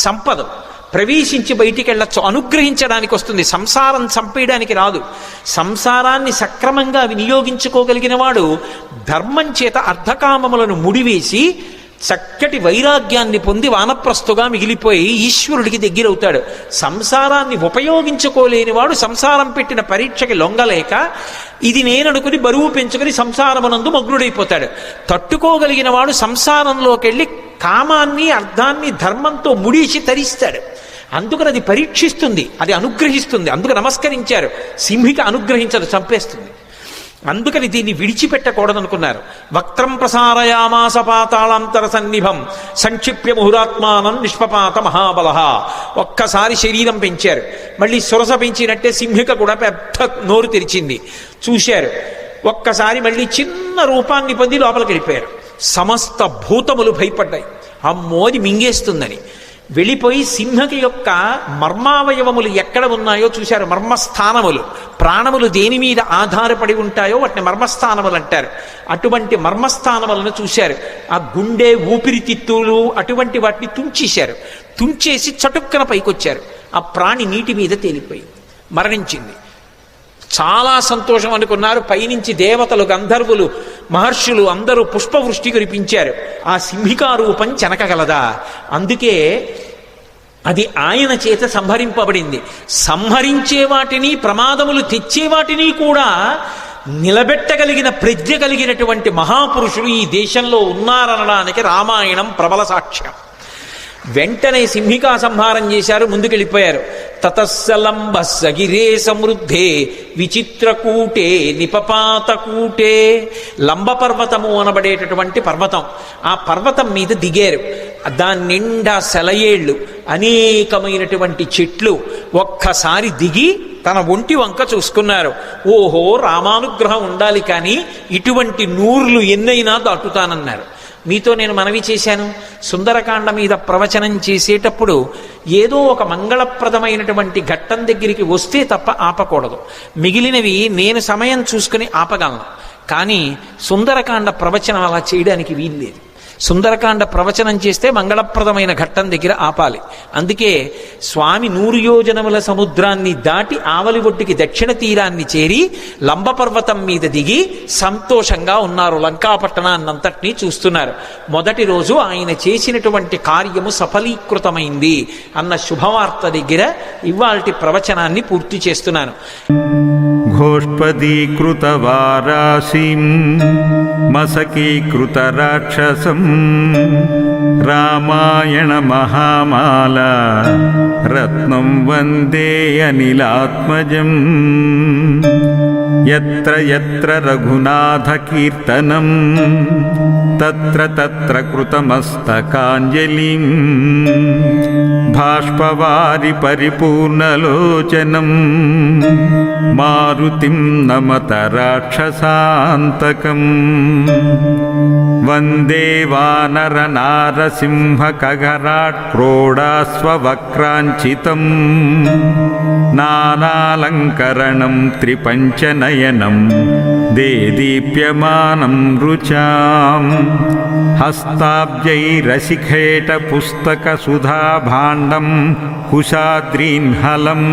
S1: చంపదు, ప్రవేశించి బయటికి వెళ్ళచ్చు, అనుగ్రహించడానికి వస్తుంది. సంసారం చంపేయడానికి రాదు. సంసారాన్ని సక్రమంగా వినియోగించుకోగలిగిన వాడు ధర్మం చేత అర్ధకామములను ముడివేసి చక్కటి వైరాగ్యాన్ని పొంది వానప్రస్థుగా మిగిలిపోయి ఈశ్వరుడికి దగ్గరవుతాడు. సంసారాన్ని ఉపయోగించుకోలేని వాడు సంసారం పెట్టిన పరీక్షకి లొంగలేక ఇది నేననుకుని బరువు పెంచుకుని సంసారమునందు మగ్నుడైపోతాడు. తట్టుకోగలిగిన వాడు సంసారంలోకి వెళ్ళి కామాన్ని అర్థాన్ని ధర్మంతో ముడిసి తరిస్తాడు. అందుకని అది పరీక్షిస్తుంది, అది అనుగ్రహిస్తుంది. అందుకు నమస్కరించారు. సింహిక అనుగ్రహించదు, చంపేస్తుంది. అందుకని దీన్ని విడిచిపెట్టకూడదనుకున్నారు. వక్త్రం ప్రసారయామాస పాతాళాంతర సన్నిభం సంక్షిప్య ముహురాత్మానం నిష్పపాత మహాబలః. ఒక్కసారి శరీరం పెంచారు, మళ్ళీ సురస పెంచినట్టే సింహిక కూడా పెద్ద నోరు తెరిచింది. చూశారు, ఒక్కసారి మళ్ళీ చిన్న రూపాన్ని పొంది లోపలికి వెళ్ళిపోయారు. సమస్త భూతములు భయపడ్డాయి, అమ్మోది మింగేస్తుందని. వెళ్ళిపోయి సింహకి యొక్క మర్మావయవములు ఎక్కడ ఉన్నాయో చూశారు. మర్మస్థానములు, ప్రాణములు దేని మీద ఆధారపడి ఉంటాయో వాటిని మర్మస్థానములు అంటారు. అటువంటి మర్మస్థానములను చూశారు. ఆ గుండె, ఊపిరితిత్తులు అటువంటి వాటిని తుంచేశారు. తుంచేసి చటుక్కన పైకొచ్చారు. ఆ ప్రాణి నీటి మీద తేలిపోయి మరణించింది. చాలా సంతోషం అనుకున్నారు. పైనుంచి దేవతలు, గంధర్వులు, మహర్షులు అందరూ పుష్పవృష్టి కురిపించారు. ఆ సింహికా రూపం చెనకగలదా? అందుకే అది ఆయన చేత సంహరింపబడింది. సంహరించే వాటిని, ప్రమాదములు తెచ్చే వాటిని కూడా నిలబెట్టగలిగిన ప్రజ్ఞ కలిగినటువంటి మహాపురుషులు ఈ దేశంలో ఉన్నారనడానికి రామాయణం ప్రబల సాక్ష్యం. వెంటనే సింహికా సంహారం చేశారు, ముందుకెళ్ళిపోయారు. తతస్సలంబ సగిరే సమృద్ధే విచిత్రకూటే నిపపాతకూటే. లంబ పర్వతము అనబడేటటువంటి పర్వతం, ఆ పర్వతం మీద దిగారు. దాని నిండా సెలయేళ్ళు, అనేకమైనటువంటి చెట్లు. ఒక్కసారి దిగి తన ఒంటి వంక చూసుకున్నారు. ఓహో, రామానుగ్రహం ఉండాలి, కానీ ఇటువంటి నూర్లు ఎన్నైనా దాటుతానన్నారు. మీతో నేను మనవి చేశాను, సుందరకాండ మీద ప్రవచనం చేసేటప్పుడు ఏదో ఒక మంగళప్రదమైనటువంటి ఘట్టం దగ్గరికి వస్తే తప్ప ఆపకూడదు. మిగిలినవి నేను సమయం చూసుకుని ఆపగలను, కానీ సుందరకాండ ప్రవచనం అలా చేయడానికి వీల్లేదు. సుందరకాండ ప్రవచనం చేస్తే మంగళప్రదమైన ఘట్టం దగ్గర ఆపాలి. అందుకే స్వామి 100 యోజనముల సముద్రాన్ని దాటి ఆవలి ఒడ్డుకి దక్షిణ తీరాన్ని చేరి లంబపర్వతం మీద దిగి సంతోషంగా ఉన్నారు. లంకాపట్టణాన్నంతటినీ చూస్తున్నారు. మొదటి రోజు ఆయన చేసినటువంటి కార్యము సఫలీకృతమైంది అన్న శుభవార్త దగ్గర ఇవాల్టి ప్రవచనాన్ని పూర్తి చేస్తున్నాను.
S2: घोष्पदीकृत वारासीं मसकीकृत राक्षसं रामायण महामाला रत्नं वन्दे अनिलात्मजम् यत्र यत्र रघुनाथ कीर्तनं तत्र तत्र कृतमस्तकाञ्जलिं भाष्पवारि परिपूर्णलोचनं मारुतिं नमत राक्षसान्तकम् वन्दे वानरनारसिंहखगराट् क्रोडास्ववक्राञ्चितं नानालङ्करणं त्रिपञ्चनयनं देदीप्यमानं रुचां हस्ताब्जैरशिखेटपुस्तकसुधाभाण्डं कुशाद्रीन्हलं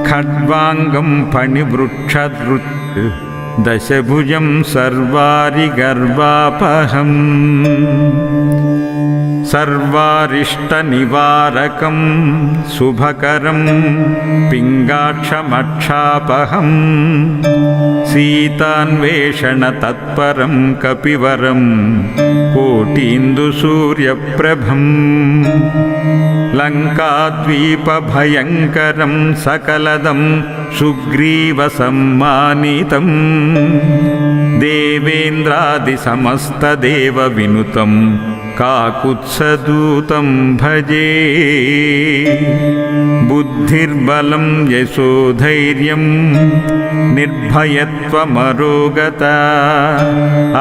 S2: खड्वाङ्गं फणिवृक्षधृत् दशभुजं सर्वारिगर्वापहम् सर्वारिष्टनिवारकं शुभकरं पिङ्गाक्षमक्षापहं सीतान्वेषणतत्परं कपिवरं कोटीन्दुसूर्यप्रभम् लङ्काद्वीपभयङ्करं सकलदं सुग्रीवसम्मानितं देवेन्द्रादिसमस्तदेवविनुतं काकुत्सदूतं भजे बुद्धिर्बलं यशोधैर्यं निर्भयत्वमरोगता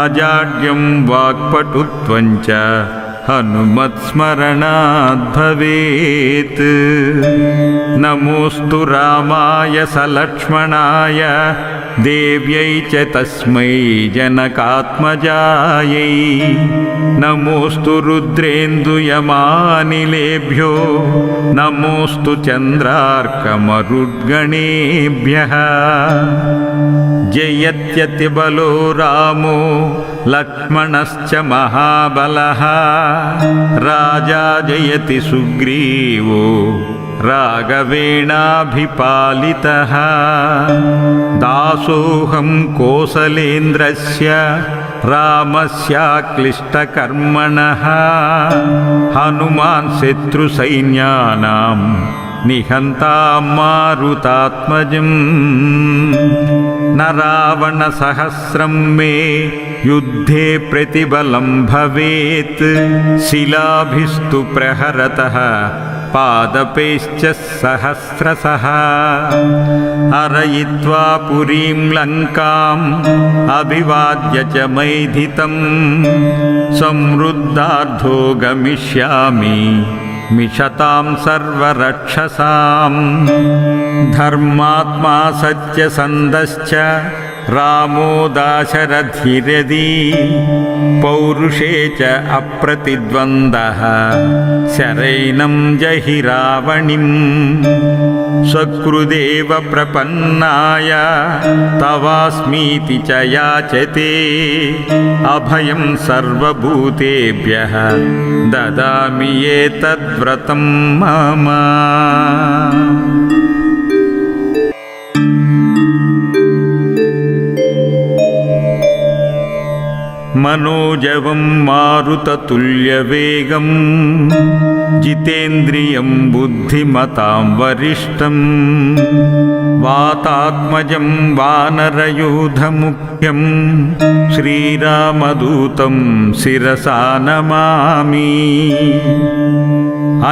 S2: अजाड्यं वाक्पटुत्वं च हनुमत्स्मरणाद् भवेत् नमोऽस्तु रामाय सलक्ष्मणाय देव्यै च तस्मै जनकात्मजायै नमोऽस्तु रुद्रेन्दुयमानिलेभ्यो नमोऽस्तु चन्द्रार्कमरुद्गणेभ्यः जयत्यतिबलो रामो लक्ष्मणश्च महाबलः राजा जयति सुग्रीवो राघवेणाभिपालितः दासोऽहं कोसलेन्द्रस्य रामस्याक्लिष्टकर्मणः हनुमान् शत्रुसैन्यानां నిహంతాం మారుతాత్మజం న రావణ సహస్రం మే యుద్ధే ప్రతిబలం భవేత్ శిలాభిస్తు ప్రహరతః పాదపైశ్చ సహస్రశః అరయిత్వా పురీం లంకాం అభివాద్య చ మైథితం సమృద్ధార్థో గమిష్యామి మిషతాం సర్వరక్షసాం ధర్మాత్మా సత్యసంధశ్చ రామో దాశరథిరథీ పౌరుషే చ అప్రతిద్వందః శరైనం జహి రావణిం స్వకృదేవ ప్రపన్నాయ తవాస్మీతి చ యాచతే అభయం సర్వభూతేభ్యః దదామి ఏతద్వ్రతం మమ. మనోజవం మారుతతుల్యవేగం జితేంద్రియం బుద్ధిమతాం వరిష్టం వాతాత్మజం వానరయూధముఖ్యం శ్రీరామదూతం శిరసా నమామి.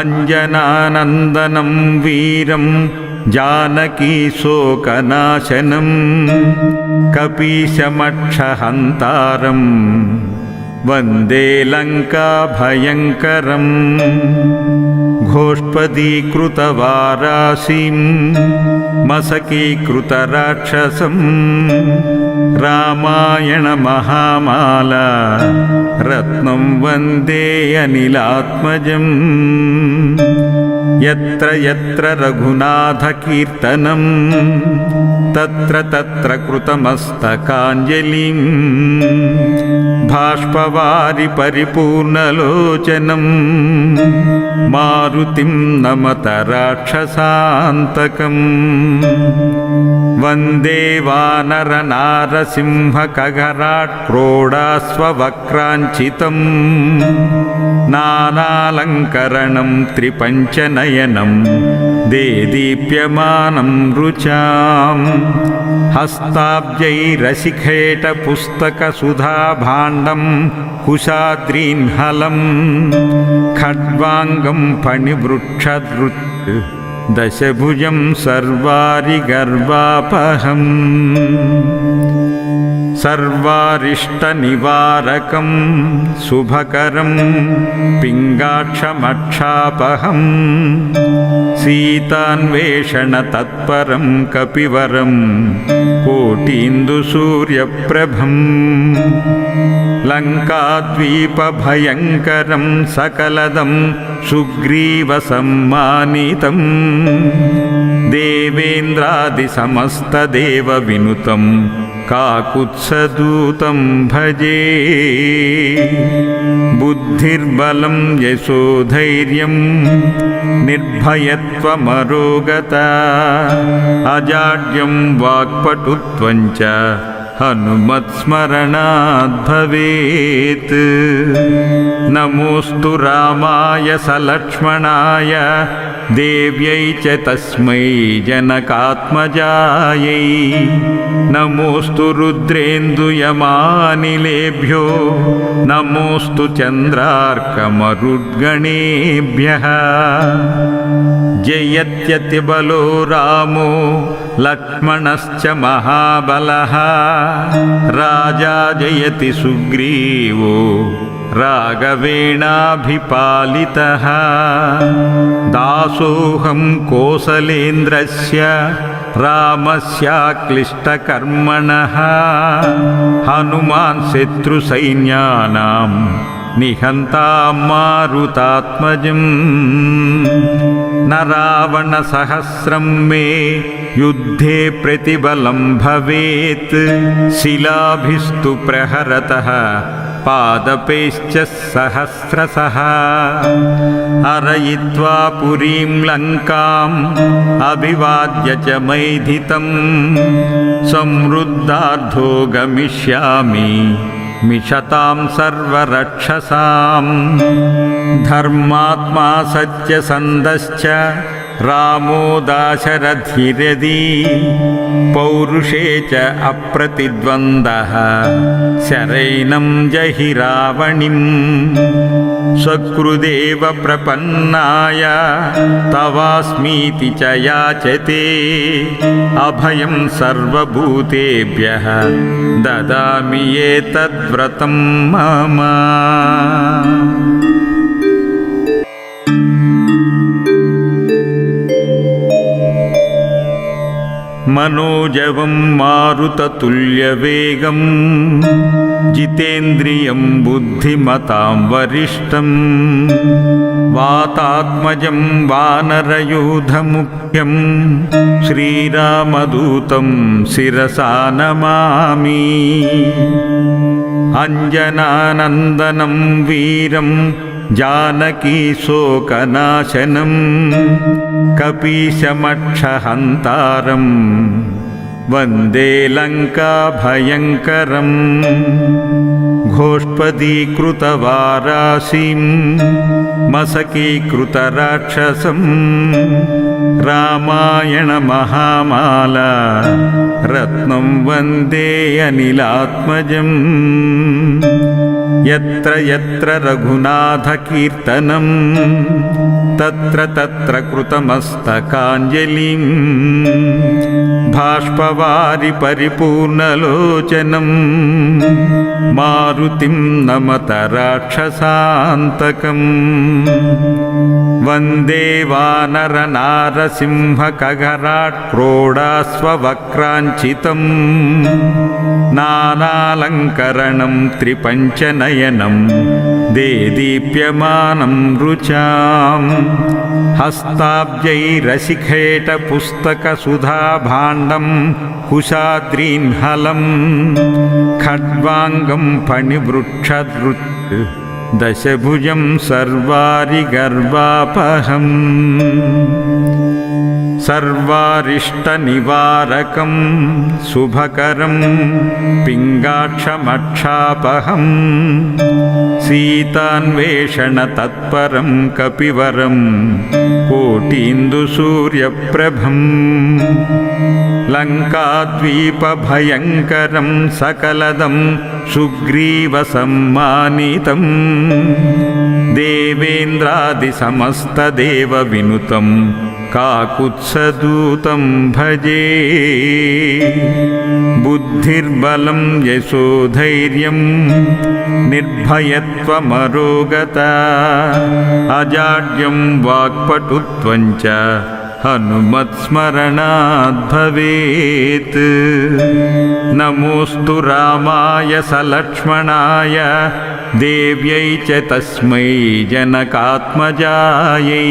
S2: అంజనానందనం వీరం జానకీ శోకనాశనం కపీశమక్షహంతారం వందే లంకా భయంకరం ఘోష్పదీకృతవారాసిం మసకీకృతరాక్షసం రామాయణ మహామాల రత్నం వందే అనిలాత్మజం. యత్ర యత్ర రఘునాథకీర్తనం తత్ర తత్ర కృతమస్తకాంజలిం బాష్పవారి పరిపూర్ణలోచనం మారుతిం నమత రాక్షసాంతకం. వందే వానర నారసింహ ఖగరాట్ క్రోడాస్వవక్రాంచితం నానాలంకరణం త్రిపంచనయనం దేదీప్యమానం రుచాం హస్తాబ్జైరశిఖేట పుస్తక సుధాభాండం కుశాద్రీన్హలం ఖడ్వాంగం ఫణివృక్షధృత్ దశభుజం సర్వారి గర్వాపహం సర్వారిష్టనివారకం శుభకరం పింగాక్షమక్షాపహం సీతాన్వేషణతత్పరం కపివరం కోటీందుసూర్యప్రభం లంకాద్వీపభయంకరం సకలదం సుగ్రీవసమ్మానితం దేవేంద్రాదిసమస్తదేవవినుతం కాకుత్సదూతం భజే. బుద్ధిర్బలం యశోధైర్యం నిర్భయత్వమరోగత అజాడ్యం వాక్పటుత్వం చ హనుమత్స్మరణాద్ భవేత్. నమోస్తు రామాయ సలక్ష్మణాయ దేవ్యై చ తస్మై జనకాత్మజాయై. నమోస్తు రుద్రేందుయమానిలేభ్యో నమోస్తు చంద్రార్కమరుద్గణేభ్యః. జయత్యతిబలో రామో లక్ష్మణశ్చ మహాబలః రాజా జయతి సుగ్రీవో రాఘవేణాభిపాలితః. దాసోహం కోసలేంద్రస్య రామస్యాక్లిష్టకర్మణః హనుమాన్ శత్రుసైన్యానాం నిహంతాం మారుతాత్మజం. న రావణ సహస్రం మే యుద్ధే ప్రతిబలం భవేత్ శిలాభిస్తు ప్రహరతః పాదపైశ్చ సహస్రశః. అరయిత్వా పురీం లంకాం అభివాద్య చ మైథితం సమృద్ధార్థో గమిష్యామి మిషతాం సర్వరక్షసాం. ధర్మాత్మా సత్యసంధశ్చ రామో దాశరథిరది పౌరుషే చ అప్రతిద్వందః శరైనం జహి రావణిం స్వకృదేవ ప్రపన్నాయ తవాస్మీతి చ యాచతే అభయం సర్వభూతేభ్యః దదామి ఏతద్వ్రతం మమ. మనోజవం మారుతతుల్యవేగం జితేంద్రియం బుద్ధిమతాం వరిష్టం వాతాత్మజం వానరయూధముఖ్యం శ్రీరామదూతం శిరసా నమామి. అంజనానందనం వీరం జానకీ శోకనాశనం కపీశమక్షహంతారం వందే లంకాభయంకరం. ఘోష్పదీకృతవారాసిం మసకీకృతరాక్షసం రామాయణ మహామాల రత్నం వందే అనిలాత్మజం. యత్ర యత్ర రఘునాథకీర్తనం తత్ర తత్ర కృతమస్తకాంజలిం బాష్పవారి పరిపూర్ణలోచనం మారుతిం నమత రాక్షసాంతకం. వందే వానర నారసింహ ఖగరాట్ క్రోడాస్వవక్రాంచితం నానాలంకరణం త్రిపంచనయనం దేదీప్యమానం రుచాం. హస్తాబ్జైరశిఖేట పుస్తక సుధాభాండం కుశాద్రీన్హలం ఖడ్వాంగం ఫణివృక్షధృత్ దశభుజం సర్వారి గర్వాపహం. సర్వారిష్టనివారకం శుభకరం పింగాక్షమక్షాపహం సీతాన్వేషణ తత్పరం కపివరం కోటీందుసూర్యప్రభం. లంకాద్వీపభయంకరం సకలదం సుగ్రీవసమ్మానితం దేవేంద్రాదిసమస్తదేవవినుతం కాకుత్సదూతం భజే. బుద్ధిర్బలం యశోధైర్యం నిర్భయత్వమరోగత అజాడ్యం వాక్పటుత్వం చ హనుమత్స్మరణాద్ భవేత్. నమోస్తు రామాయ సలక్ష్మణాయ దేవ్యై చ తస్మై జనకాత్మజాయై.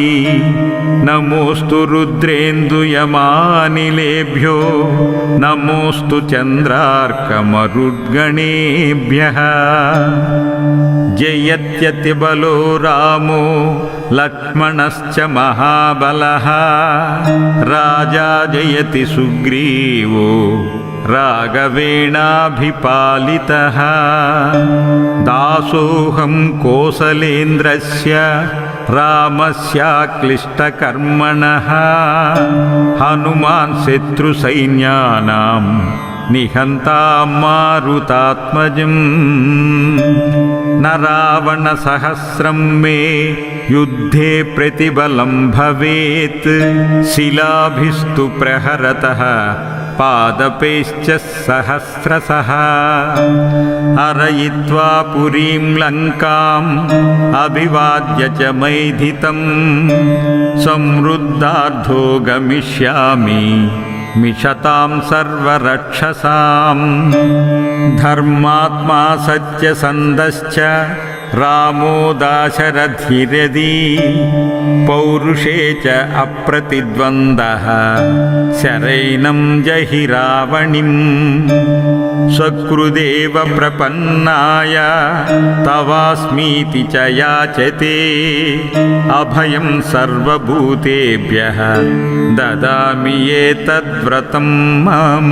S2: నమోస్తు రుద్రేందుయమానిలేభ్యో నమోస్తు చంద్రార్కమరుద్గణేభ్యః. జయత్యతిబలో రామో లక్ష్మణశ్చ మహాబలః రాజా జయతి సుగ్రీవో రాఘవేణాభిపాలితః. దాసోహం కోసలేంద్రస్య రామస్యాక్లిష్టకర్మణః హనుమాన్ శత్రుసైన్యానాం నిహంతా మారుతాత్మజం. న రావణ సహస్రం మే యుద్ధే ప్రతిబలం భవేత్ శిలాభిస్తు ప్రహరతః పాదపైశ్చ సహస్రశః. అరయిత్వా పురీం లంకాం అభివాద్య చ మైథితం సమృద్ధార్థో గమిష్యామి మిషతాం సర్వరక్షసాం. ధర్మాత్మా సత్యసంధశ్చ రామో దాశరథిరది పౌరుషే చ అప్రతిద్వందః శరైనం జహి రావణిం. స్వకృదేవ ప్రపన్నాయ తవాస్మీతి చ యాచతే అభయం సర్వభూతేభ్యః దదామి ఏతద్వ్రతం మమ.